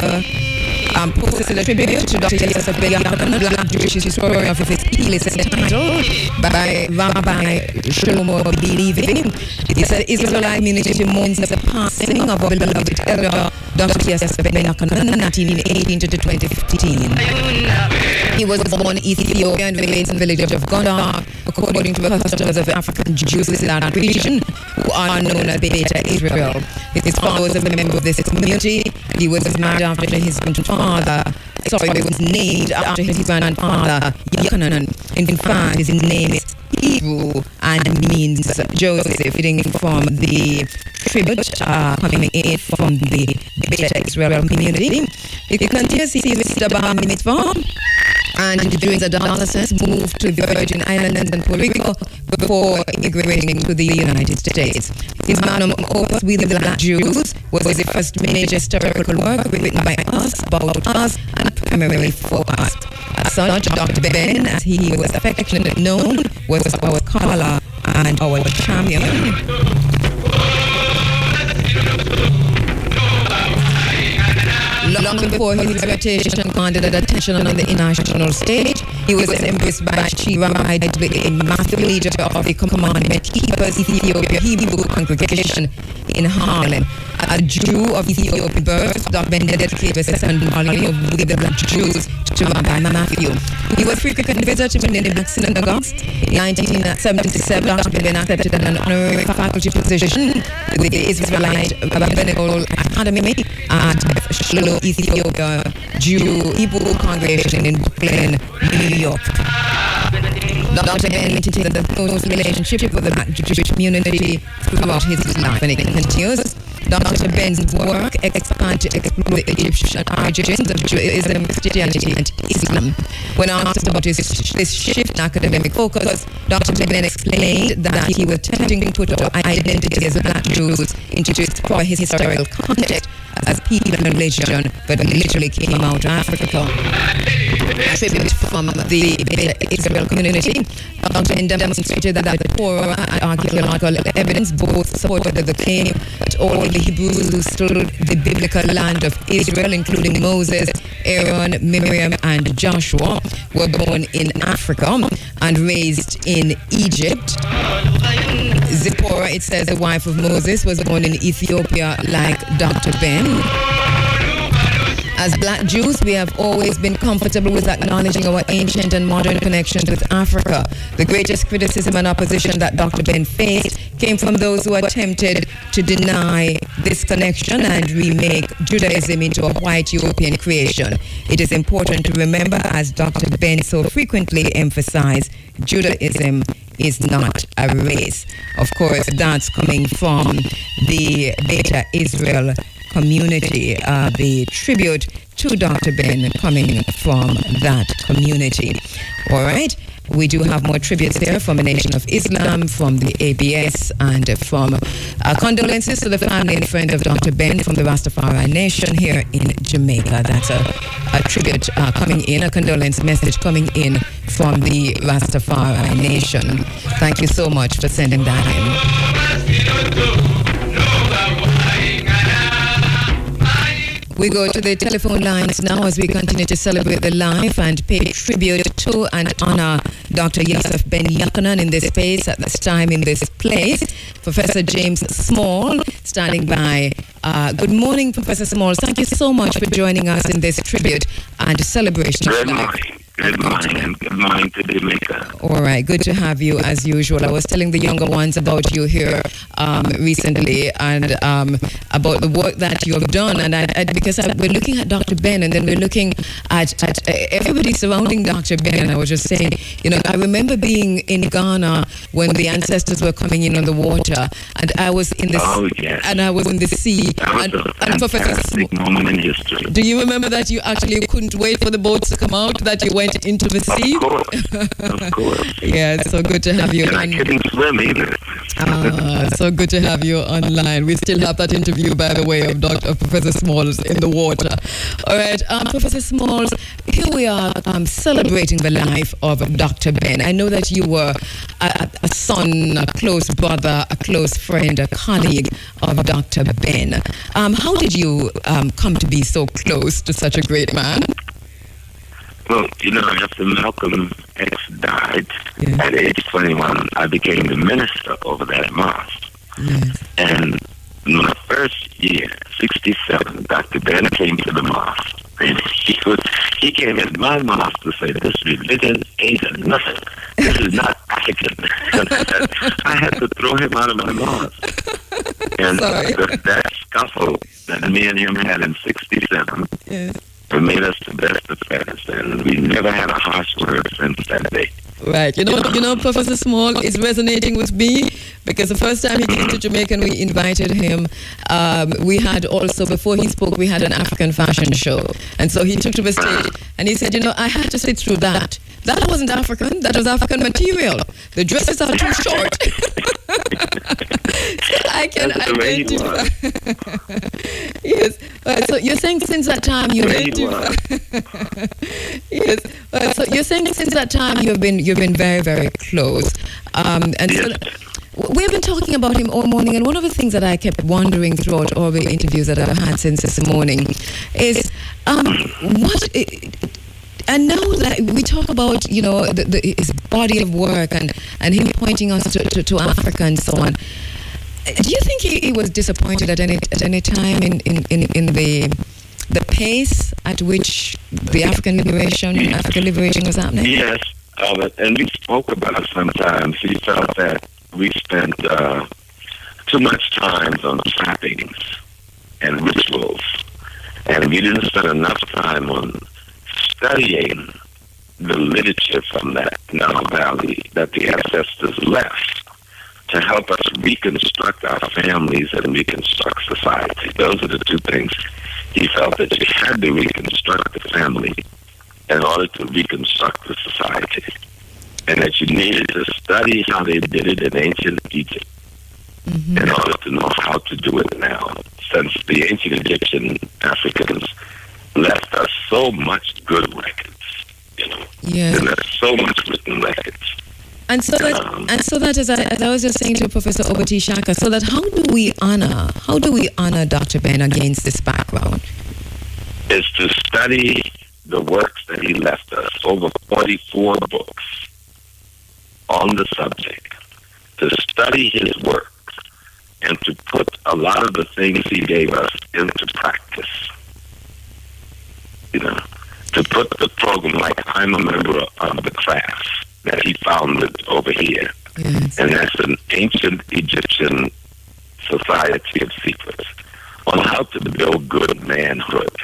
posted a tribute to Dr. Yosef Ben Jochannan, Black Jewish historian of his illicit title by Rabbi Shlomo Believing. He said Israelite community mourns the passing of our beloved elder Dr. Yosef Ben Jochannan, 1918 to 2015. He was born in Ethiopia in the Mason village of Gondar, according to the customs of African Jews in that region, who are known as Beta Israel. His father was a member of this community, and he was married after his grandfather. He was named after his grandfather, Jochannan. In fact, his name is Hebrew and means Joseph, fitting from the tribute coming in from the Beta Israel community. He continues to see Mr. Bar Mitzvah, and during the adolescence moved to the Virgin Islands and Puerto Rico before immigrating to the United States. His magnum opus, We the Black Jews, was the first major historical work written by us, about us, and primarily for us. As such, Dr. Ben, as he was affectionately known, was our scholar and our champion. Long before his reputation garnered attention on the international stage, he was embraced by Chief Rabbi, a master leader of the Commandment Keepers Ethiopia Hebrew congregation in Harlem. A Jew of Ethiopian birth, Dr. Ben dedicated the second volume of We the Black Jews to Rabbi Matthew. He was frequently visited in the Black synagogues. In 1977, Dr. Ben accepted an honorary faculty position with the Israelite Rabbinical Academy at Shlo, Ethiopia Jew Hebrew congregation in Brooklyn, New York. Dr. Ben maintained the close relationship with the Black Jewish community throughout his life, and it continues. Dr. Ben's work expanded to explore the Egyptian origins of Judaism, Christianity, and Islam. When asked about this shift in academic focus, Dr. Ben explained that he was attempting to put our identity as Black Jews into its core historical context, as people and religion, but literally came out of Africa. A tribute from the Israel community. Dr. Ben demonstrated that the Torah and archaeological evidence both supported the claim that all the Hebrews who stood the biblical land of Israel, including Moses, Aaron, Miriam, and Joshua, were born in Africa and raised in Egypt. Zipporah, it says, the wife of Moses, was born in Ethiopia like Dr. Ben. As Black Jews, we have always been comfortable with acknowledging our ancient and modern connections with Africa. The greatest criticism and opposition that Dr. Ben faced came from those who attempted to deny this connection and remake Judaism into a white European creation. It is important to remember, as Dr. Ben so frequently emphasized, Judaism is not a race. Of course, that's coming from the Beta Israel community, the tribute to Dr. Ben coming from that community. All right. We do have more tributes there from the Nation of Islam, from the ABS, and from condolences to the family and friend of Dr. Ben from the Rastafari Nation here in Jamaica. That's a tribute coming in, a condolence message coming in from the Rastafari Nation. Thank you so much for sending that in. We go to the telephone lines now as we continue to celebrate the life and pay tribute to and honor Dr. Yosef Ben Jochannan in this space, at this time, in this place. Professor James Small standing by. Good morning, Professor Small. Thank you so much for joining us in this tribute and celebration of life. Good morning, and good morning to Jamaica. All right, good to have you as usual. I was telling the younger ones about you here recently and about the work that you have done. And because we're looking at Dr. Ben, and then we're looking at everybody surrounding Dr. Ben. And I was just saying, I remember being in Ghana when the ancestors were coming in on the water, and I was in the and I was in the sea. That was a fantastic moment in history. Do you remember that you actually couldn't wait for the boats to come out, that you went into the sea? Of course. Yeah, it's so good to have you. And I couldn't swim either. So good to have you online. We still have that interview, by the way, of Professor Smalls in the water. All right, Professor Smalls, here we are celebrating the life of Dr. Ben. I know that you were a son, a close brother, a close friend, a colleague of Dr. Ben. How did you come to be so close to such a great man? Well, after Malcolm X died at age 21, I became the minister over that mosque. Yes. And in my first year, 67, Dr. Ben came to the mosque. And he came in my mosque to say, this religion ain't nothing. This is not African. I had to throw him out of my mosque. And that scuffle that me and him had in 67, it made us the best of friends, and we never had a harsh word since that day. Right. You know, Professor Small is resonating with me because the first time he came to Jamaica and we invited him, we had also, before he spoke, we had an African fashion show. And so he took to the stage and he said, I had to sit through that. That wasn't African. That was African material. The dresses are too short. So I can identify. Yes. Right, so you're saying since that time you identify. Yes. Right, so you're saying since that time you've been very, very close. So we've been talking about him all morning, and one of the things that I kept wondering throughout all the interviews that I've had since this morning is and now that we talk about, his body of work and him pointing us to Africa and so on, do you think he was disappointed at any time in the pace at which the African liberation was happening? Yes, and we spoke about it sometimes. He felt that we spent too much time on trappings and rituals, and we didn't spend enough time on studying the literature from that Nile Valley that the ancestors left to help us reconstruct our families and reconstruct society. Those are the two things. He felt that you had to reconstruct the family in order to reconstruct the society, and that you needed to study how they did it in ancient Egypt in order to know how to do it now. since the ancient Egyptian Africans left us so much good records, you know. Yes. And there's so much written records. And so that, as I was just saying to Professor Obati Shaka, so that how do we honor Dr. Ben against this background? Is to study the works that he left us, over 44 books on the subject, to study his works and to put a lot of the things he gave us into practice. You know, to put the program, like I'm a member of the class that he founded over here. Yes. And that's an ancient Egyptian society of secrets on how to build good manhood.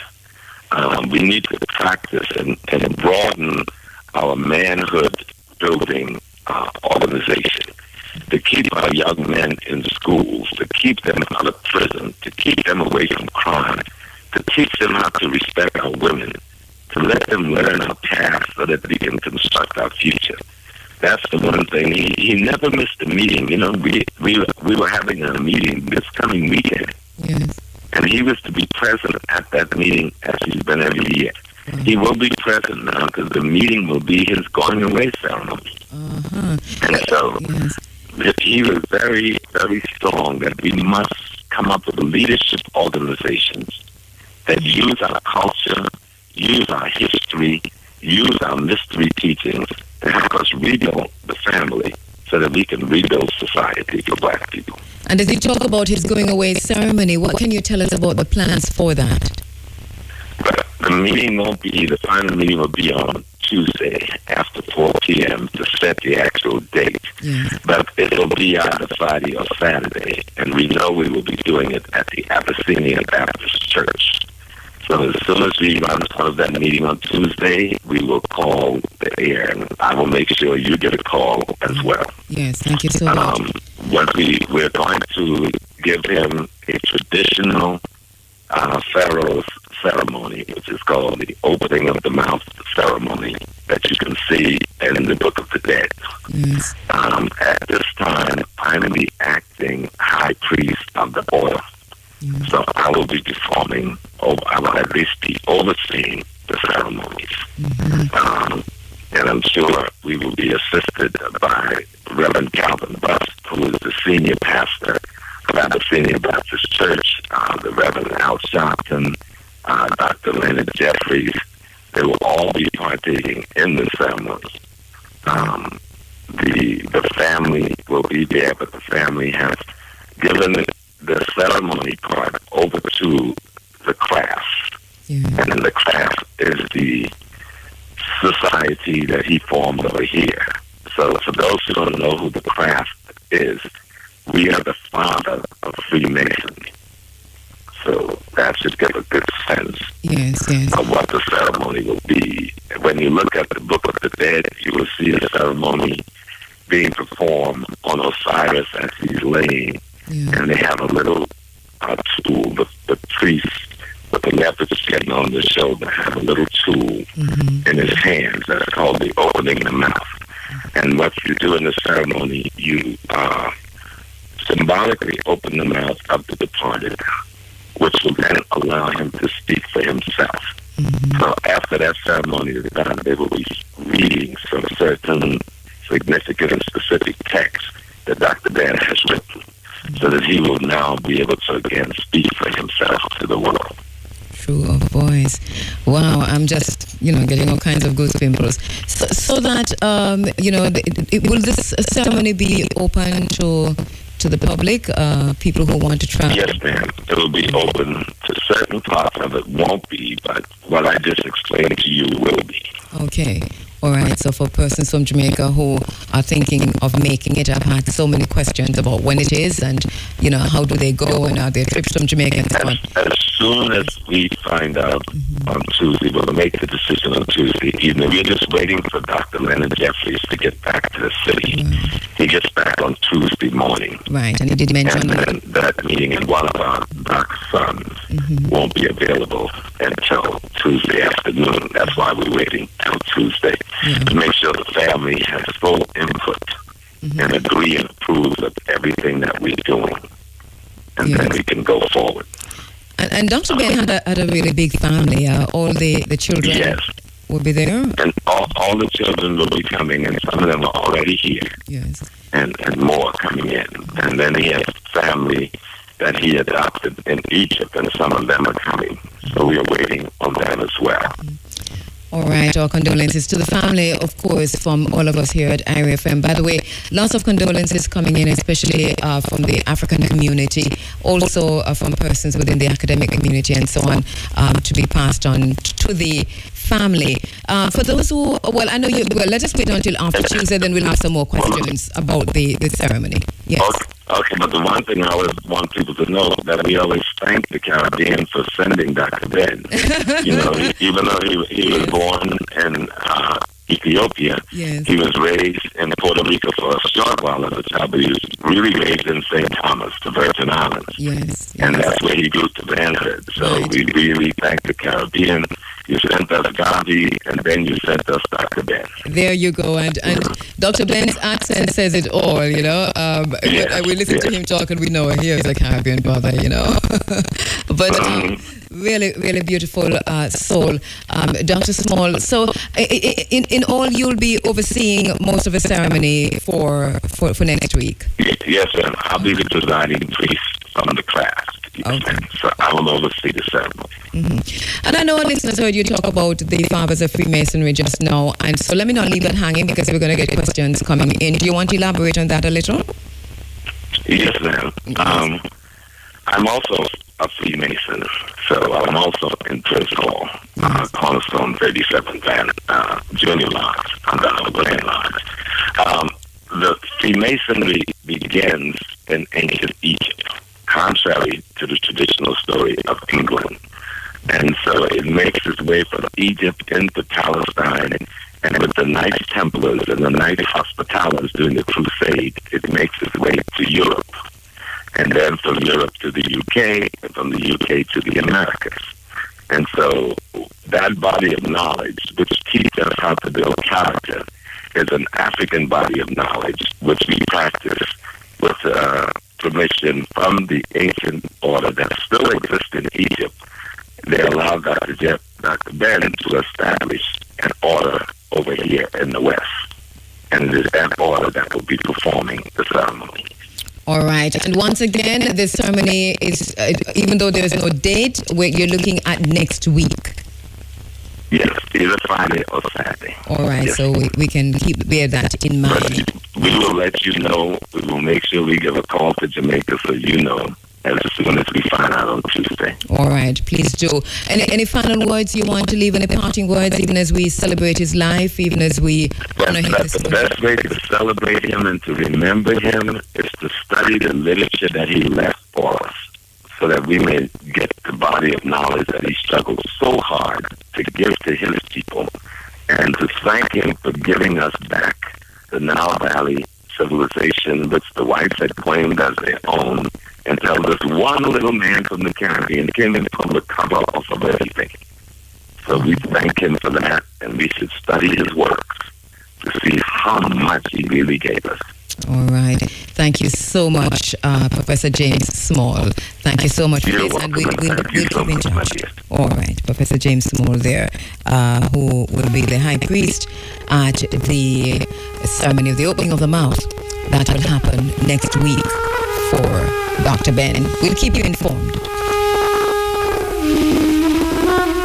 We need to practice and broaden our manhood building organization, to keep our young men in schools, to keep them out of prison, to keep them away from crime, to teach them how to respect our women, to let them learn our past so that we can construct our future. That's the one thing. He never missed a meeting. You know, we were having a meeting this coming weekend. Yes. And he was to be present at that meeting as he's been every year. He will be present now because the meeting will be his going away ceremony. And so he was very, very strong that we must come up with leadership organizations that use our culture, use our history, use our mystery teachings to help us rebuild the family so that we can rebuild society for Black people. And as you talk about his going away ceremony, what can you tell us about the plans for that? But the meeting won't be, the final meeting will be on Tuesday after 4 p.m. to set the actual date. Yes. But it'll be either Friday or Saturday. And we know we will be doing it at the Abyssinian Baptist Church. So as soon as we run out of that meeting on Tuesday, we will call the air, and I will make sure you get a call as well. Yes, thank you so much. We're going to give him a traditional Pharaoh's ceremony, which is called the opening of the mouth ceremony, that you can see in the Book of the Dead. Yes. At this time, I'm the acting high priest of the order. So I will be performing, I will at least be overseeing the ceremonies. And I'm sure we will be assisted by Reverend Calvin Bust, who is the senior pastor of Abyssinian Baptist Church, the Reverend Al Sharpton, Dr. Leonard Jeffries. They will all be partaking in the ceremony. The family will be there, but the family has given the ceremony part over to the class. And then the class is the society that he formed over here. So for those who don't know who the craft is, we are the father of Freemasonry. So that should give a good sense of what the ceremony will be. When you look at the Book of the Dead, you will see the ceremony being performed on Osiris as he's laying. And they have a little tool, the priest with the leopard skin on the shoulder have a little tool in his hands that's called the opening the mouth. And what you do in the ceremony, you symbolically open the mouth of the departed, which will then allow him to speak for himself. So after that ceremony is done, they will be reading some certain significant and specific texts that Dr. Ben has written, so that he will now be able to again speak for himself to the world. True of voice. Wow, I'm just, getting all kinds of goosebumps. So that, will this ceremony be open to the public, people who want to travel? Yes, ma'am. It will be open to certain parts of it. Won't be, but what I just explained to you will be. Okay. All right, so for persons from Jamaica who are thinking of making it, I've had so many questions about when it is and, how do they go and are there trips from Jamaica and so on. As soon as we find out on Tuesday, we'll make the decision on Tuesday evening. We're just waiting for Dr. Leonard Jeffries to get back to the city. He gets back on Tuesday morning. Right, and he did mention and then that meeting in one of our Black sons won't be available until Tuesday afternoon. That's why we're waiting till Tuesday. To make sure the family has full input and agree and approve of everything that we're doing. And then we can go forward. And Dr. Ben had a really big family. All the children will be there? And all the children will be coming, and some of them are already here. Yes. And more coming in. And then he has family that he adopted in Egypt, and some of them are coming. So we are waiting on them as well. All right, our condolences to the family, of course, from all of us here at Iriefm. By the way, lots of condolences coming in, especially from the African community, also from persons within the academic community and so on, to be passed on to the family. For those who, well, I know you, well, let us wait until after Tuesday, then we'll have some more questions about the ceremony. Yes. Okay, but the one thing I always want people to know that we always thank the Caribbean for sending Dr. Ben. You know, even though he was born in Ethiopia, he was raised in Puerto Rico for a short while as a child, but he was really raised in St. Thomas, the Virgin Islands. Yes. And that's where he grew to manhood. So we really thank the Caribbean. You sent us Gandhi, and then you sent us Dr. Ben. There you go. And Dr. Ben's accent says it all, you know. We listen to him talk and we know he is a Caribbean brother, you know. But really, really beautiful soul, Dr. Small. So in all, you'll be overseeing most of the ceremony for next week? Yes, sir. I'll be the presiding priest from the class. Okay. So I will oversee the ceremony. Mm-hmm. And I know our listeners heard you talk about the fathers of Freemasonry just now, and so let me not leave that hanging because we're going to get questions coming in. Do you want to elaborate on that a little? Yes, ma'am. I'm also a Freemason, so I'm also in Prince Hall, Cornerstone 37 Junior Lodge, under the Grand Lodge. The Freemasonry begins in ancient Egypt, contrary to the traditional story of England. And so it makes its way from Egypt into Palestine, and with the Knights Templars and the Knights Hospitallers during the Crusade, it makes its way to Europe. And then from Europe to the UK, and from the UK to the Americas. And so that body of knowledge, which teaches us how to build character, is an African body of knowledge, which we practice with permission from the ancient order that still exists in Egypt. They allowed Dr. Ben to establish an order over here in the West. And it is that order that will be performing the ceremony. All right. And once again, the ceremony is, even though there's no date, you're looking at next week. Yes, either Friday or Saturday. All right, yes. So we can bear that in mind. But we will let you know. We will make sure we give a call to Jamaica so you know as soon as we find out on Tuesday. All right, please do. Any final words you want to leave, any parting words, even as we celebrate his life, even as we honor him? That's the best way to celebrate him and to remember him is to study the literature that he left for us, so that we may get the body of knowledge that he struggled so hard to give to his people, and to thank him for giving us back the Nile Valley civilization, which the whites had claimed as their own, until this one little man from the Caribbean came and put the cover off of everything. So we thank him for that, and we should study his works to see how much he really gave us. All right. Thank you so much, Professor James Small. Thank you so much for this, and we'll keep in touch. All right. Professor James Small there, who will be the high priest at the ceremony of the opening of the mouth that will happen next week for Dr. Ben. We'll keep you informed.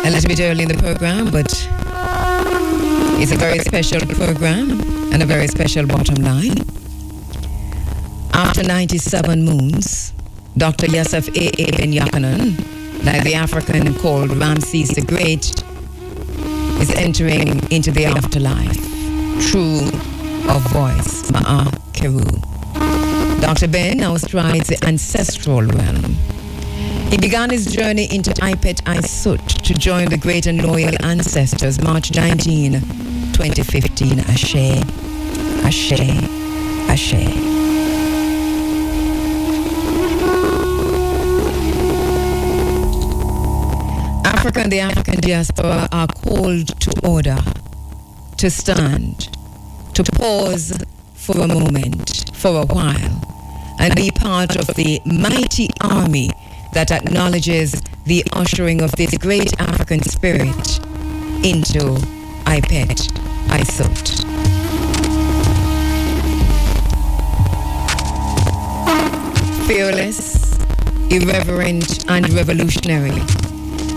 A little bit early in the program, but it's a very special program and a very special bottom line. After 97 moons, Dr. Yosef Ben Jochannan, like the African called Ramses the Great, is entering into the afterlife, true of voice, Ma'at Kheru. Dr. Ben now strides the ancestral realm. He began his journey into Ipet Isut to join the great and loyal ancestors, March 19, 2015. Ashe, Ashe, Ashe. Africa and the African diaspora are called to order, to stand, to pause for a moment, for a while, and be part of the mighty army that acknowledges the ushering of this great African spirit into I Pet, I Sought. Fearless, irreverent, and revolutionary,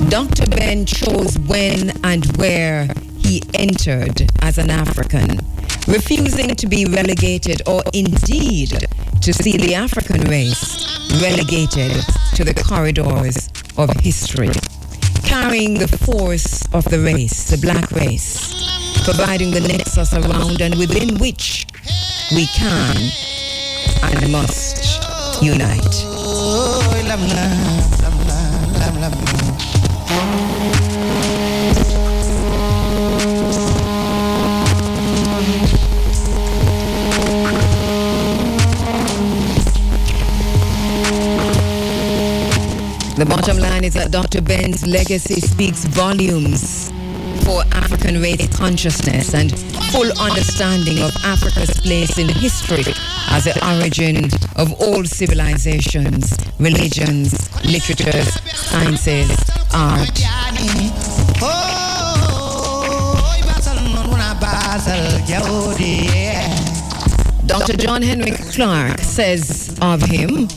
Dr. Ben chose when and where he entered as an African, refusing to be relegated or indeed to see the African race relegated to the corridors of history, carrying the force of the race, the black race, providing the nexus around and within which we can and must unite. The bottom line is that Dr. Ben's legacy speaks volumes for African race consciousness and full understanding of Africa's place in history as the origin of all civilizations, religions, literatures, sciences, art. Dr. John Henry Clark says of him,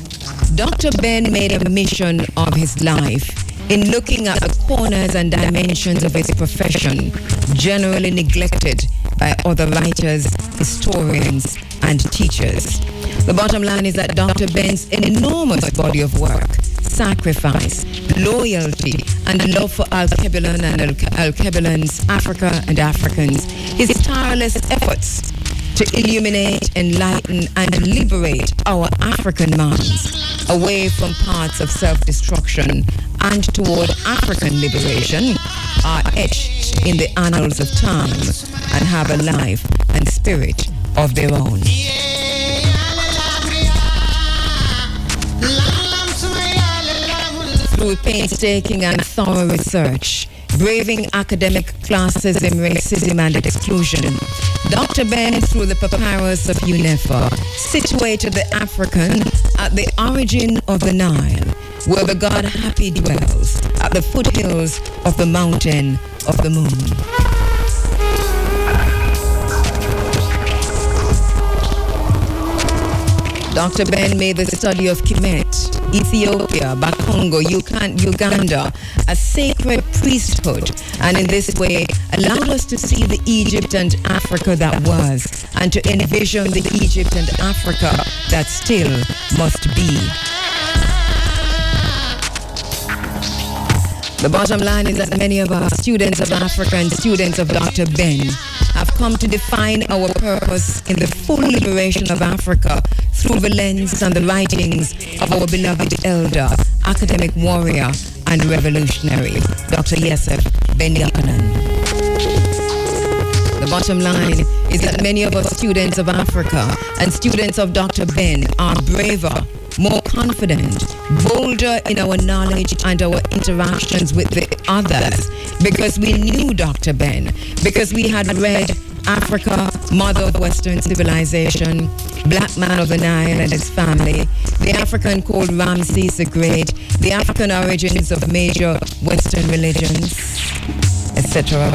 Dr. Ben made a mission of his life in looking at the corners and dimensions of his profession, generally neglected by other writers, historians, and teachers. The bottom line is that Dr. Ben's enormous body of work, sacrifice, loyalty, and love for Al-Kebelan and Al-Kebelan's Africa and Africans, his tireless efforts to illuminate, enlighten, and liberate our African minds away from paths of self-destruction and toward African liberation are etched in the annals of time and have a life and spirit of their own. Through painstaking and thorough research, braving academic classism, racism, and exclusion, Dr. Ben, through the papyrus of UNEFA, situated the African at the origin of the Nile, where the god Happy dwells, at the foothills of the mountain of the moon. Dr. Ben made the study of Kemet, Ethiopia, Bakongo, Uganda, a sacred priesthood, and in this way allowed us to see the Egypt and Africa that was, and to envision the Egypt and Africa that still must be. The bottom line is that many of our students of Africa and students of Dr. Ben have come to define our purpose in the full liberation of Africa through the lens and the writings of our beloved elder, academic warrior, and revolutionary, Dr. Yosef Ben Jochannan. The bottom line is that many of us students of Africa and students of Dr. Ben are braver, more confident, bolder in our knowledge and our interactions with the others because we knew Dr. Ben, because we had read Africa, Mother of Western Civilization, Black Man of the Nile and his family, the African called Ramses the Great, the African origins of major Western religions, etc.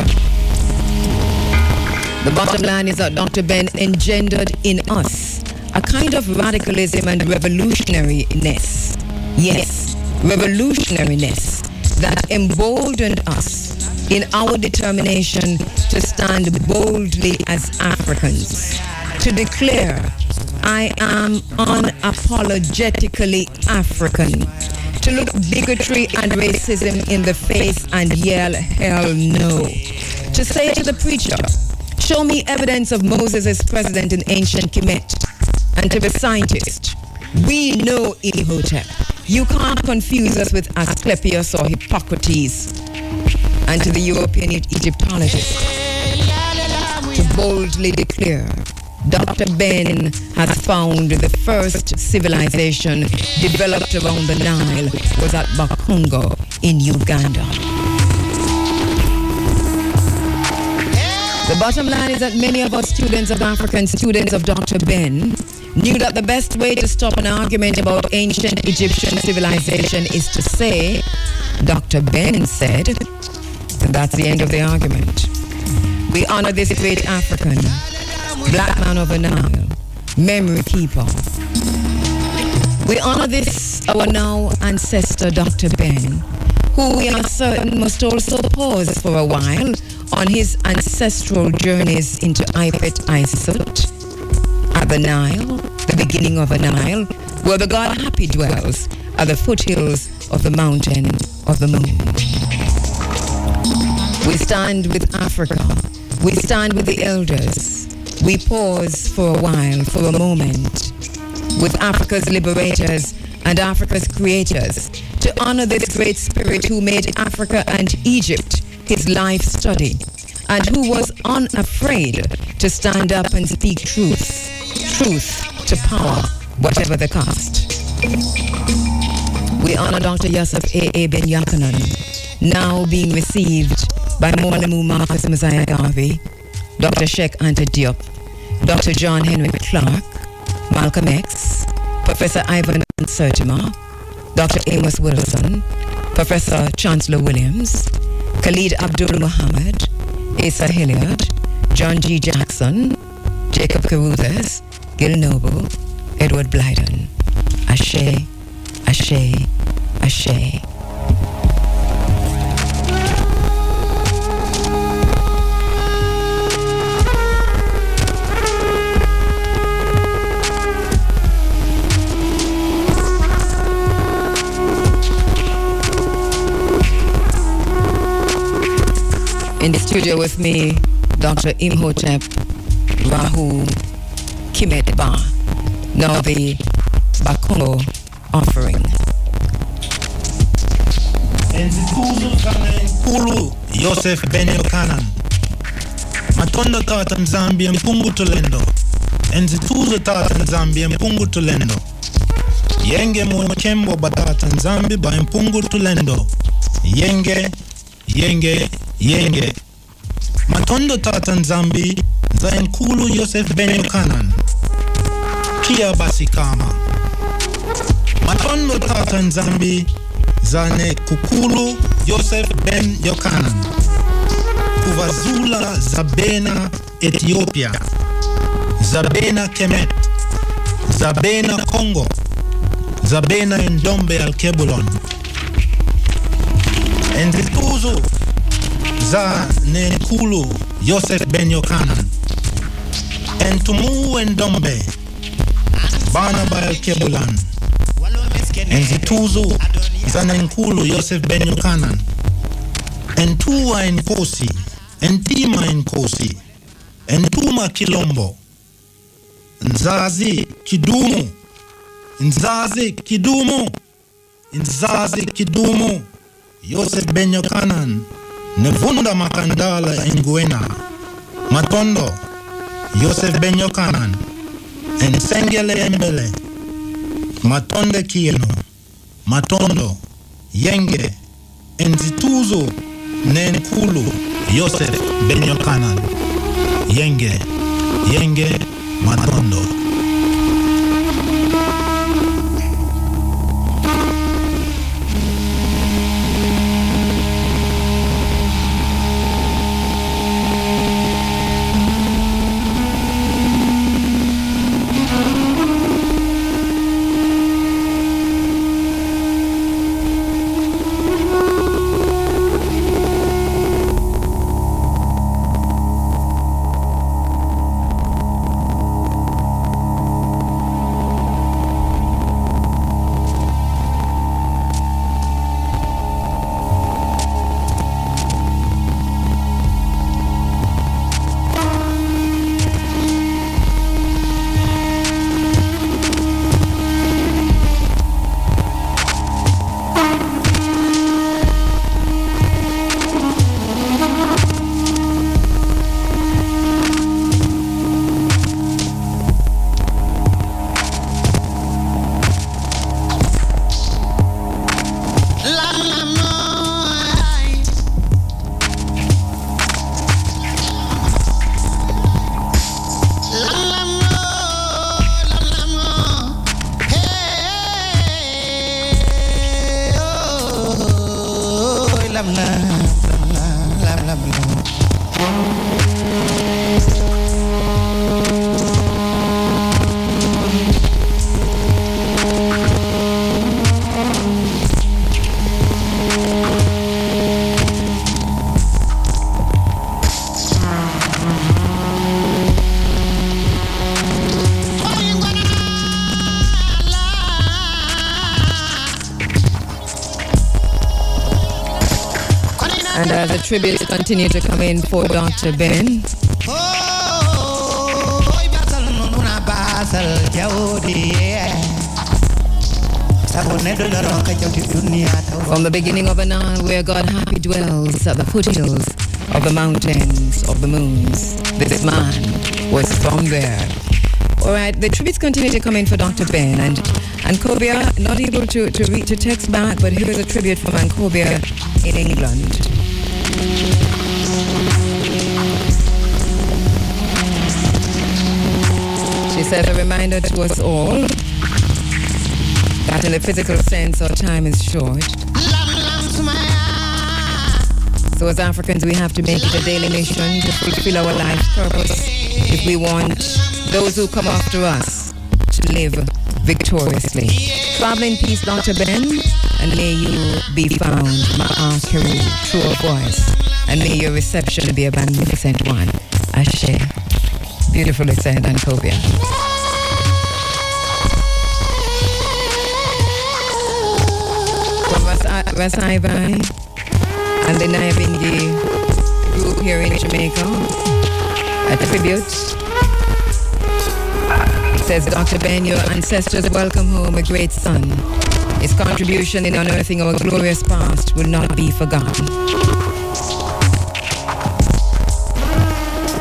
The bottom line is that Dr. Ben engendered in us a kind of radicalism and revolutionariness. Yes, revolutionariness that emboldened us in our determination to stand boldly as Africans, to declare, I am unapologetically African, to look bigotry and racism in the face and yell, hell no, to say to the preacher, show me evidence of Moses as president in ancient Kemet, and to the scientist, we know Hotep. You can't confuse us with Asclepius or Hippocrates. And to the European Egyptologist, to boldly declare, Dr. Ben has found the first civilization developed around the Nile was at Bakongo in Uganda. The bottom line is that many of us students of African students of Dr. Ben knew that the best way to stop an argument about ancient Egyptian civilization is to say, Dr. Ben said, and that's the end of the argument. We honor this great African, black man of the Nile, memory keeper. We honor this, our now ancestor, Dr. Ben, who we are certain must also pause for a while on his ancestral journeys into Ipet Isut, at the Nile, the beginning of the Nile, where the god Happy dwells, at the foothills of the mountain of the moon. We stand with Africa. We stand with the elders. We pause for a while, for a moment, with Africa's liberators and Africa's creators, to honor this great spirit who made Africa and Egypt his life study, and who was unafraid to stand up and speak truth to power, whatever the cost. We honor Dr. Yosef Ben Jochannan, now being received by Monamu Marcus Messiah Garvey, Dr. Sheikh Anta Diop, Dr. John Henry Clark, Malcolm X, Professor Ivan Sertima, Dr. Amos Wilson, Professor Chancellor Williams, Khalid Abdul Muhammad, Asa Hilliard, John G. Jackson, Jacob Carruthers, Gil Noble, Edward Blyden. Ashe, Ashe, Ashe. In the studio with me, Dr. Imhotep Rahu Kimet Ba, now the Bakongo offering. Kulu Yosef Ben Jochannan Matondo tata Zambia mpungu tulendo Enzituzo tata Zambia mpungu tulendo Yenge mwachembo batata Zambia ba mpungu tulendo Yenge Matondo tata Zambia za Nkulu Yosef Ben Jochannan Kia basikama Matondo tata Zambia Zane Kukulu Yosef Ben Jochannan Kuvazula Zabena Ethiopia Zabena Kemet Zabena Congo Zabena Ndombe Al-Kebulon Enzituzu Za Nkulu Yosef Ben Jochannan Entumu Ndombe Bana Ba Al-Kebulan Enzituzu Nkulu Yosef Ben Jochannan Entua Nkosi Entima Nkosi Entuma Kilombo Nzazi Kidumu Yosef Ben Jochannan Nevunda Makandala Nguena Matondo Yosef Ben Jochannan Ensengele Embele Matonde Kieno Matondo Yenge Enzituzo Nkulu Yosef Ben Jochannan Yenge Matondo. And as the tributes continue to come in for Dr. Ben, from the beginning of the Nile, where God happy dwells at the foothills of the mountains of the moons, this man was from there. All right, the tributes continue to come in for Dr. Ben, and Ancobia not able to text back, but here is a tribute from Ancobia in England. She says a reminder to us all that in the physical sense our time is short. So as Africans we have to make it a daily mission to fulfill our life purpose if we want those who come after us to live victoriously. Travel in peace, Dr. Ben, and may you be found, Ma'at Kheru, true of voice, and may your reception be a magnificent one. Ashe. Beautifully said, Ancobia. From Rasaibai and the Naibingi group here in Jamaica, a tribute. It says, Dr. Ben, your ancestors welcome home a great son. His contribution in unearthing our glorious past will not be forgotten.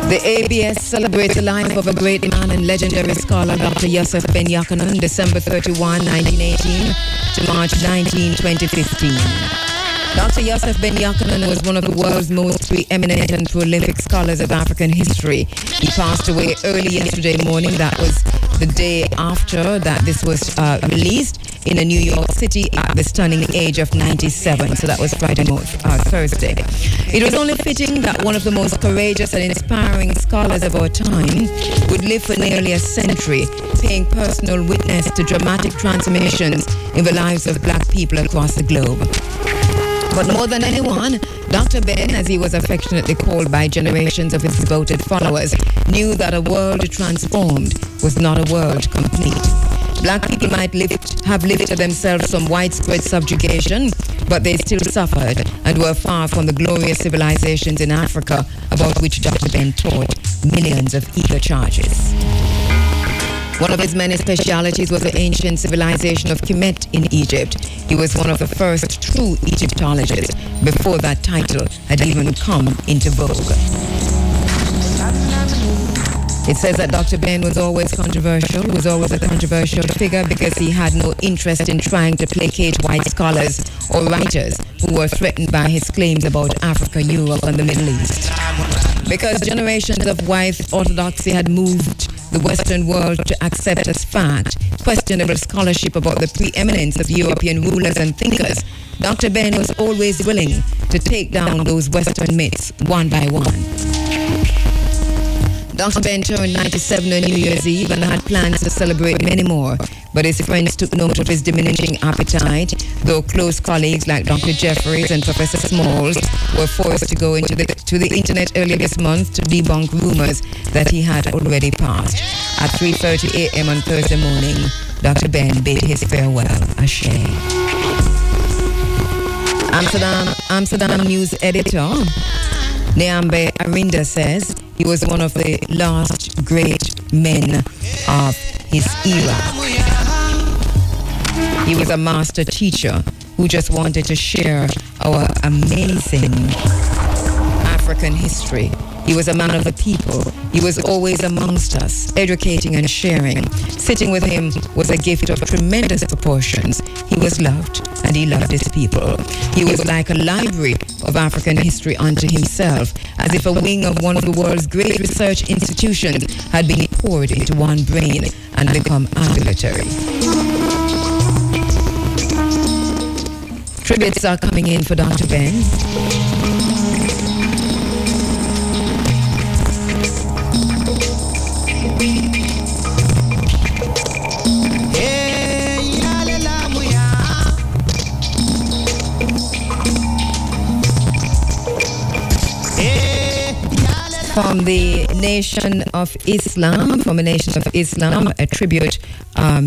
The ABS celebrates the life of a great man and legendary scholar, Dr. Yosef Ben Jochannan, December 31, 1918 to March 19, 2015. Dr. Yosef Ben Jochannan was one of the world's most preeminent and prolific scholars of African history. He passed away early yesterday morning. That was the day after that this was released in New York City at the stunning age of 97. So that was Thursday. It was only fitting that one of the most courageous and inspiring scholars of our time would live for nearly a century, paying personal witness to dramatic transformations in the lives of black people across the globe. But more than anyone, Dr. Ben, as he was affectionately called by generations of his devoted followers, knew that a world transformed was not a world complete. Black people might have lifted themselves from widespread subjugation, but they still suffered and were far from the glorious civilizations in Africa about which Dr. Ben taught millions of eager charges. One of his many specialities was the ancient civilization of Kemet in Egypt. He was one of the first true Egyptologists before that title had even come into vogue. It says that Dr. Ben was always controversial, was always a controversial figure because he had no interest in trying to placate white scholars or writers who were threatened by his claims about Africa, Europe, and the Middle East. Because generations of white orthodoxy had moved the Western world to accept as fact questionable scholarship about the preeminence of European rulers and thinkers, Dr. Ben was always willing to take down those Western myths one by one. Dr. Ben turned 97 on New Year's Eve and had plans to celebrate many more, but his friends took note of his diminishing appetite, though close colleagues like Dr. Jeffries and Professor Smalls were forced to go to the internet earlier this month to debunk rumors that he had already passed. At 3:30 a.m. on Thursday morning, Dr. Ben bade his farewell. Ashe. Amsterdam News editor Neambe Arinda says he was one of the last great men of his era. He was a master teacher who just wanted to share our amazing African history. He was a man of the people. He was always amongst us, educating and sharing. Sitting with him was a gift of tremendous proportions. He was loved, and he loved his people. He was like a library of African history unto himself, as if a wing of one of the world's great research institutions had been poured into one brain and become ambulatory. Tributes are coming in for Dr. Ben. From the Nation of Islam, a tribute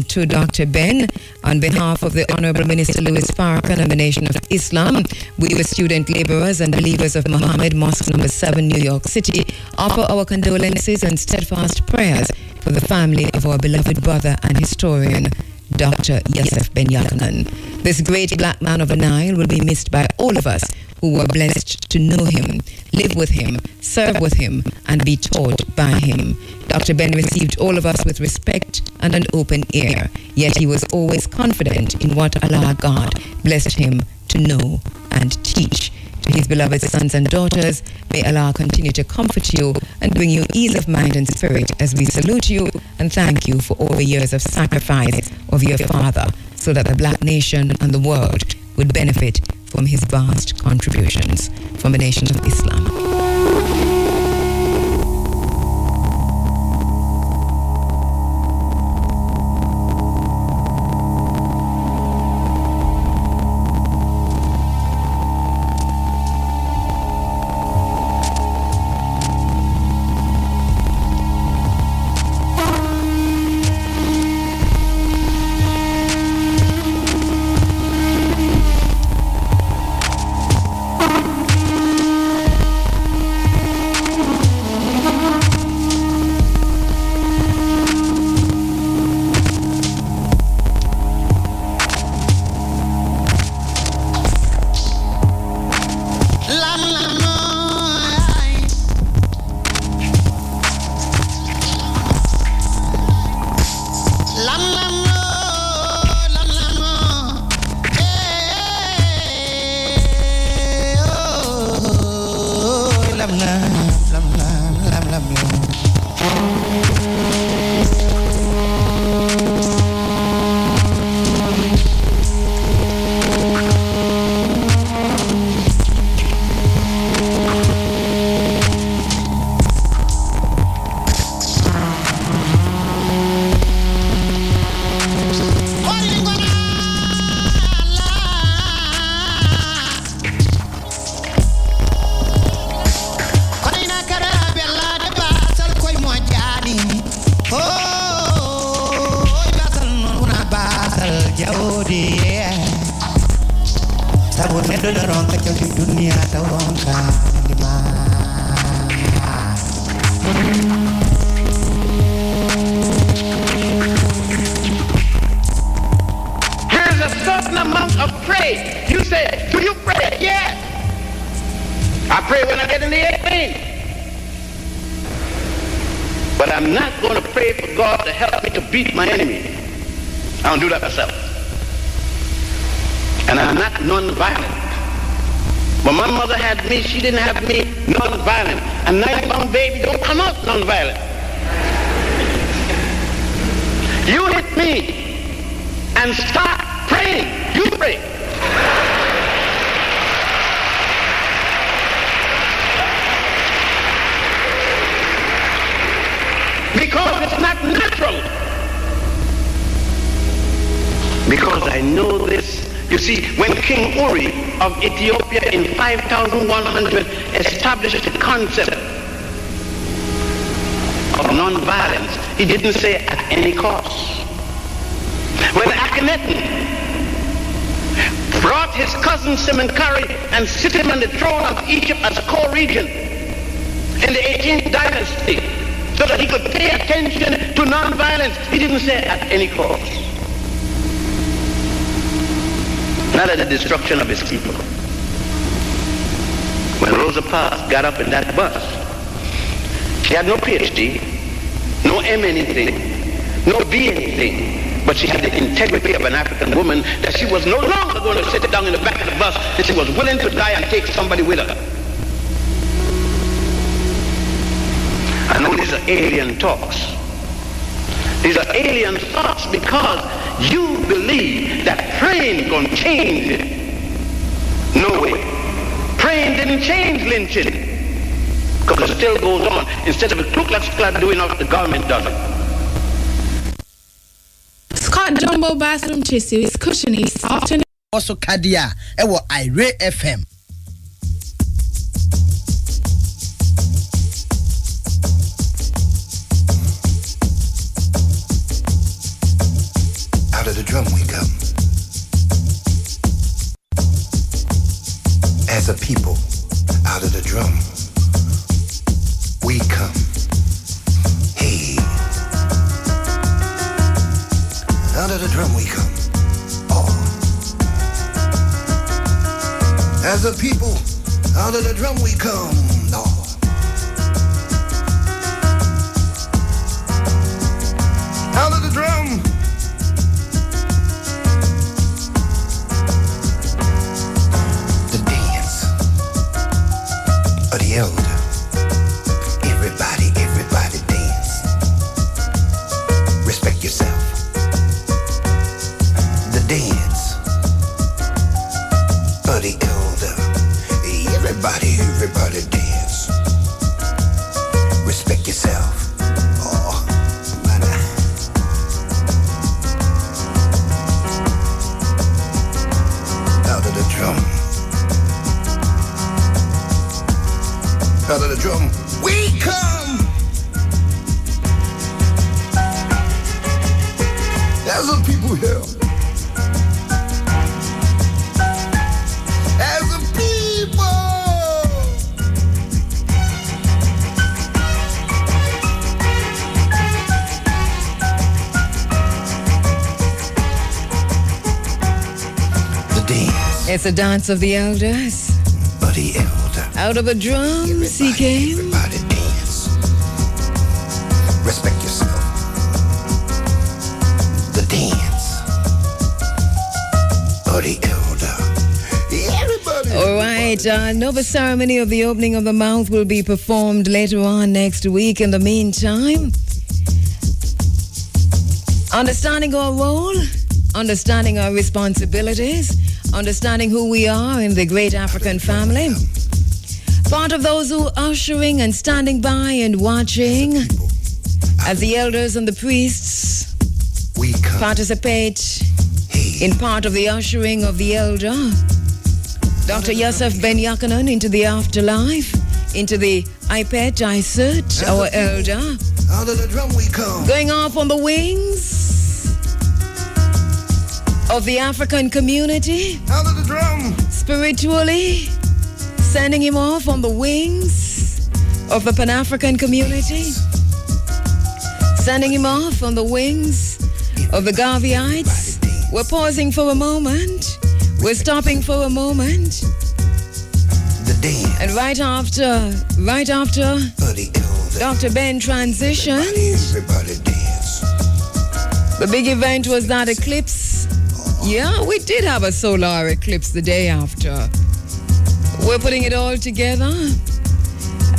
to Dr. Ben. On behalf of the Honorable Minister Louis Farrakhan and the Nation of Islam, we, the student laborers and believers of Muhammad, Mosque number 7, New York City, offer our condolences and steadfast prayers for the family of our beloved brother and historian, Dr. Yosef Ben Jochannan. This great black man of the Nile will be missed by all of us who were blessed to know him, live with him, serve with him, and be taught by him. Dr. Ben received all of us with respect and an open ear, yet he was always confident in what Allah God blessed him to know and teach. To his beloved sons and daughters, may Allah continue to comfort you and bring you ease of mind and spirit as we salute you and thank you for all the years of sacrifice of your father, so that the black nation and the world would benefit from his vast contributions. From the Nation of Islam. Beat my enemy. I don't do that myself. And I'm not non-violent. When my mother had me, she didn't have me non-violent. A 9-pound baby don't come out non-violent. You hit me and start praying. You pray. Because it's not natural. Because I know this. You see, when King Irie of Ethiopia in 5100 established the concept of non-violence, he didn't say at any cost. When Akhenaten brought his cousin Semenkari and sit him on the throne of Egypt as co-regent in the 18th dynasty so that he could pay attention to non-violence, he didn't say at any cost. Not at the destruction of his people. When Rosa Parks got up in that bus, she had no PhD, no M anything, no B anything, but she had the integrity of an African woman that she was no longer going to sit down in the back of the bus, that she was willing to die and take somebody with her. I know these are alien talks. These are alien thoughts because you believe that praying can change it. No way. Praying didn't change lynching, because it still goes on. Instead of a Ku Klux Klan doing it, the government does it. Scott Jumbo Bathroom Chissy is cushiony, soft and also Kadia, ewo Iriefm. Out of the drum we come. As a people, out of the drum, we come. Hey. Out of the drum we come. Oh. As a people, out of the drum we come. No. Out of the drum. The elder. Everybody dance. Respect yourself. The dance of the elder. Everybody dance. Respect yourself. Oh, man. Out of the drum. Out of the drum, we come. As a people here. As a people. The dance. It's a dance of the elders. Of the elder. Out of a drums he came. Everybody dance. Respect yourself. The dance of the elder. Everybody. All right. Another ceremony of the opening of the mouth will be performed later on next week. In the meantime, understanding our role, understanding our responsibilities, understanding who we are in the great African family. Part of those who are ushering and standing by and watching as the elders and the priests participate in part of the ushering of the elder, Dr. Yosef Ben Jochannan, into the afterlife, into the Ipet, Isert, our elder, going off on the wings of the African community, spiritually, sending him off on the wings of the Pan-African community, sending him off on the wings of the Garveyites. We're pausing for a moment. We're stopping for a moment. And right after Dr. Ben transitioned, the big event was that eclipse. Yeah, we did have a solar eclipse the day after. We're putting it all together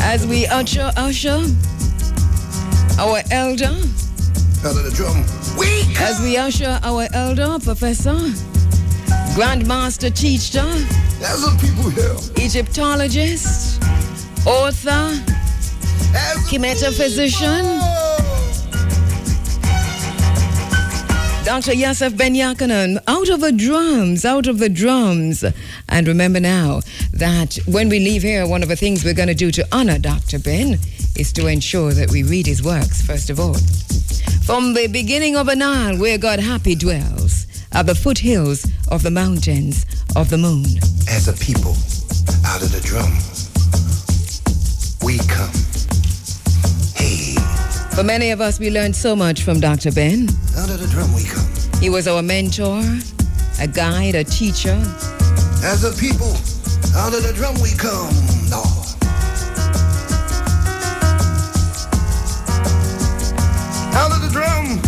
as we usher our elder. Out of the drum. As we usher our elder, Professor, Grandmaster Teacher, Egyptologist, author, Kemeter physician, Dr. Yosef Ben Jochannan, out of the drums. And remember now that when we leave here, one of the things we're going to do to honor Dr. Ben is to ensure that we read his works, first of all. From the beginning of the Nile, where God happy dwells, at the foothills of the mountains of the moon. As a people, out of the drum, we come. Hey. For many of us, we learned so much from Dr. Ben. Out of the drum we come. He was our mentor, a guide, a teacher. As a people, out of the drum we come. No. Out of the drum.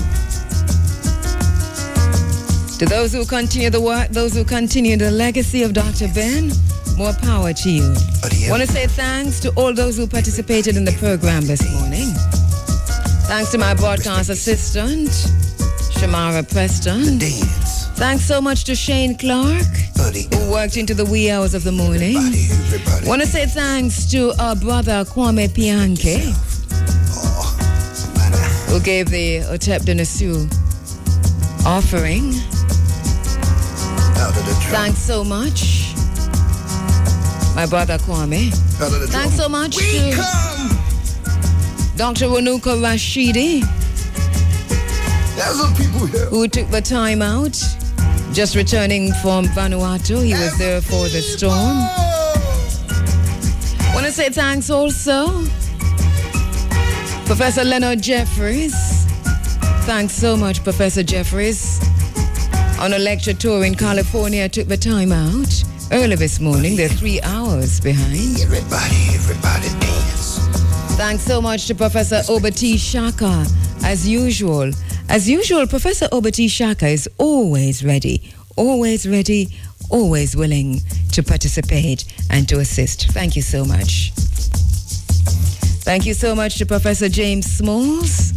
To those who continue the work, those who continue the legacy of Dr. Ben, more power to you. I want to say thanks to all those who participated in the program this morning. Thanks to my broadcast assistant, Shamara Preston. Thanks so much to Shane Clark, who worked into the wee hours of the morning. Want to say thanks to our brother Kwame Pianke, who gave the Hotep de Nassau offering. Thanks so much, my brother Kwame. Thanks so much to Dr. Wanuka Rashidi, who took the time out, just returning from Vanuatu. He was there for the storm. Want to say thanks also, Professor Leonard Jeffries. Thanks so much, Professor Jeffries. On a lecture tour in California, took the time out early this morning. They're 3 hours behind. Everybody dance. Thanks so much to Professor Obati Shaka. As usual, Professor Obati Shaka is always ready, always willing to participate and to assist. Thank you so much. Thank you so much to Professor James Smalls,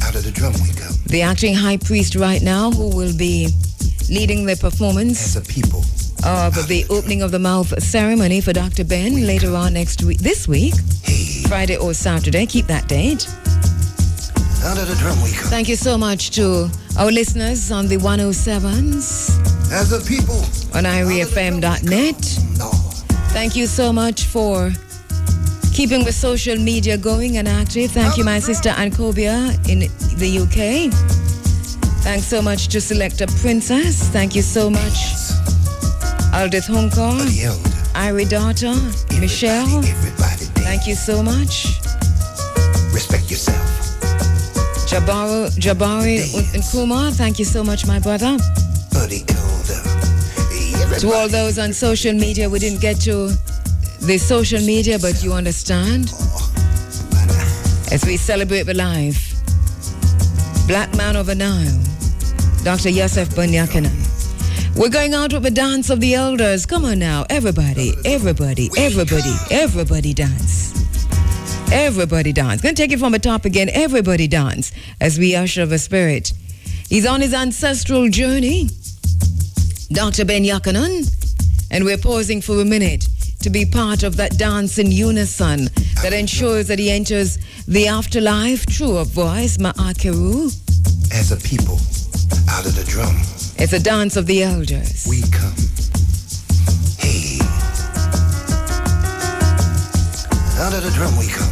Out of the drum we come. the acting high priest right now, who will be leading the performance of the opening of the mouth ceremony for Dr. Ben later on this week, Friday or Saturday. Keep that date. Out of the drum we come. Thank you so much to our listeners on the 107s, As a people, on Iriefm.net. Thank you so much for keeping the social media going and active. Thank you, my sister Ancobia in the UK. Thanks so much to Selector Princess. Thank you so much, Aldith Hunkar, Irie daughter, Michelle. Thank you so much. Respect yourself. Jabari Nkrumah, thank you so much, my brother. To all those on social media, we didn't get to the social media, but you understand. As we celebrate the life, Black Man of the Nile, Dr. Yosef Ben Jochannan. We're going out with the dance of the elders. Come on now, everybody dance. Everybody dance. Gonna take it from the top again. Everybody dance as we usher the spirit. He's on his ancestral journey, Dr. Ben Jochannan, and we're pausing for a minute to be part of that dance in unison that ensures that he enters the afterlife through a voice, Ma'at Kheru. As a people, out of the drum, It's a dance of the elders. we come. Hey. Out of the drum we come.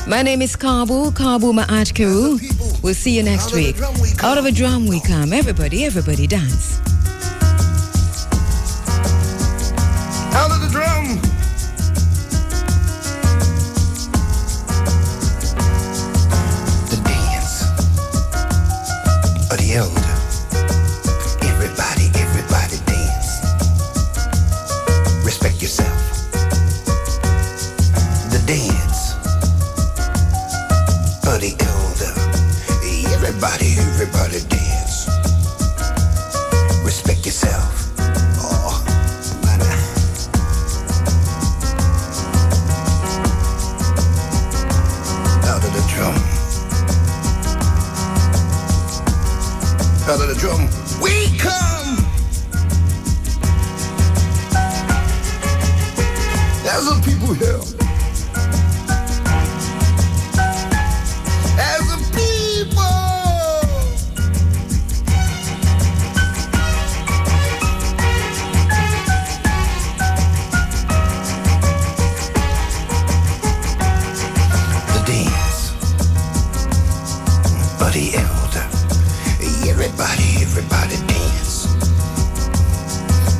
My name is Kabu Ma'at Kheru. We'll see you next week. Out of a drum we come. Everybody dance. Out of the drum. The dance of the elder. Everybody dance. Respect yourself. The dance of the elder. Everybody dance. Respect yourself. Out of the drum, we come. As a people here. As a people. The dance of the elder. Everybody dance.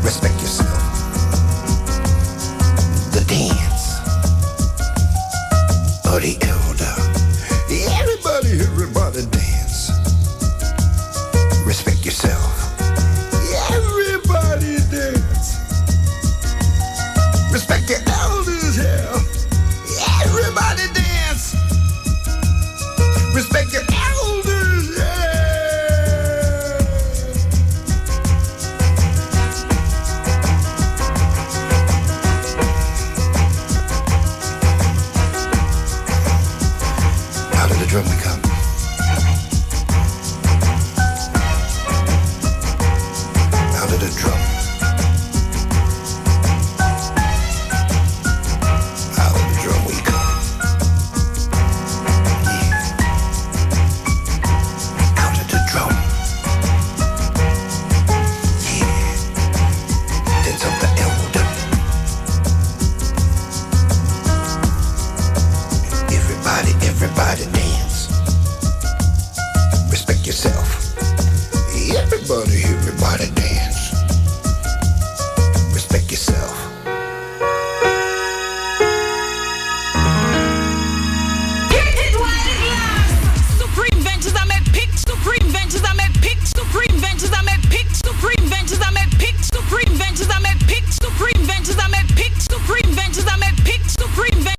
Respect yourself. The dance of the elder. Everybody dance. Respect yourself. Everybody dance. Respect the elders here. Everybody dance. Respect your